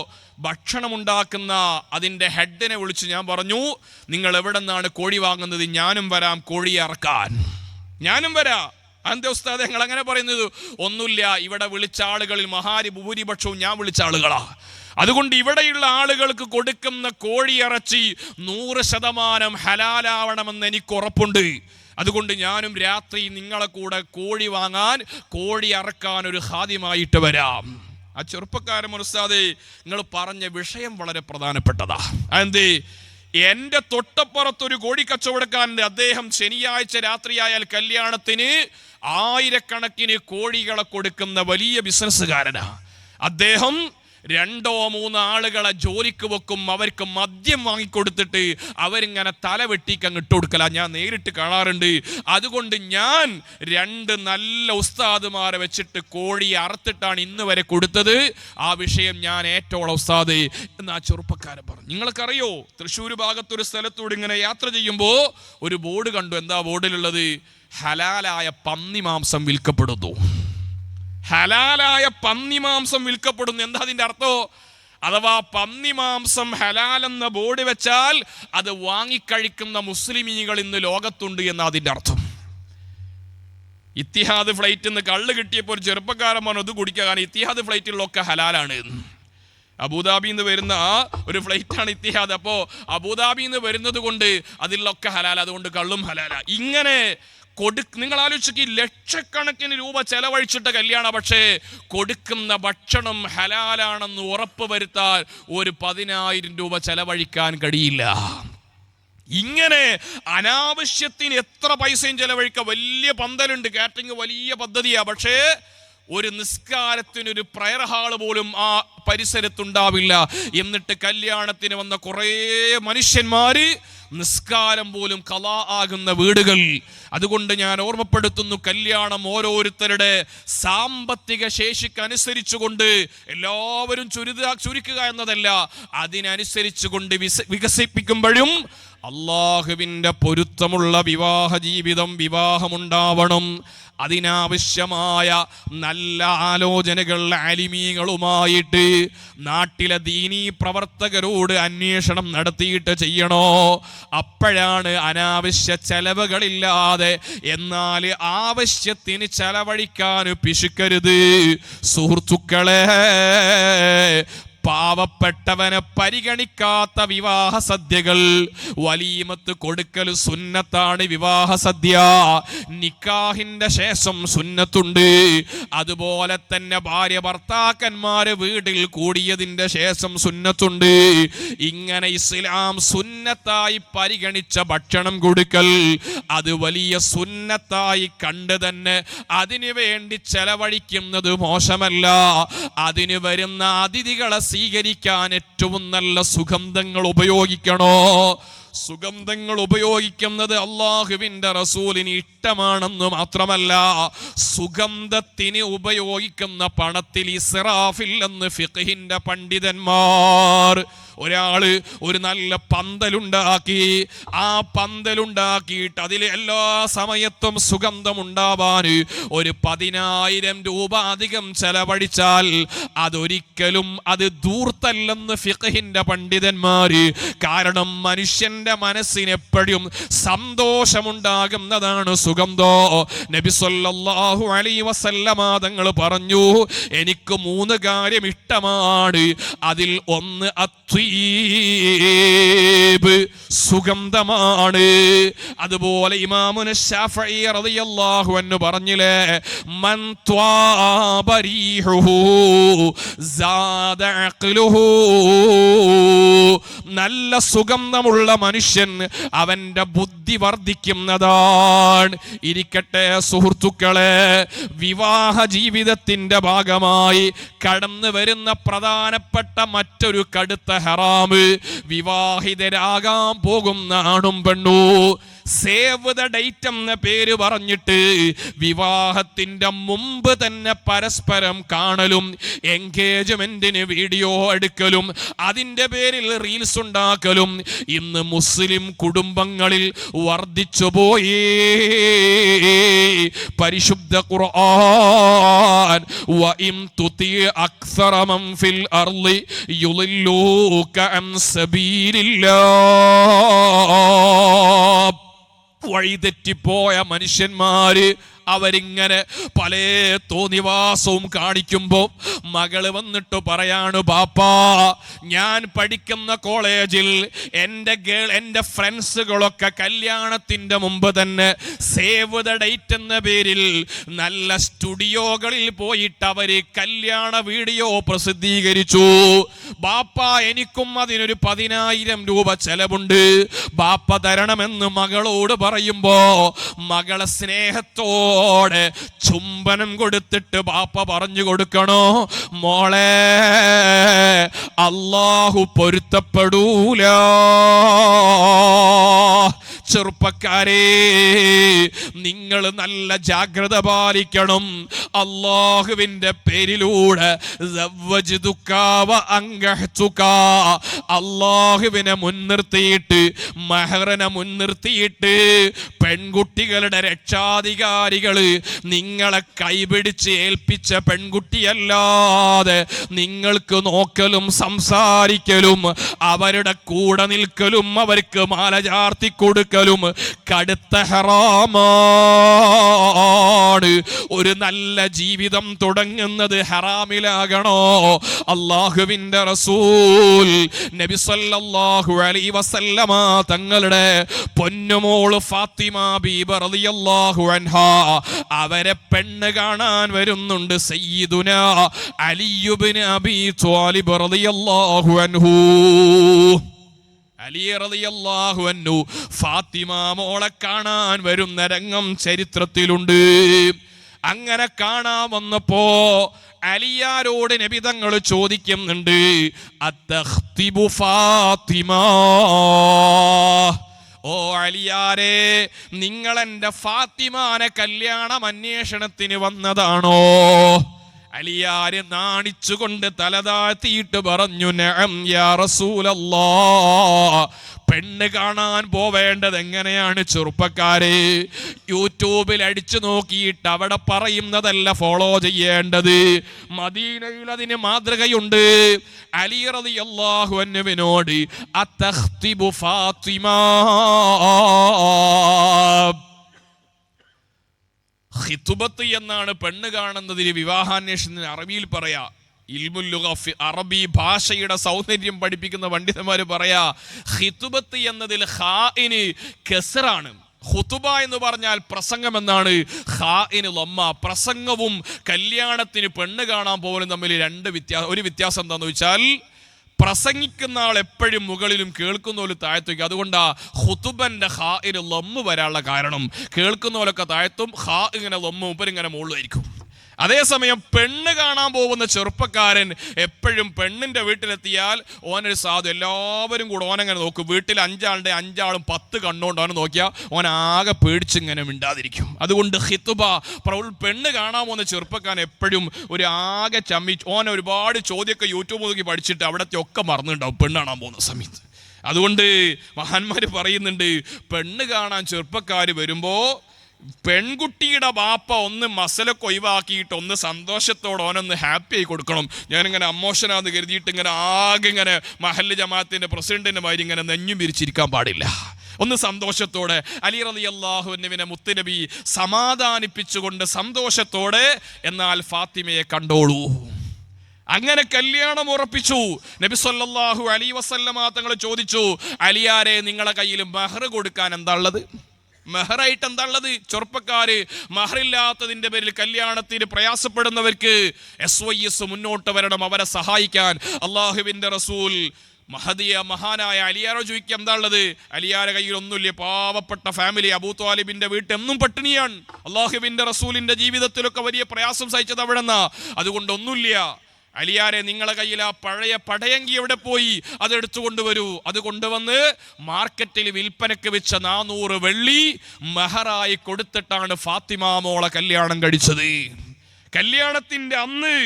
S1: ഭക്ഷണം ഉണ്ടാക്കുന്ന അതിൻ്റെ ഹെഡിനെ വിളിച്ച് ഞാൻ പറഞ്ഞു, നിങ്ങൾ എവിടെ നിന്നാണ് കോഴി വാങ്ങുന്നത്? ഞാനും വരാം കോഴിയെ അറക്കാൻ, ഞാനും വരാം. അതെന്താ ഉസ്താദേ നിങ്ങൾ അങ്ങനെ പറയുന്നത്? ഒന്നുമില്ല, ഇവിടെ വിളിച്ച ആളുകളിൽ ഭൂരിപക്ഷവും ഞാൻ വിളിച്ച ആളുകളാ. അതുകൊണ്ട് ഇവിടെയുള്ള ആളുകൾക്ക് കൊടുക്കുന്ന കോഴിയിറച്ചി 100% ഹലാലാവണമെന്ന് എനിക്ക് ഉറപ്പുണ്ട്. അതുകൊണ്ട് ഞാനും രാത്രി നിങ്ങളെ കൂടെ കോഴി വാങ്ങാൻ, കോഴി അറക്കാൻ ഒരു ഹാദിമായിട്ട് വരാം. ആ ചെറുപ്പക്കാരൻ ഉസ്താദേ നിങ്ങൾ പറഞ്ഞ വിഷയം വളരെ പ്രധാനപ്പെട്ടതാ. അതെന്തേ? എൻ്റെ തൊട്ടപ്പുറത്തൊരു കോഴി കച്ചവടക്കാരൻ്റെ, അദ്ദേഹം ശനിയാഴ്ച രാത്രിയായാൽ കല്യാണത്തിന് ആയിരക്കണക്കിന് കോഴികളെ കൊടുക്കുന്ന വലിയ ബിസിനസ്സുകാരനാ. അദ്ദേഹം 2-3 ആളുകളെ ജോലിക്ക് വെക്കും, അവർക്ക് മദ്യം വാങ്ങിക്കൊടുത്തിട്ട് അവരിങ്ങനെ തല വെട്ടിക്കങ്ങ് ഇട്ട് കൊടുക്കല. ഞാൻ നേരിട്ട് കാണാറുണ്ട്. അതുകൊണ്ട് ഞാൻ 2 നല്ല ഉസ്താദുമാരെ വെച്ചിട്ട് കോഴി അറുത്തിട്ടാണ് ഇന്ന് വരെ കൊടുത്തത്. ആ വിഷയം ഞാൻ ഏറ്റവും ഉസ്താദ് എന്ന് ആ ചെറുപ്പക്കാരൻ പറഞ്ഞു. നിങ്ങൾക്കറിയോ, തൃശ്ശൂർ ഭാഗത്തൊരു സ്ഥലത്തൂടെ ഇങ്ങനെ യാത്ര ചെയ്യുമ്പോൾ ഒരു ബോർഡ് കണ്ടു. എന്താ ബോർഡിലുള്ളത്? ഹലാലായ പന്നി മാംസം വിൽക്കപ്പെടുന്നു. ഹലാലായ പന്നി മാംസം വിൽക്കപ്പെടുന്നു. എന്താ അതിൻ്റെ അർത്ഥം? അഥവാ പന്നി മാംസം ഹലാലെന്ന ബോർഡ് വെച്ചാൽ അത് വാങ്ങിക്കഴിക്കുന്ന മുസ്ലിമീങ്ങൾ ഇന്ന് ലോകത്തുണ്ട് എന്ന അതിൻ്റെ അർത്ഥം. ഇത്തിഹാദ് ഫ്ലൈറ്റിൽ നിന്ന് കള്ള് കിട്ടിയപ്പോൾ ഒരു ചെറുപ്പക്കാരൻ പറഞ്ഞു അത് കുടിക്കുക, കാരണം ഇത്തിഹാദ് ഫ്ലൈറ്റിലൊക്കെ ഹലാലാണ്. അബുദാബിയിൽ നിന്ന് വരുന്ന ഒരു ഫ്ലൈറ്റാണ് ഇത്തിഹാദ്. അപ്പോൾ അബുദാബിയിൽ നിന്ന് വരുന്നത് കൊണ്ട് അതിലൊക്കെ ഹലാൽ, അതുകൊണ്ട് കള്ളും ഹലാല. ഇങ്ങനെ നിങ്ങൾ ആലോചിക്ക്, ലക്ഷക്കണക്കിന് രൂപ ചെലവഴിച്ചിട്ട കല്യാണം, പക്ഷേ കൊടുക്കുന്ന ഭക്ഷണം ഹലാലാണെന്ന് ഉറപ്പ് വരുത്താൻ ഒരു 10,000 രൂപ ചെലവഴിക്കാൻ കഴിയില്ല. ഇങ്ങനെ അനാവശ്യത്തിന് എത്ര പൈസയും ചെലവഴിക്കുക. വലിയ പന്തലുണ്ട്, കാറ്ററിംഗ് വലിയ പദ്ധതിയാ, പക്ഷേ ഒരു നിസ്കാരത്തിനൊരു പ്രയർ ഹാള് പോലും ആ പരിസരത്തുണ്ടാവില്ല. എന്നിട്ട് കല്യാണത്തിന് വന്ന കുറേ മനുഷ്യന്മാര് നിസ്കാരം പോലും ഖളാ ആകുന്ന വീടുകൾ. അതുകൊണ്ട് ഞാൻ ഓർമ്മപ്പെടുത്തുന്നു, കല്യാണം ഓരോരുത്തരുടെ സാമ്പത്തിക ശേഷിക്ക് അനുസരിച്ചുകൊണ്ട് എല്ലാവരും ചുരുക്കുക എന്നതല്ല, അതിനനുസരിച്ചുകൊണ്ട് വികസിപ്പിക്കുമ്പോഴും അള്ളാഹുവിൻ്റെ പൊരുത്തമുള്ള വിവാഹ ജീവിതം, വിവാഹമുണ്ടാവണം. അതിനാവശ്യമായ നല്ല ആലോചനകൾ ആലിമീങ്ങളുമായിട്ട് നാട്ടിലെ ദീനീ പ്രവർത്തകരോട് അന്വേഷണം നടത്തിയിട്ട് ചെയ്യണോ. അപ്പോഴാണ് അനാവശ്യ ചെലവുകളില്ലാതെ, എന്നാൽ ആവശ്യത്തിന് ചെലവഴിക്കാൻ പിശുക്കരുത് സുഹൃത്തുക്കളെ. പാവപ്പെട്ടവനെ പരിഗണിക്കാത്ത വിവാഹ സദ്യകൾ, വലീമത്ത് കൊടുക്കൽ സുന്നത്താണ്. വിവാഹ സദ്യ നിക്കാഹിന്റെ ശേഷം സുന്നത്തുണ്ട്. അതുപോലെ തന്നെ ഭാര്യ ഭർത്താക്കന്മാര് വീട്ടിൽ കൂടിയതിന്റെ ശേഷം സുന്നത്തുണ്ട്. ഇങ്ങനെ ഇസ്ലാം സുന്നത്തായി പരിഗണിച്ച ഭക്ഷണം കൊടുക്കൽ, അത് വലിയ സുന്നത്തായി കണ്ട് തന്നെ അതിനു വേണ്ടി ചെലവഴിക്കുന്നത് മോശമല്ല. അതിന് വരുന്ന അതിഥികളെ സ്വീകരിക്കാൻ ഏറ്റവും നല്ല സുഗന്ധങ്ങൾ ഉപയോഗിക്കണോ. സുഗന്ധങ്ങൾ ഉപയോഗിക്കുന്നത് അള്ളാഹുവിൻ്റെ റസൂലിന് ഇഷ്ടമാണെന്ന് മാത്രമല്ല, സുഗന്ധത്തിന് ഉപയോഗിക്കുന്ന പണത്തിൽ ഇസ്റാഫില്ലെന്ന് ഫിഖ്ഹിന്റെ പണ്ഡിതന്മാർ. ഒരാള് ഒരു നല്ല പന്തലുണ്ടാക്കി, ആ പന്തലുണ്ടാക്കിയിട്ട് അതിൽ എല്ലാ സമയത്തും സുഗന്ധമുണ്ടാവാൻ ഒരു 10,000 രൂപ അധികം ചെലവഴിച്ചാൽ അതൊരിക്കലും അത് ധൂർത്തല്ലെന്ന് ഫിഖ്ഹിന്റെ പണ്ഡിതന്മാര്. കാരണം മനുഷ്യന്റെ മനസ്സിനെപ്പോഴും സന്തോഷമുണ്ടാകുന്നതാണ് സുഗന്ധം. നബി സല്ലല്ലാഹു അലൈഹി വസല്ലമ തങ്ങൾ പറഞ്ഞു, എനിക്ക് 3 കാര്യം ഇഷ്ടമാണ്. അതിൽ ഒന്ന് തയ്യിബ്, സുഗന്ധമാണ്. അതുപോലെ ഇമാമുന ശാഫഈ റളിയല്ലാഹു അൻഹു പറഞ്ഞില്ലേ, മൻ ത്വാബ റീഹുഹു സാദ അഖ്ലുഹു, നല്ല സുഗന്ധമുള്ള മനുഷ്യൻ അവന്റെ ബുദ്ധി വർദ്ധിക്കുന്നതാണ്. ഇരിക്കട്ടെ സുഹൃത്തുക്കളെ, വിവാഹ ജീവിതത്തിന്റെ ഭാഗമായി കടന്നു വരുന്ന പ്രധാനപ്പെട്ട മറ്റൊരു കടുത്ത ഹറാമ്, വിവാഹിതരാകാൻ പോകുന്ന ആണും പെണ്ണു സേവ് ദ ഡേറ്റ് എന്ന പേര് പറഞ്ഞിട്ട് വിവാഹത്തിന്റെ മുമ്പ് തന്നെ പരസ്പരം കാണലും എൻഗേജ്മെന്റിന് വീഡിയോ എടുക്കലും അതിന്റെ പേരിൽ റീൽസ് ഉണ്ടാക്കലും ഇന്ന് മുസ്ലിം കുടുംബങ്ങളിൽ വർദ്ധിച്ചുപോയി. പരിശുദ്ധ ഖുർആൻ വഇൻ തുതി അക്സറ മൻ ഫിൽ അർളി യുളില്ലൂക അൻ സബീലില്ലാഹ്. വഴിതെറ്റിപ്പോയ മനുഷ്യന്മാര് അവരിങ്ങനെ പല തോന്നിവാസവും കാണിക്കുമ്പോൾ മകള് വന്നിട്ട് പറയാണ്, ബാപ്പാ ഞാൻ പഠിക്കുന്ന കോളേജിൽ എൻ്റെ ഫ്രണ്ട്സുകളൊക്കെ കല്യാണത്തിൻ്റെ മുമ്പ് തന്നെ സേവ് ദ ഡേറ്റ് എന്ന പേരിൽ നല്ല സ്റ്റുഡിയോകളിൽ പോയിട്ട് അവര് കല്യാണ വീഡിയോ പ്രസിദ്ധീകരിച്ചു. ബാപ്പാ എനിക്കും അതിനൊരു 10,000 രൂപ ചെലവുണ്ട്, ബാപ്പ തരണമെന്ന് മകളോട് പറയുമ്പോ മകളെ സ്നേഹത്തോടെ ചുംബനം കൊടുത്തിട്ട് ബാപ്പ പറഞ്ഞു കൊടുക്കണോ, മോളെ അല്ലാഹു പൊരുത്തപ്പെടൂല. ചെറുപ്പക്കാരെ, നിങ്ങൾ നല്ല ജാഗ്രത പാലിക്കണം. അല്ലാഹുവിന്റെ പേരിലൂടെ അല്ലാഹുവിനെ മുൻനിർത്തിയിട്ട്, മഹറിനെ മുൻനിർത്തിയിട്ട് പെൺകുട്ടികളുടെ രക്ഷാധികാരികള് നിങ്ങളെ കൈപിടിച്ച് ഏൽപ്പിച്ച പെൺകുട്ടിയല്ലാതെ നിങ്ങൾക്ക് നോക്കലും സംസാരിക്കലും അവരുടെ കൂടെ നിൽക്കലും അവർക്ക് മാല ചാർത്തി കൊടുക്കലും കടുത്ത ഹറാമാണ്. ഒരു നല്ല ജീവിതം തുടങ്ങുന്നത് ഹറാമിലാകണോ? അല്ലാഹുവിന്റെ റസൂൽ നബി സല്ലല്ലാഹു അലൈഹി വസല്ലമ തങ്ങളുടെ പൊന്നുമോള് ഫാത്തിമ ബീബി റളിയല്ലാഹു അൻഹാ അവരെ പെണ്ണ് കാണാൻ വരുന്നുണ്ട് സയ്യിദുനാ അലി ഇബ്നു അബീ ത്വാലിബ് റളിയല്ലാഹു അൻഹു. അലി റളിയല്ലാഹു അൻഹു ഫാത്തിമ മോളെ കാണാൻ വരുന്ന രംഗം ചരിത്രത്തിലുണ്ട്. അങ്ങനെ കാണാൻ വന്നപ്പോ അലിയാരോട് നബി തങ്ങൾ ചോദിക്കുന്നുണ്ട്, അത്തഖ്തിബു ഫാത്തിമ, ഓ അലിയാരെ നിങ്ങൾ എൻ്റെ ഫാത്തിമാനെ കല്യാണം അന്വേഷണത്തിന് വന്നതാണോ? അലിയാര് നാണിച്ചുകൊണ്ട് തലതാഴ്ത്തിയിട്ട് പറഞ്ഞു, നഅം യാ റസൂലല്ലാഹ്. പെണ്ണ് കാണാൻ പോവേണ്ടത് എങ്ങനെയാണ് ചെറുപ്പക്കാരെ? യൂട്യൂബിൽ അടിച്ചു നോക്കിയിട്ട് അവിടെ പറയുന്നതല്ല ഫോളോ ചെയ്യേണ്ടത്. മദീനയിൽ അതിന് മാതൃകയുണ്ട്. അലി റളിയല്ലാഹു അൻഹുവിനോട് അത്തഖ്തിബു ഫാത്തിമ, ഖിതുബത്ത് എന്നാണ് പെണ്ണ് കാണുന്നതിന് വിവാഹാന്വേഷണത്തിന് അറബിയിൽ പറയാ. ഇൽമുൽ ലുഗ, അറബി ഭാഷയുടെ സൗന്ദര്യം പഠിപ്പിക്കുന്ന പണ്ഡിതന്മാര് പറയാ, ഖിതുബത്ത് എന്നതിൽ ഖാഇന് കസ്റാണ്. ഖുതുബ എന്ന് പറഞ്ഞാൽ പ്രസംഗം എന്നാണ്, ഖാഇന് ലമ്മ. പ്രസംഗവും കല്യാണത്തിന് പെണ്ണ് കാണാൻ പോലും തമ്മിൽ ഒരു വ്യത്യാസം എന്താന്ന് വെച്ചാൽ, പ്രസംഗിക്കുന്ന ആൾ എപ്പോഴും മുകളിലും കേൾക്കുന്ന പോലെ താഴത്തേക്ക്. അതുകൊണ്ടാ ഖുതുബന്റെ ഖാഇന് ലമ്മ് വരാനുള്ള കാരണം. കേൾക്കുന്ന പോലൊക്കെ താഴത്തും, ഖാ ഇങ്ങനെ ലമ്മും ഇങ്ങനെ മുകളിലായിരിക്കും. അതേസമയം പെണ്ണ് കാണാൻ പോകുന്ന ചെറുപ്പക്കാരൻ എപ്പോഴും പെണ്ണിന്റെ വീട്ടിലെത്തിയാൽ ഓനൊരു സാധു, എല്ലാവരും കൂടെ ഓനങ്ങനെ നോക്കും. വീട്ടിൽ 5 ആളും 10 കണ്ണുകൊണ്ടാണ് നോക്കിയാൽ ഓൻ ആകെ പേടിച്ചിങ്ങനെ മിണ്ടാതിരിക്കും. അതുകൊണ്ട് ഖിതുബ, പെണ്ണ് കാണാൻ പോകുന്ന ചെറുപ്പക്കാരൻ എപ്പോഴും ഒരു ആകെ ഓന ഒരുപാട് ചോദ്യമൊക്കെ യൂട്യൂബ് നോക്കി പഠിച്ചിട്ട് അവിടത്തെ ഒക്കെ മറന്നുണ്ടാവും പെണ്ണ് കാണാൻ പോകുന്ന സമയത്ത്. അതുകൊണ്ട് മഹാന്മാര് പറയുന്നുണ്ട്, പെണ്ണ് കാണാൻ ചെറുപ്പക്കാർ വരുമ്പോ പെൺകുട്ടിയുടെ ബാപ്പ ഒന്ന് മസലൊക്കെ ഒഴിവാക്കിയിട്ട് ഒന്ന് സന്തോഷത്തോടെ ഓനൊന്ന് ഹാപ്പി ആയി കൊടുക്കണം. ഞാനിങ്ങനെ അമ്മോഷനാന്ന് കരുതിയിട്ട് ഇങ്ങനെ ആകെ ഇങ്ങനെ മഹല്ല് ജമാഅത്തിന്റെ പ്രസിഡന്റിന്റെ മാതിരി ഇങ്ങനെ നെഞ്ഞും വിരിച്ചിരിക്കാൻ പാടില്ല. ഒന്ന് സന്തോഷത്തോടെ അലി റളിയല്ലാഹു അൻഹുവിനെ മുത്തുനബി സമാധാനിപ്പിച്ചുകൊണ്ട് സന്തോഷത്തോടെ, എന്നാൽ ഫാത്തിമയെ കണ്ടോളൂ. അങ്ങനെ കല്യാണം ഉറപ്പിച്ചു. നബി സല്ലല്ലാഹു അലൈഹി വസല്ലമ തങ്ങൾ ചോദിച്ചു, അലിയാരെ നിങ്ങളെ കയ്യിൽ മഹർ കൊടുക്കാൻ എന്താ ഉള്ളത്? മെഹറായിട്ട് എന്താ ഉള്ളത്? ചെറുപ്പക്കാര് മഹറില്ലാത്തതിന്റെ പേരിൽ കല്യാണത്തിന് പ്രയാസപ്പെടുന്നവർക്ക് SYS മുന്നോട്ട് വരണം, അവരെ സഹായിക്കാൻ. അള്ളാഹുവിന്റെ റസൂൽ മഹാനായ അലിയാരോ ചോദിക്കുക എന്താ ഉള്ളത്? അലിയാരെ കയ്യിൽ ഒന്നുമില്ല, പാവപ്പെട്ട ഫാമിലി, അബൂ ത്വാലിബിന്റെ വീട്ടിൽ എന്നും പട്ടിണിയാണ്. അള്ളാഹുവിന്റെ റസൂലിന്റെ ജീവിതത്തിലൊക്കെ വലിയ പ്രയാസം സഹിച്ചത് അവിടെ നിന്നാ, അതുകൊണ്ട് ഒന്നുമില്ല. അലിയാരെ നിങ്ങളെ കയ്യിൽ ആ പഴയ പടയങ്കി എവിടെ പോയി? അത് എടുത്തു കൊണ്ടുവരൂ. അത് കൊണ്ടുവന്ന് മാർക്കറ്റിൽ വിൽപ്പനക്ക് വെച്ച 400 വെള്ളി മെഹറായി കൊടുത്തിട്ടാണ് ഫാത്തിമ മോളെ കല്യാണം കഴിച്ചത്. കല്യാണത്തിന്റെ അന്ന്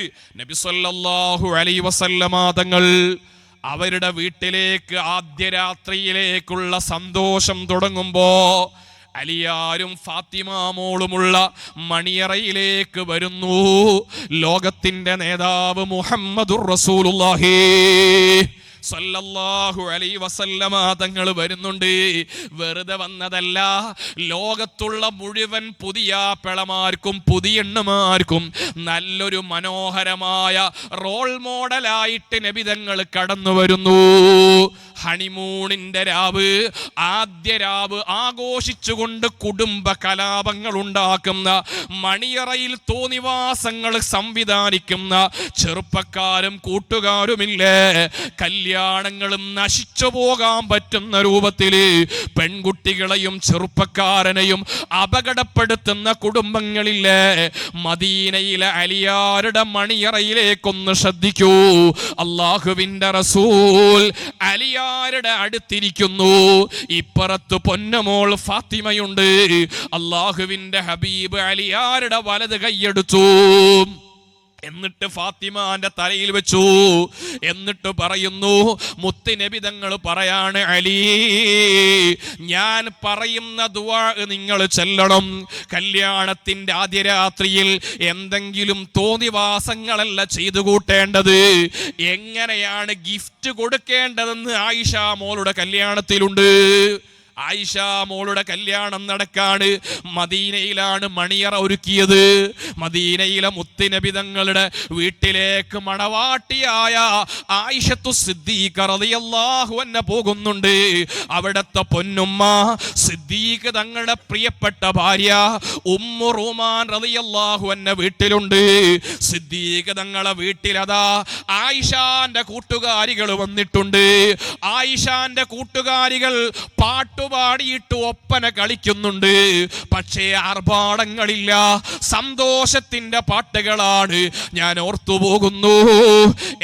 S1: നബി സല്ലല്ലാഹു അലൈഹി വസല്ലമ തങ്ങൾ അവരുടെ വീട്ടിലേക്ക് ആദ്യ രാത്രിയിലേക്കുള്ള സന്തോഷം തുടങ്ങുമ്പോ അലിയാരും ഫാത്തിമ മോളുമുള്ള മണിയറയിലേക്ക് വരുന്നു. ലോകത്തിന്റെ നേതാവ് മുഹമ്മദുർ റസൂലുള്ളാഹി സല്ലല്ലാഹു അലൈഹി വസല്ലമ തങ്ങൾ വരുന്നുണ്ട്. വെറുതെ വന്നതല്ല, ലോകത്തുള്ള മുഴുവൻ പുതിയ പിളമാർക്കും പുതിയ എണ്ണമാർക്കും നല്ലൊരു മനോഹരമായ റോൾ മോഡലായിട്ട് നബി തങ്ങൾ കടന്നു വരുന്നു. ഹണിമൂണിന്റെ രാവ്, ആദ്യ രാവ് ആഘോഷിച്ചുകൊണ്ട് കുടുംബ കലാപങ്ങൾ ഉണ്ടാക്കുന്ന, മണിയറയിൽ തോന്നിവാസങ്ങൾ സംവിധാനിക്കുന്ന ചെറുപ്പക്കാരും കൂട്ടുകാരുമില്ലേ, കല്യാണങ്ങളും നശിച്ചു പോകാൻ പറ്റുന്ന രൂപത്തില് പെൺകുട്ടികളെയും ചെറുപ്പക്കാരനെയും അപകടപ്പെടുത്തുന്ന കുടുംബങ്ങളില്ലേ, മദീനയിലെ അലിയാരുടെ മണിയറയിലേക്കൊന്ന് ശ്രദ്ധിക്കൂ. അല്ലാഹുവിന്റെ റസൂൽ അലിയാരുടെ അടുത്തിരിക്കുന്നു. ഇപ്പുറത്ത് പൊന്നമോൾ ഫാത്തിമയുണ്ട്. അല്ലാഹുവിന്റെ ഹബീബ് അലിയാരുടെ വലത് കൈയെടുത്തു. എന്നിട്ട് ഫാത്തിമാന്റെ തലയിൽ വെച്ചു. എന്നിട്ട് പറയുന്നു, മുത്തുനബി തങ്ങൾ പറയാണ്, അലി, ഞാൻ പറയുന്ന ദുആ നിങ്ങൾ ചൊല്ലണം. കല്യാണത്തിന്റെ ആദ്യ രാത്രിയിൽ എന്തെങ്കിലും തോന്നിവാസങ്ങളല്ല ചെയ്തു കൂട്ടേണ്ടത്. എങ്ങനെയാണ് ഗിഫ്റ്റ് കൊടുക്കേണ്ടതെന്ന് ആയിഷ മോളുടെ കല്യാണത്തിലുണ്ട്. ആയിഷ മോളുടെ കല്യാണം നടക്കാണ്. മദീനയിലാണ് മണിയറ ഒരുക്കിയത്. മദീനയിലെ മുത്തുനബി തങ്ങളുടെ വീട്ടിലേക്ക് മണവാട്ടിയായ ആയിഷത്തു സിദ്ദീഖ റളിയല്ലാഹു അൻഹ പോകുന്നുണ്ട്. അവിടത്തെ പൊന്നുമ്മ സിദ്ദീഖ് തങ്ങളുടെ പ്രിയപ്പെട്ട ഭാര്യ ഉമ്മു റൂമാൻ റളിയല്ലാഹു അൻഹ വീട്ടിലുണ്ട്. സിദ്ദീഖ് തങ്ങളെ വീട്ടിലതാ ആയിഷാന്റെ കൂട്ടുകാരികൾ വന്നിട്ടുണ്ട്. ആയിഷാന്റെ കൂട്ടുകാരികൾ പാടിയിട്ട് ഒപ്പന കളിക്കുന്നുണ്ട്. പക്ഷേ ആർഭാടങ്ങളില്ല, സന്തോഷത്തിന്റെ പാട്ടുകളാണ്. ഞാൻ ഓർത്തുപോകുന്നു,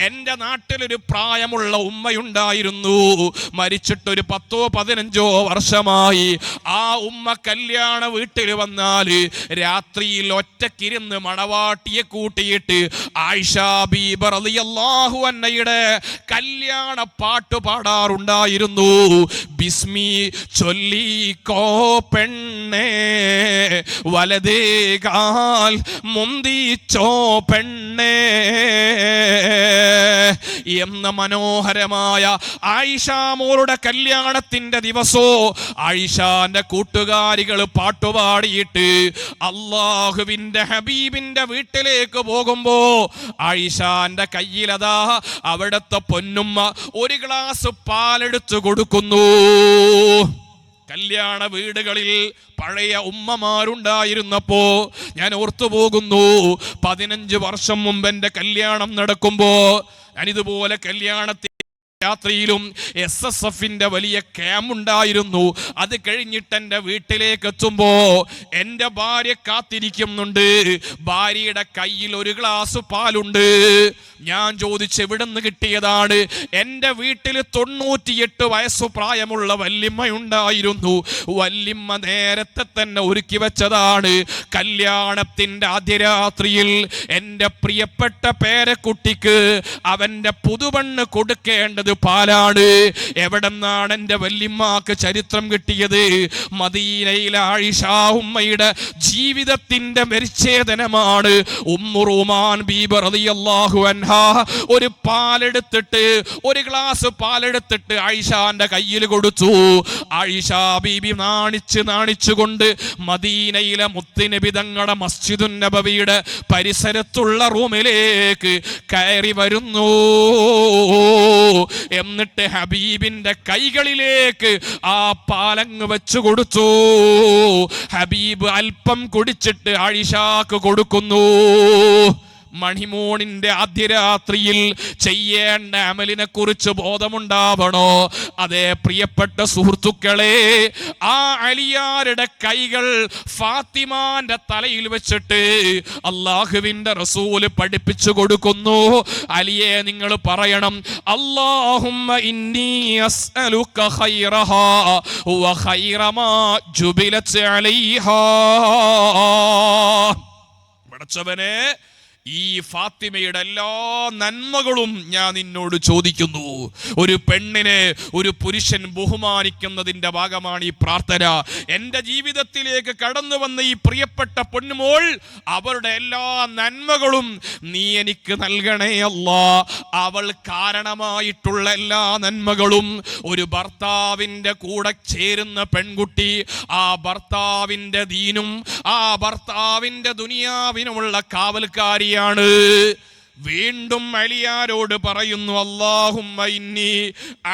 S1: എൻ്റെ നാട്ടിലൊരു പ്രായമുള്ള ഉമ്മയുണ്ടായിരുന്നു. മരിച്ചിട്ടൊരു 10-15 വർഷമായി. ആ ഉമ്മ കല്യാണ വീട്ടിൽ വന്നാൽ രാത്രിയിൽ ഒറ്റക്കിരുന്ന് മണവാട്ടിയെ കൂട്ടിയിട്ട് ആയിഷ ബീബി റളിയല്ലാഹു അൻഹയുടെ കല്യാണ പാട്ട് പാടാറുണ്ടായിരുന്നു. ബിസ്മി ചൊല്ലിക്കോ പെണ്ണേ, വലതേ കാൽ മുന്തിച്ചോ പെണ്ണേ എന്ന മനോഹരമായ ആയിഷ മോളുടെ കല്യാണത്തിന്റെ ദിവസോ ആയിഷാന്റെ കൂട്ടുകാരികൾ പാട്ടുപാടിയിട്ട് അല്ലാഹുവിന്റെ ഹബീബിന്റെ വീട്ടിലേക്ക് പോകുമ്പോ ആയിഷാന്റെ കയ്യിലതാ അവിടുത്തെ പൊന്നുമ്മ ഒരു ഗ്ലാസ് പാലെടുത്തു കൊടുക്കുന്നു. കല്യാണ വീടുകളിൽ പഴയ ഉമ്മമാരുണ്ടായിരുന്നപ്പോ ഞാൻ ഓർത്തുപോകുന്നു, 15 വർഷം മുമ്പ് എൻ്റെ കല്യാണം നടക്കുമ്പോ ഞാനിതുപോലെ കല്യാണത്തിൽ രാത്രിയിലും SSFന്റെ വലിയ ക്യാമ്പ് ഉണ്ടായിരുന്നു. അത് കഴിഞ്ഞിട്ട് എൻ്റെ വീട്ടിലേക്ക് എത്തുമ്പോ എൻ്റെ ഭാര്യ കാത്തിരിക്കുന്നുണ്ട്. ഭാര്യയുടെ കയ്യിൽ ഒരു ഗ്ലാസ് പാലുണ്ട്. ഞാൻ ചോദിച്ചു, എവിടെ നിന്ന് കിട്ടിയതാണ്? എൻ്റെ വീട്ടിൽ 98 വയസ്സു പ്രായമുള്ള വല്യമ്മ ഉണ്ടായിരുന്നു. വല്യമ്മ നേരത്തെ തന്നെ ഒരുക്കി വെച്ചതാണ്. കല്യാണത്തിൻ്റെ ആദ്യ രാത്രിയിൽ എൻ്റെ പ്രിയപ്പെട്ട പേരക്കുട്ടിക്ക് അവൻ്റെ പുതുപെണ്ണ് കൊടുക്കേണ്ടത് പാലാണ്. എവിടെന്നാണ് എൻ്റെ വല്യമ്മക്ക് ചരിത്രം കിട്ടിയത്? മദീനയിലെ ആയിഷ ഉമ്മയുടെ ജീവിതത്തിന്റെ പരിച്ഛേദനമാണ്. ഉമ്മു റൂമാൻ ബീബി റളിയല്ലാഹു അൻഹാ ഒരു പാലെടുത്തിട്ട്, ഒരു ഗ്ലാസ് പാലെടുത്തിട്ട് ആയിഷാന്റെ കയ്യിൽ കൊടുത്തു. ആയിഷ ബീബി നാണിച്ചുകൊണ്ട് മദീനയിലെ മുത്തുനബി തങ്ങളുടെ മസ്ജിദുൻ നബവിയുടെ പരിസരത്തുള്ള റൂമിലേക്ക് കയറി വരുന്നു. എന്നിട്ട് ഹബീബിന്റെ കൈകളിലേക്ക് ആ പാലങ്ങ് വെച്ചു കൊടുത്തു. ഹബീബ് അല്പം കുടിച്ചിട്ട് ആയിഷാക്ക് കൊടുക്കുന്നു. മണിമോണിന്റെ ആദ്യ രാത്രിയിൽ ചെയ്യേണ്ട അമലിനെ കുറിച്ച് ബോധമുണ്ടാവണോ? അതേ പ്രിയപ്പെട്ട സുഹൃത്തുക്കളെ, ആ അലിയാരുടെ കൈകൾ ഫാത്തിമാന്റെ തലയിൽ വെച്ചിട്ട് അള്ളാഹുവിന്റെ റസൂല് പഠിപ്പിച്ചു കൊടുക്കുന്നു. അലിയെ നിങ്ങൾ പറയണം, അല്ലാഹുമ്മ ഇന്നി അസ്അലുക ഖൈറഹാ വ ഖൈറ മാ ജുബിലത് അലൈഹാ. പടച്ചവനെ, ഈ ഫാത്തിമയുടെ എല്ലാ നന്മകളും ഞാൻ നിന്നോട് ചോദിക്കുന്നു. ഒരു പെണ്ണിനെ ഒരു പുരുഷൻ ബഹുമാനിക്കുന്നതിന്റെ ഭാഗമാണ് ഈ പ്രാർത്ഥന. എൻ്റെ ജീവിതത്തിലേക്ക് കടന്നു വന്ന ഈ പ്രിയപ്പെട്ട പൊന്നുമോൾ, അവരുടെ എല്ലാ നന്മകളും നീ എനിക്ക് നൽകണേ അല്ലാ. അവൾ കാരണമായിട്ടുള്ള എല്ലാ നന്മകളും, ഒരു ഭർത്താവിൻ്റെ കൂടെ ചേരുന്ന പെൺകുട്ടി ആ ഭർത്താവിൻ്റെ ദീനും ആ ഭർത്താവിൻ്റെ ദുനിയാവിനുമുള്ള കാവൽക്കാരി. വീണ്ടും അലിയാരോട് പറയുന്നു, അല്ലാഹുമ്മ ഇന്നി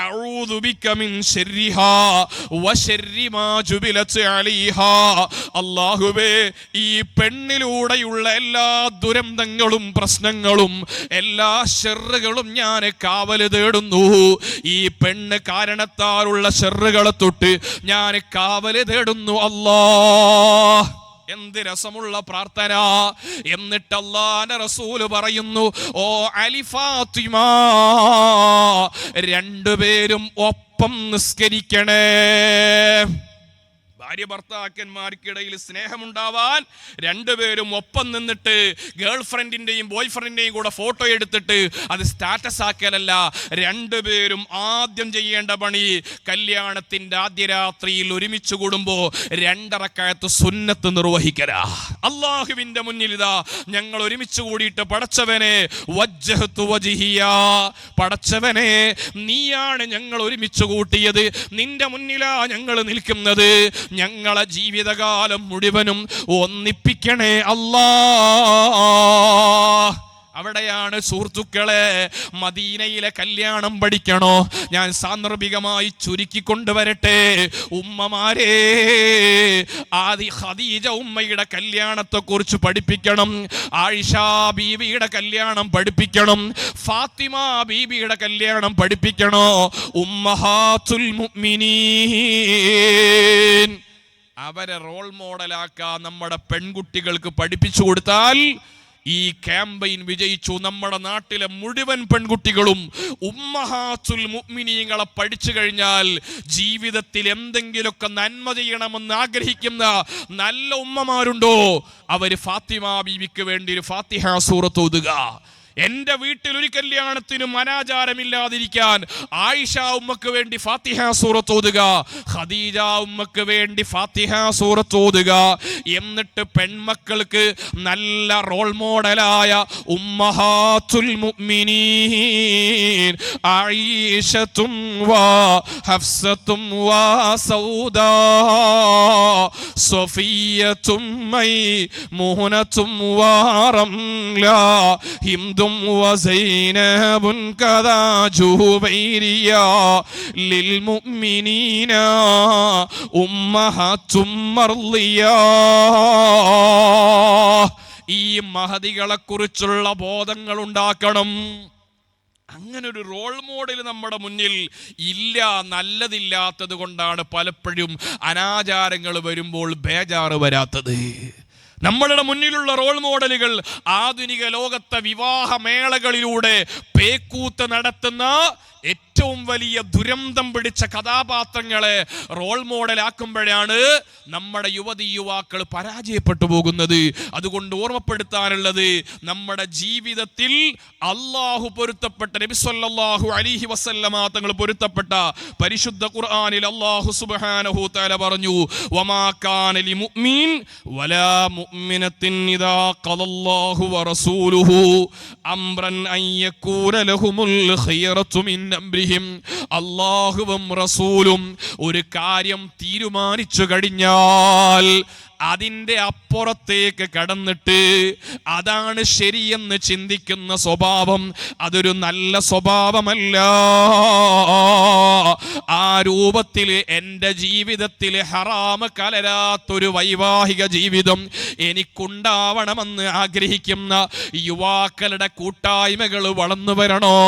S1: അഊദു ബിക മിൻ ശർരിഹാ വ ശർരി മാ ജുബിലത് അലൈഹാ. അല്ലാഹുവേ, ഈ പെണ്ണിലൂടെയുള്ള എല്ലാ ദുരന്തങ്ങളും പ്രശ്നങ്ങളും എല്ലാ ശർറുകളും ഞാൻ കാവൽ തേടുന്നു. ഈ പെണ്ണ് കാരണത്താലുള്ള ശർറുകളെ തൊട്ട് ഞാൻ കാവൽ തേടുന്നു അല്ലാഹ്. എന്ത് രസമുള്ള പ്രാർത്ഥന! എന്നിട്ട് അല്ലാഹുവിന്റെ റസൂല് പറയുന്നു, ഓ അലി ഫാത്തിമ, രണ്ടുപേരും ഒപ്പം നിസ്കരിക്കണേ. ഭാര്യ ഭർത്താക്കന്മാർക്കിടയിൽ സ്നേഹമുണ്ടാവാൻ രണ്ടുപേരും ഒപ്പം നിന്നിട്ട് ഗേൾ ഫ്രണ്ടിന്റെയും ബോയ് ഫ്രണ്ടിന്റെയും കൂടെ ഫോട്ടോ എടുത്തിട്ട് അത് സ്റ്റാറ്റസ് ആക്കലല്ല. രണ്ടുപേരും ആദ്യം ചെയ്യേണ്ട പണി, കല്യാണത്തിന്റെ ആദ്യ രാത്രിയിൽ ഒരുമിച്ച് കൂടുമ്പോൾ 2 റക്അത്ത് സുന്നത്ത് നിർവഹിക്കലാ. അള്ളാഹുവിന്റെ മുന്നിൽ ഇതാ ഞങ്ങൾ ഒരുമിച്ച് കൂടിയിട്ട്, പടച്ചവനെ വജ്ജഹ്തു വജ്ഹിയാ, പടച്ചവനെ നീയാണ് ഞങ്ങൾ ഒരുമിച്ച് കൂട്ടിയത്, നിന്റെ മുന്നിലാ ഞങ്ങൾ നിൽക്കുന്നത്, ഞങ്ങളെ ജീവിതകാലം മുഴുവനും ഒന്നിപ്പിക്കണേ അല്ലാഹ്. അവിടെയാണ് സുഹൃത്തുക്കളെ മദീനയിലെ കല്യാണം പഠിക്കണോ? ഞാൻ സാന്ദർഭികമായി ചുരുക്കിക്കൊണ്ടുവരട്ടെ. ഉമ്മമാരെ, ആദി ഖദീജ ഉമ്മയുടെ കല്യാണത്തെ കുറിച്ച് പഠിപ്പിക്കണം, ആയിഷ ബീവിയുടെ കല്യാണം പഠിപ്പിക്കണം, ഫാത്തിമ ബീവിയുടെ കല്യാണം പഠിപ്പിക്കണോ? ഉമ്മഹാത്തുൽ മുഅ്മിനീൻ അവരെ റോൾ മോഡലാക്കാൻ നമ്മുടെ പെൺകുട്ടികൾക്ക് പഠിപ്പിച്ചു കൊടുത്താൽ ഈ ക്യാമ്പയിൻ വിജയിച്ചു. നമ്മുടെ നാട്ടിലെ മുഴുവൻ പെൺകുട്ടികളും ഉമ്മഹാത്തുൽ മുഅ്മിനീങ്ങളെ പഠിച്ചു കഴിഞ്ഞാൽ ജീവിതത്തിൽ എന്തെങ്കിലുമൊക്കെ നന്മ ചെയ്യണമെന്ന് ആഗ്രഹിക്കുന്ന നല്ല ഉമ്മമാരുണ്ടോ? അവര് ഫാത്തിമ ബീവിക്ക് വേണ്ടി ഒരു ഫാത്തിഹ സൂറത്ത് ഓതുക. എൻ്റെ വീട്ടിൽ ഒരു കല്യാണത്തിനും അനാചാരമില്ലാതിരിക്കാൻ ആയിഷ ഉമ്മക്ക് വേണ്ടി ഫാത്തിഹ സൂറത്ത് ഓതുക, ഖദീജ ഉമ്മക്ക് വേണ്ടി ഫാത്തിഹ സൂറത്ത് ഓതുക. എന്നിട്ട് പെൺമക്കൾക്ക് നല്ല റോൾ മോഡലായ ഉമ്മഹാത്തുൽ മുഅ്മിനീൻ ആയിഷത്തും വാ ഹഫ്സത്തും വാ സൗദാ സഫിയത്തും മൈമുനത്തും വാ റംലാ ഹിംദ وزينب كذا جبيريا للمؤمنين أمهات مرضيا. ഈ മഹദികളെ കുറിച്ചുള്ള ബോധങ്ങൾ ഉണ്ടാക്കണം. അങ്ങനെ ഒരു റോൾ മോഡൽ നമ്മുടെ മുന്നിൽ ഇല്ല. നല്ലതില്ലാത്തത് കൊണ്ടാണ് പലപ്പോഴും അനാചാരങ്ങൾ വരുമ്പോൾ ബേജാറ് വരാത്തത്. നമ്മളുടെ മുന്നിലുള്ള റോൾ മോഡലുകൾ ആധുനിക ലോകത്തെ വിവാഹമേളകളിലൂടെ പേക്കൂത്ത് നടത്തുന്ന ഏറ്റവും വലിയ ദുരന്തം പിടിച്ച കഥാപാത്രങ്ങളെ റോൾ മോഡലാക്കുമ്പോഴാണ് നമ്മുടെ യുവതി യുവാക്കൾ പരാജയപ്പെട്ടു പോകുന്നത്. അതുകൊണ്ട് ഓർമ്മപ്പെടുത്താനുള്ളത്, നമ്മുടെ ജീവിതത്തിൽ അള്ളാഹു പൊരുത്തപ്പെട്ട, നബി സല്ലല്ലാഹു അലൈഹി വസല്ലമ തങ്ങൾ പൊരുത്തപ്പെട്ട പരിശുദ്ധ ഖുർആനിൽ അല്ലാഹു സുബ്ഹാനഹു തആല പറഞ്ഞു, വമാ കാന ലിമുഅ്മിൻ വലാ മുഅ്മിനത്തിൻ ഇദാ ഖദല്ലാഹു വറസൂലുഹു അംറൻ അൻ യകൂന ലഹുമുൽ ഖിയറതു മിൻ അംരിഹിം. അല്ലാഹുവും റസൂലും ഒരു കാര്യം തീരുമാനിച്ചു കഴിഞ്ഞാൽ അതിൻ്റെ അപ്പുറത്തേക്ക് കടന്നിട്ട് അതാണ് ശരിയെന്ന് ചിന്തിക്കുന്ന സ്വഭാവം അതൊരു നല്ല സ്വഭാവമല്ല. ആ രൂപത്തിൽ എൻ്റെ ജീവിതത്തിൽ ഹറാമ് കലരാത്തൊരു വൈവാഹിക ജീവിതം എനിക്കുണ്ടാവണമെന്ന് ആഗ്രഹിക്കുന്ന യുവാക്കളുടെ കൂട്ടായ്മകൾ വളർന്നു വരണോ?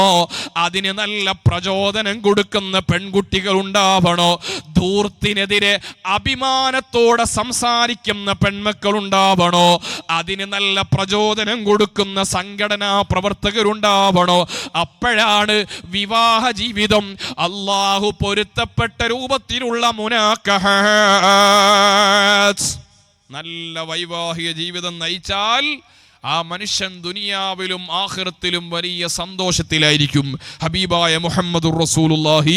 S1: അതിന് നല്ല പ്രചോദനം കൊടുക്കുന്ന പെൺകുട്ടികൾ ഉണ്ടാവണോ? ധൂർത്തിനെതിരെ അഭിമാനത്തോടെ സംസാരിക്കുന്ന പെൺമക്കൾ ഉണ്ടാവണോ? അതിന് നല്ല പ്രചോദനം കൊടുക്കുന്ന സംഘടനാ പ്രവർത്തകരുണ്ടാവണോ? അപ്പോഴാണ് വിവാഹ ജീവിതം അല്ലാഹു പൊരുത്തപ്പെട്ട രൂപത്തിലുള്ള മുനാക്കഹത്ത്, നല്ല വൈവാഹിക ജീവിതം നയിച്ചാൽ ആ മനുഷ്യൻ ദുനിയാവിലും ആഖിറത്തിലും വലിയ സന്തോഷത്തിലായിരിക്കും. ഹബീബായ മുഹമ്മദുർ റസൂലുള്ളാഹി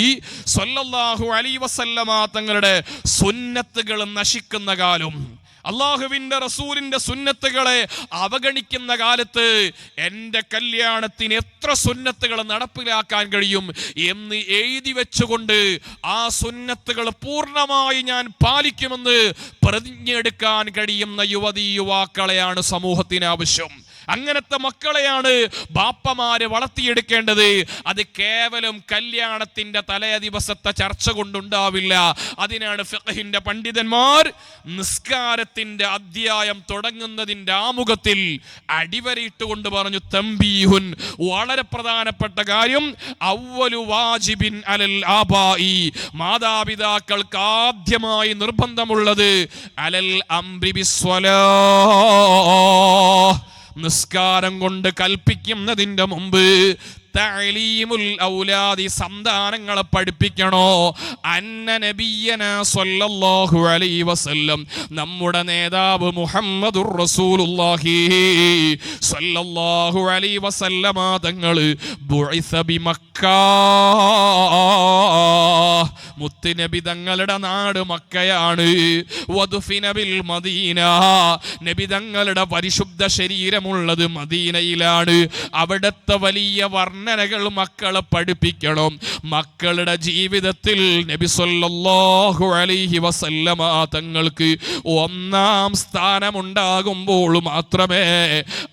S1: സ്വല്ലല്ലാഹു അലൈഹി വസല്ലമ തങ്ങളുടെ സുന്നത്തുകൾ നശിക്കുന്ന കാലം, അള്ളാഹുവിൻ്റെ റസൂലിൻ്റെ സുന്നത്തുകളെ അവഗണിക്കുന്ന കാലത്ത് എൻ്റെ കല്യാണത്തിന് എത്ര സുന്നത്തുകൾ നടപ്പിലാക്കാൻ കഴിയും എന്ന് എഴുതി വെച്ചുകൊണ്ട് ആ സുന്നത്തുകൾ പൂർണ്ണമായി ഞാൻ പാലിക്കുമെന്ന് പ്രതിജ്ഞ എടുക്കാൻ കഴിയുന്ന യുവതി യുവാക്കളെയാണ് സമൂഹത്തിന് ആവശ്യം. അങ്ങനത്തെ മക്കളെയാണ് ബാപ്പമാര് വളർത്തിയെടുക്കേണ്ടത്. അത് കേവലം കല്യാണത്തിന്റെ തലേ ദിവസത്തെ ചർച്ച കൊണ്ടുണ്ടാവില്ല. അതിനാണ് ഫിഖ്ഹിന്റെ പണ്ഡിതന്മാർ നിസ്കാരത്തിന്റെ അധ്യായം തുടങ്ങുന്നതിന്റെ ആമുഖത്തിൽ അടിവരയിട്ടുകൊണ്ട് പറഞ്ഞു, തംബീഹുൻ, വളരെ പ്രധാനപ്പെട്ട കാര്യം, അവ്വലു വാജിബിൻ അലൽ ആബായി, മാതാപിതാക്കൾക്ക് ആദ്യമായി നിർബന്ധമുള്ളത് അലൽ അംരി ബിസ്വലാഹ്, നിസ്കാരം കൊണ്ട് കൽപ്പിക്കുന്നതിൻ്റെ മുമ്പ് തഅലീമുൽ ഔലാദി, സന്താനങ്ങളെ പഠിപ്പിക്കണോ. അന്ന നബിയനാ സ്വല്ലല്ലാഹു അലൈഹി വസല്ലം, നമ്മുടെ നേതാവ് മുഹമ്മദുർ റസൂലുള്ളാഹി സ്വല്ലല്ലാഹു അലൈഹി വസല്ലമ തങ്ങൾ ബുഇസ ബിമക്ക, മുത്തുനബി തങ്ങളുടെ നാട് മക്കയാണ്. വദുഫിന ബിൽ മദീന, നബി തങ്ങളുടെ പരിശുദ്ധ ശരീരമുള്ളത് മദീനയിലാണ്. അവിടുത്തെ വലിയ വർണ്ണനകൾ മക്കളെ പഠിപ്പിക്കണം. മക്കളുടെ ജീവിതത്തിൽ നബി സല്ലല്ലാഹു അലൈഹി വസല്ലമ തങ്ങൾക്ക് ഒന്നാം സ്ഥാനമുണ്ടാകുമ്പോൾ മാത്രമേ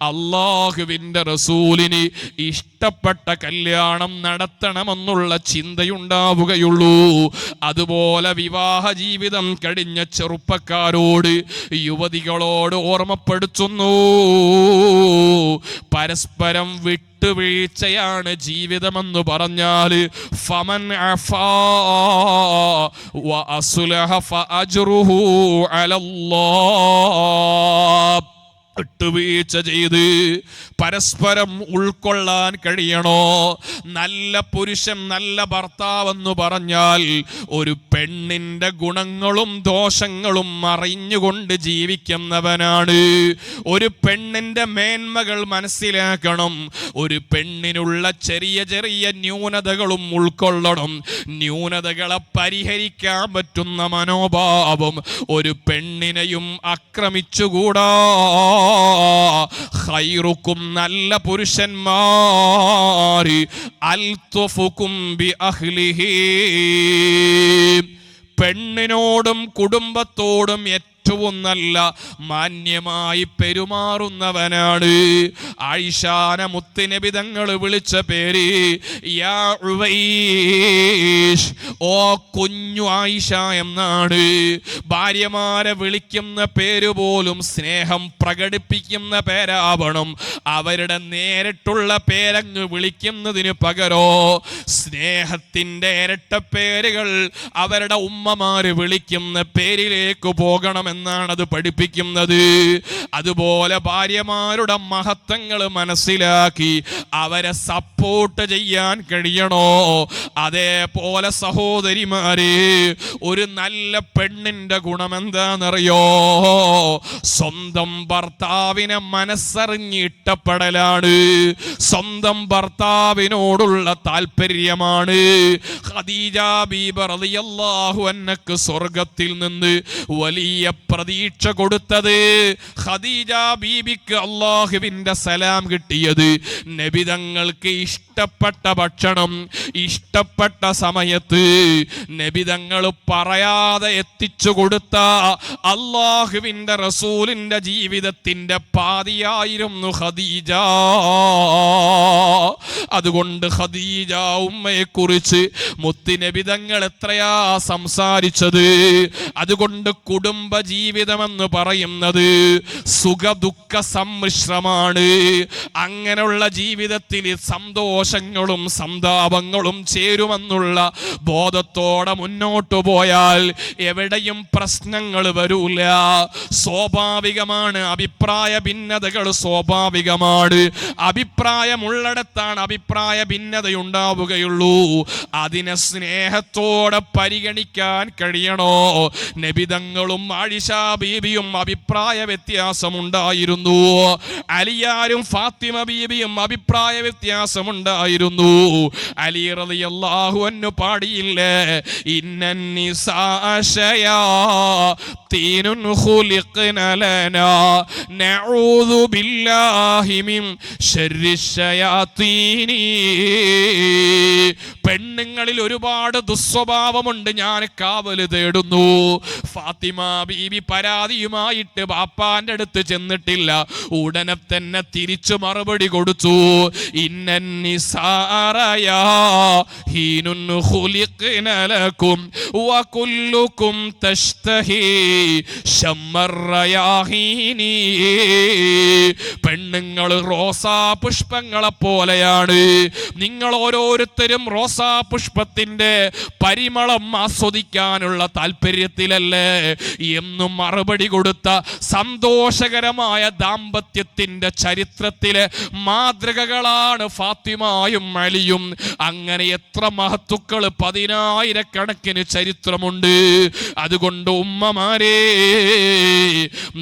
S1: അല്ലാഹുവിൻ്റെ റസൂലിന് ഇഷ്ടപ്പെട്ട കല്യാണം നടത്തണമെന്നുള്ള ചിന്തയുണ്ടാവുകയുള്ളൂ. അതുപോലെ വിവാഹ ജീവിതം കഴിഞ്ഞ ചെറുപ്പക്കാരോട്, യുവതികളോട് ഓർമ്മപ്പെടുത്തുന്നു, പരസ്പരം വിട്ടുവീഴ്ചയാണ് ജീവിതമെന്ന് പറഞ്ഞാൽ ഫമൻ അഫാ വ അസ്ലഹ ഫഅജ്റുഹു അലല്ലാഹ്, വിട്ടുവീഴ്ച ചെയ്ത് പരസ്പരം ഉൾക്കൊള്ളാൻ കഴിയണോ? നല്ല പുരുഷൻ, നല്ല ഭർത്താവെന്ന് പറഞ്ഞാൽ ഒരു പെണ്ണിൻ്റെ ഗുണങ്ങളും ദോഷങ്ങളും അറിഞ്ഞുകൊണ്ട് ജീവിക്കുന്നവനാണ്. ഒരു പെണ്ണിൻ്റെ മേന്മകൾ മനസ്സിലാക്കണം. ഒരു പെണ്ണിനുള്ള ചെറിയ ചെറിയ ന്യൂനതകളും ഉൾക്കൊള്ളണം. ന്യൂനതകളെ പരിഹരിക്കാൻ പറ്റുന്ന മനോഭാവം ഒരു പെണ്ണിനെയും ആക്രമിച്ചുകൂടാ. ഖൈറുക്കും, നല്ല പുരുഷന്മാർ, അൽതുഫുക്കും ബി അഹ്ലിഹി, പെണ്ണിനോടും കുടുംബത്തോടും ഏറ്റവും നല്ല മാന്യമായി പെരുമാറുന്നവനാണ്. ആയിഷാന മുത്തുനബി തങ്ങൾ വിളിച്ച പേര് യാ ഉവൈഷ്, ഓ കുഞ്ഞു ആയിഷ എന്നാണ്. ഭാര്യമാരെ വിളിക്കുന്ന പേര് പോലും സ്നേഹം പ്രകടിപ്പിക്കുന്ന പേരാവണം. അവരുടെ നേരിട്ടുള്ള പേരങ്ങ് വിളിക്കുന്നതിന് പകരോ സ്നേഹത്തിൻ്റെ ഇരട്ട പേരുകൾ അവരുടെ ഉമ്മമാര് വിളിക്കുന്ന പേരിലേക്ക് പോകണമെന്ന് എന്നാണ് അത് പഠിപ്പിക്കുന്നത്. അതുപോലെ ഭാര്യമാരുടെ മഹത്വങ്ങൾ മനസ്സിലാക്കി അവരെ സപ്പോർട്ട് ചെയ്യാൻ കഴിയണോ? അതേപോലെ സഹോദരിമാരെ, ഒരു നല്ല പെണ്ണിന്റെ ഗുണം എന്താണെന്നറിയോ? സ്വന്തം ഭർത്താവിനെ മനസ്സറിഞ്ഞ് ഇഷ്ടപ്പെടലാണ്, സ്വന്തം ഭർത്താവിനോടുള്ള താല്പര്യമാണ്. ഖദീജ ബീബി റളിയല്ലാഹു അൻഹക്ക് സ്വർഗത്തിൽ നിന്ന് വലിയ പ്രതീക്ഷ കൊടുത്തത്, ഖദീജ ബീബിക്ക് അല്ലാഹുവിന്റെ സലാം കിട്ടിയത് നബിതങ്ങൾക്ക് ഇഷ്ടപ്പെട്ട ഭക്ഷണം ഇഷ്ടപ്പെട്ട സമയത്ത് നബിതങ്ങൾ പറയാതെ എത്തിച്ചു കൊടുത്ത അല്ലാഹുവിന്റെ റസൂലിന്റെ ജീവിതത്തിന്റെ പാതിയായിരുന്നു ഖദീജ. അതുകൊണ്ട് ഖദീജ ഉമ്മയെ കുറിച്ച് മുത്തുനബിതങ്ങൾ എത്രയാ സംസാരിച്ചത്. അതുകൊണ്ട് കുടുംബ ജീവിതമെന്ന് പറയുന്നത് സുഖ ദുഃഖ സമ്മിശ്രമാണ്. അങ്ങനെയുള്ള ജീവിതത്തിൽ സന്തോഷങ്ങളും സന്താപങ്ങളും ചേരുമെന്നുള്ള ബോധത്തോടെ മുന്നോട്ടു പോയാൽ എവിടെയും പ്രശ്നങ്ങൾ വരൂല. സ്വാഭാവികമാണ്, അഭിപ്രായ ഭിന്നതകൾ സ്വാഭാവികമാണ്. അഭിപ്രായമുള്ളിടത്താണ് അഭിപ്രായ ഭിന്നതയുണ്ടാവുകയുള്ളൂ. അതിനെ സ്നേഹത്തോടെ പരിഗണിക്കാൻ കഴിയണോ? നബിതങ്ങളും ആയിഷ ബീബിയും അഭിപ്രായ വ്യത്യാസമുണ്ടായിരുന്നു. അലിയാരും ഫാത്തിമ ബീബിയും അഭിപ്രായ വ്യത്യാസമുണ്ടായിരുന്നു. അലി റളിയല്ലാഹു അൻഹു പാടിയില്ലേ, ഇന്നൻ നിസാ ശയാതീനുൻ ഖുലിഖ്ന ലനാ നഊദു ബില്ലാഹി മിൻ ശർരി ശയാതീനി. പെണ്ണുങ്ങളിൽ ഒരുപാട് ദുസ്വഭാവമുണ്ട്, ഞാൻ കാവല് തേടുന്നു. ഫാത്തിമ ബീബി പരാതിയുമായിട്ട് ബാപ്പാന്റെ അടുത്ത് ചെന്നിട്ടില്ല, ഉടനെ തന്നെ തിരിച്ചു മറുപടി കൊടുത്തു. ഇന്നൻ നിസാറയാഹീനുൻ ഖുലിഖ്ന ലകും വകുല്ലുകും തശ്തഹി ശമ്മറയാഹീനി. പെണ്ണുങ്ങൾ റോസാ പുഷ്പങ്ങളെ പോലെയാണ്, നിങ്ങൾ ഓരോരുത്തരും റോസാ പുഷ്പത്തിന്റെ പരിമളം ആസ്വദിക്കാനുള്ള താല്പര്യത്തിലല്ലേ എന്നും മറുപടി കൊടുത്ത സന്തോഷകരമായ ദാമ്പത്യത്തിന്റെ ചരിത്രത്തിലെ മാതൃകകളാണ് ഫാത്തിമയും അലിയും. അങ്ങനെ എത്ര മഹത്തുക്കൾ, 10,000 ചരിത്രമുണ്ട്. അതുകൊണ്ട് ഉമ്മമാരെ,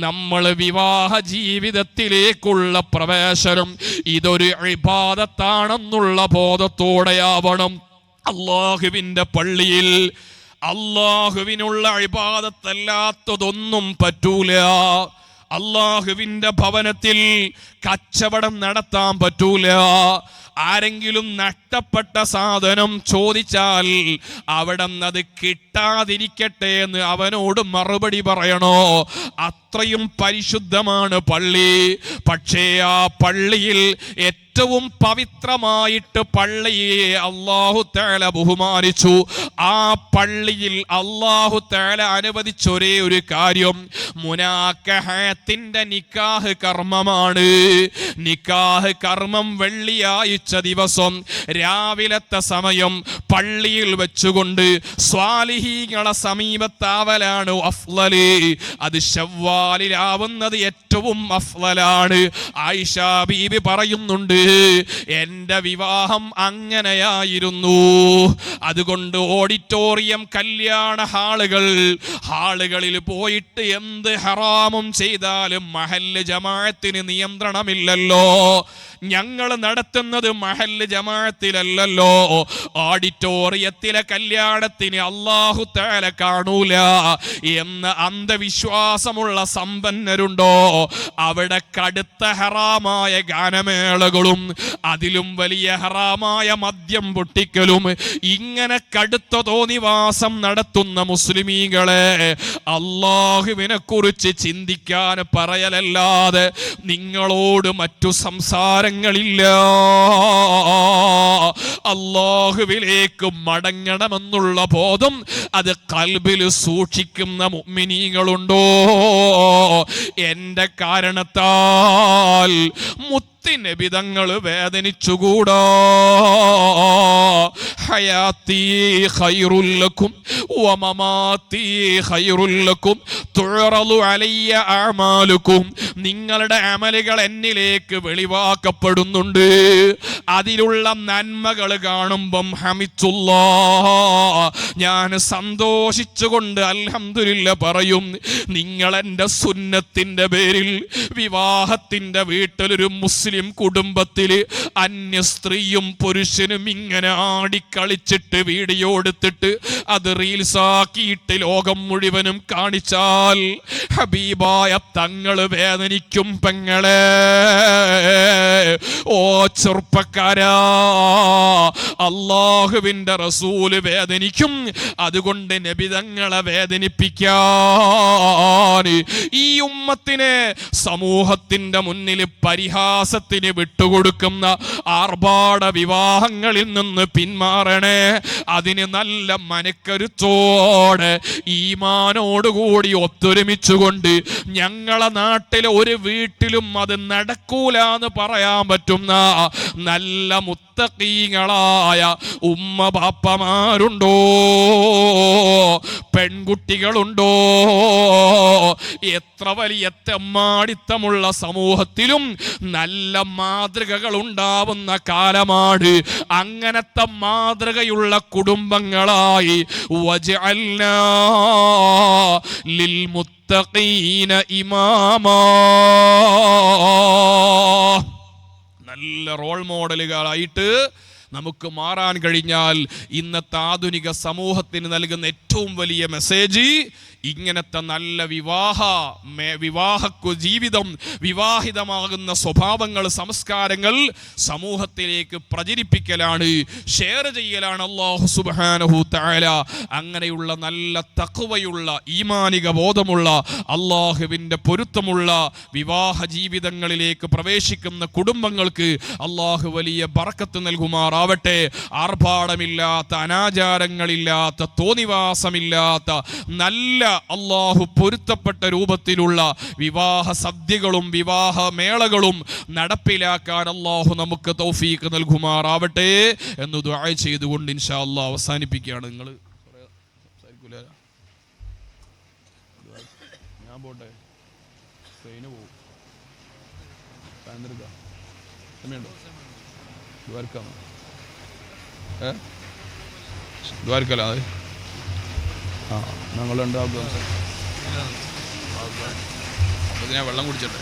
S1: നമ്മൾ വിവാഹ ജീവിതത്തിലേക്കുള്ള പ്രവേശനം ഇതൊരു ഇബാദത്താണെന്നുള്ള ബോധത്തോടെയാവണം. അല്ലാഹുവിന്റെ പള്ളിയിൽ അല്ലാഹുവിനുള്ള ഇബാദത്തല്ലാത്തതൊന്നും പറ്റൂല. അല്ലാഹുവിന്റെ ഭവനത്തിൽ കച്ചവടം നടത്താൻ പറ്റൂല. ആരെങ്കിലും നഷ്ടപ്പെട്ട സാധനം ചോദിച്ചാൽ അവിടെ അത് കിട്ടാതിരിക്കട്ടെ എന്ന് അവനോട് മറുപടി പറയണോ? അത്രയും പരിശുദ്ധമാണ് പള്ളി. പക്ഷേ ആ പള്ളിയിൽ ഏറ്റവും പവിത്രമായിട്ട് പള്ളിയെ അല്ലാഹു തആല ബഹുമാനിച്ചു. ആ പള്ളിയിൽ അല്ലാഹു തആല അനുവദിച്ച ഒരേ ഒരു കാര്യം മുനാക്കഹത്തിന്റെ നിക്കാഹ് കർമ്മമാണ്. നിക്കാഹ് കർമ്മം വെള്ളിയാഴ്ച ദിവസം രാവിലത്തെ സമയം പള്ളിയിൽ വെച്ചുകൊണ്ട് സ്വാലിഹീങ്ങളെ സമീപത്താവലാണ് അഫ്ളല്. അത് ശവ്വാലിലാവുന്നത് ഏറ്റവും അഫ്ളലാണ്. ആയിഷ ബീബി പറയുന്നുണ്ട്, എന്റെ വിവാഹം അങ്ങനെയായിരുന്നു. അതുകൊണ്ട് ഓഡിറ്റോറിയം, കല്യാണ ഹാളുകളിൽ പോയിട്ട് എന്ത് ഹറാമും ചെയ്താലും മഹല്ല് ജമാഅത്തിന് നിയന്ത്രണമില്ലല്ലോ. ഞങ്ങൾ നടത്തുന്നത് മഹല്ല് ജമാഅത്തിലല്ലല്ലോ. ഓഡിറ്റോറിയത്തിലെ കല്യാണത്തിന് അല്ലാഹു തആല കാണൂല എന്ന അന്ധവിശ്വാസമുള്ള സമ്പന്നരുണ്ടോ? അവിടെ കടുത്ത ഹറാമായ ഗാനമേളകളും അതിലും വലിയ ഹറാമായ മദ്യം പൊട്ടിക്കലും, ഇങ്ങനെ കടുത്ത തോന്നിവാസം നടത്തുന്ന മുസ്ലിമീങ്ങളെ അല്ലാഹുവിനെ കുറിച്ച് ചിന്തിക്കാൻ പറയലല്ലാതെ നിങ്ങളോട് മറ്റു സംസാരങ്ങളില്ല. അല്ലാഹുവിലേക്ക് മടങ്ങണമെന്നുള്ള ബോധം അത് ഖൽബിൽ സൂക്ഷിക്കുന്ന മുഅ്മിനീങ്ങളുണ്ടോ? എന്റെ കാരണത്താൽ മുത്തിനബിതങ്ങൾ വേദനിച്ചുകൂടാ. ഹയാത്തി ഖൈറുൽ ലക്കും വമമാത്തി ഖൈറുൽ ലക്കും തുറലു അലയ്യ അഅമാലുക്കും. നിങ്ങളുടെ അമലുകൾ എന്നിലേക്ക് വെളിവാക്കപ്പെടുന്നുണ്ട്. അതിലുള്ള നന്മകൾ കാണുമ്പം ഹമിദുല്ലാഹ്, ഞാൻ സന്തോഷിച്ചുകൊണ്ട് അൽഹംദുലില്ലാഹ് പറയും. നിങ്ങൾ എൻ്റെ സുന്നത്തിന്റെ പേരിൽ വിവാഹത്തിന്റെ വീട്ടിലൊരു മുസ്ലിം കുടുംബത്തിൽ അന്യ സ്ത്രീയും പുരുഷനും ഇങ്ങനെ ആടിക്കളിച്ചിട്ട് വീഡിയോ എടുത്തിട്ട് അത് റീൽസാക്കിയിട്ട് ലോകം മുഴുവനും കാണിച്ചാൽ ഹബീബായ തങ്ങൾ വേദനിക്കും പെങ്ങളെ. ഓ ചെറുപ്പക്കാരാ, അല്ലാഹുവിന്റെ റസൂല് വേദനിക്കും. അതുകൊണ്ട് നബി തങ്ങളെ വേദനിപ്പിക്കാൻ ഈ ഉമ്മത്തിനെ സമൂഹത്തിന്റെ മുന്നിൽ പരിഹാസത്തിന് വിട്ടുകൊടുക്കുന്ന ആർഭാട വിവാഹങ്ങളിൽ നിന്ന് പിന്മാറണേ. അതിന് നല്ല മനക്കരുത്തോടെ ഈമാനോടുകൂടി ഒത്തൊരുമിച്ചുകൊണ്ട് ഞങ്ങളെ നാട്ടിലെ ഒരു വീട്ടിലും അത് നടക്കൂലെന്ന് പറയാൻ പറ്റുന്ന നല്ല മുത്തഖീങ്ങളായ ഉമ്മ ബാപ്പമാരുണ്ടോ, പെൺകുട്ടികളുണ്ടോ? എത്ര വലിയ തെമ്മാടിത്തമുള്ള സമൂഹത്തിലും നല്ല മാതൃകകൾ ഉണ്ടാവുന്ന കാലമാണ്. അങ്ങനത്തെ മാതൃകയുള്ള കുടുംബങ്ങളായി വജഅൽനാ ലിൽ മുത്തഖീന ഇമാമാ, നല്ല റോൾ മോഡലുകളായിട്ട് നമുക്ക് മാറാൻ കഴിഞ്ഞാൽ ഇന്നത്തെ ആധുനിക സമൂഹത്തിന് നൽകുന്ന ഏറ്റവും വലിയ മെസ്സേജ് ഇങ്ങനത്തെ നല്ല വിവാഹ ജീവിതം, വിവാഹിതമാകുന്ന സ്വഭാവങ്ങൾ, സംസ്കാരങ്ങൾ സമൂഹത്തിലേക്ക് പ്രചരിപ്പിക്കലാണ്, ഷെയർ ചെയ്യലാണ്. അല്ലാഹു സുബ്ഹാനഹു തആല അങ്ങനെയുള്ള നല്ല തഖ്വയുള്ള ഈമാനിക ബോധമുള്ള അല്ലാഹുവിൻ്റെ പൊരുത്തമുള്ള വിവാഹ ജീവിതങ്ങളിലേക്ക് പ്രവേശിക്കുന്ന കുടുംബങ്ങൾക്ക് അല്ലാഹു വലിയ ബർക്കത്ത് നൽകുമാറാവട്ടെ. ആർഭാടമില്ലാത്ത, അനാചാരങ്ങളില്ലാത്ത, തോന്നിവാസമില്ലാത്ത നല്ല അല്ലാഹു പൊരുത്തപ്പെട്ട രൂപത്തിലുള്ള വിവാഹ സദ്യകളും വിവാഹ മേളകളും നടപ്പിലാക്കാൻ അല്ലാഹു നമുക്ക് തൗഫീഖ് നൽകുമാറാവട്ടെ എന്ന് ദുആ ചെയ്തുകൊണ്ട് ഇൻഷാ അല്ലാഹ് അവസാനിപ്പിക്കുകയാണ്. നിങ്ങൾ ഞാൻ പോട്ടെ, ട്രെയിന് പോകും. സമയമുണ്ടോ? ദ്വാരക്കാണോ? ദ്വാരക്കല്ല, അത് ഞങ്ങളുണ്ടാകും. ഞാൻ വെള്ളം കുടിച്ചിട്ടെ.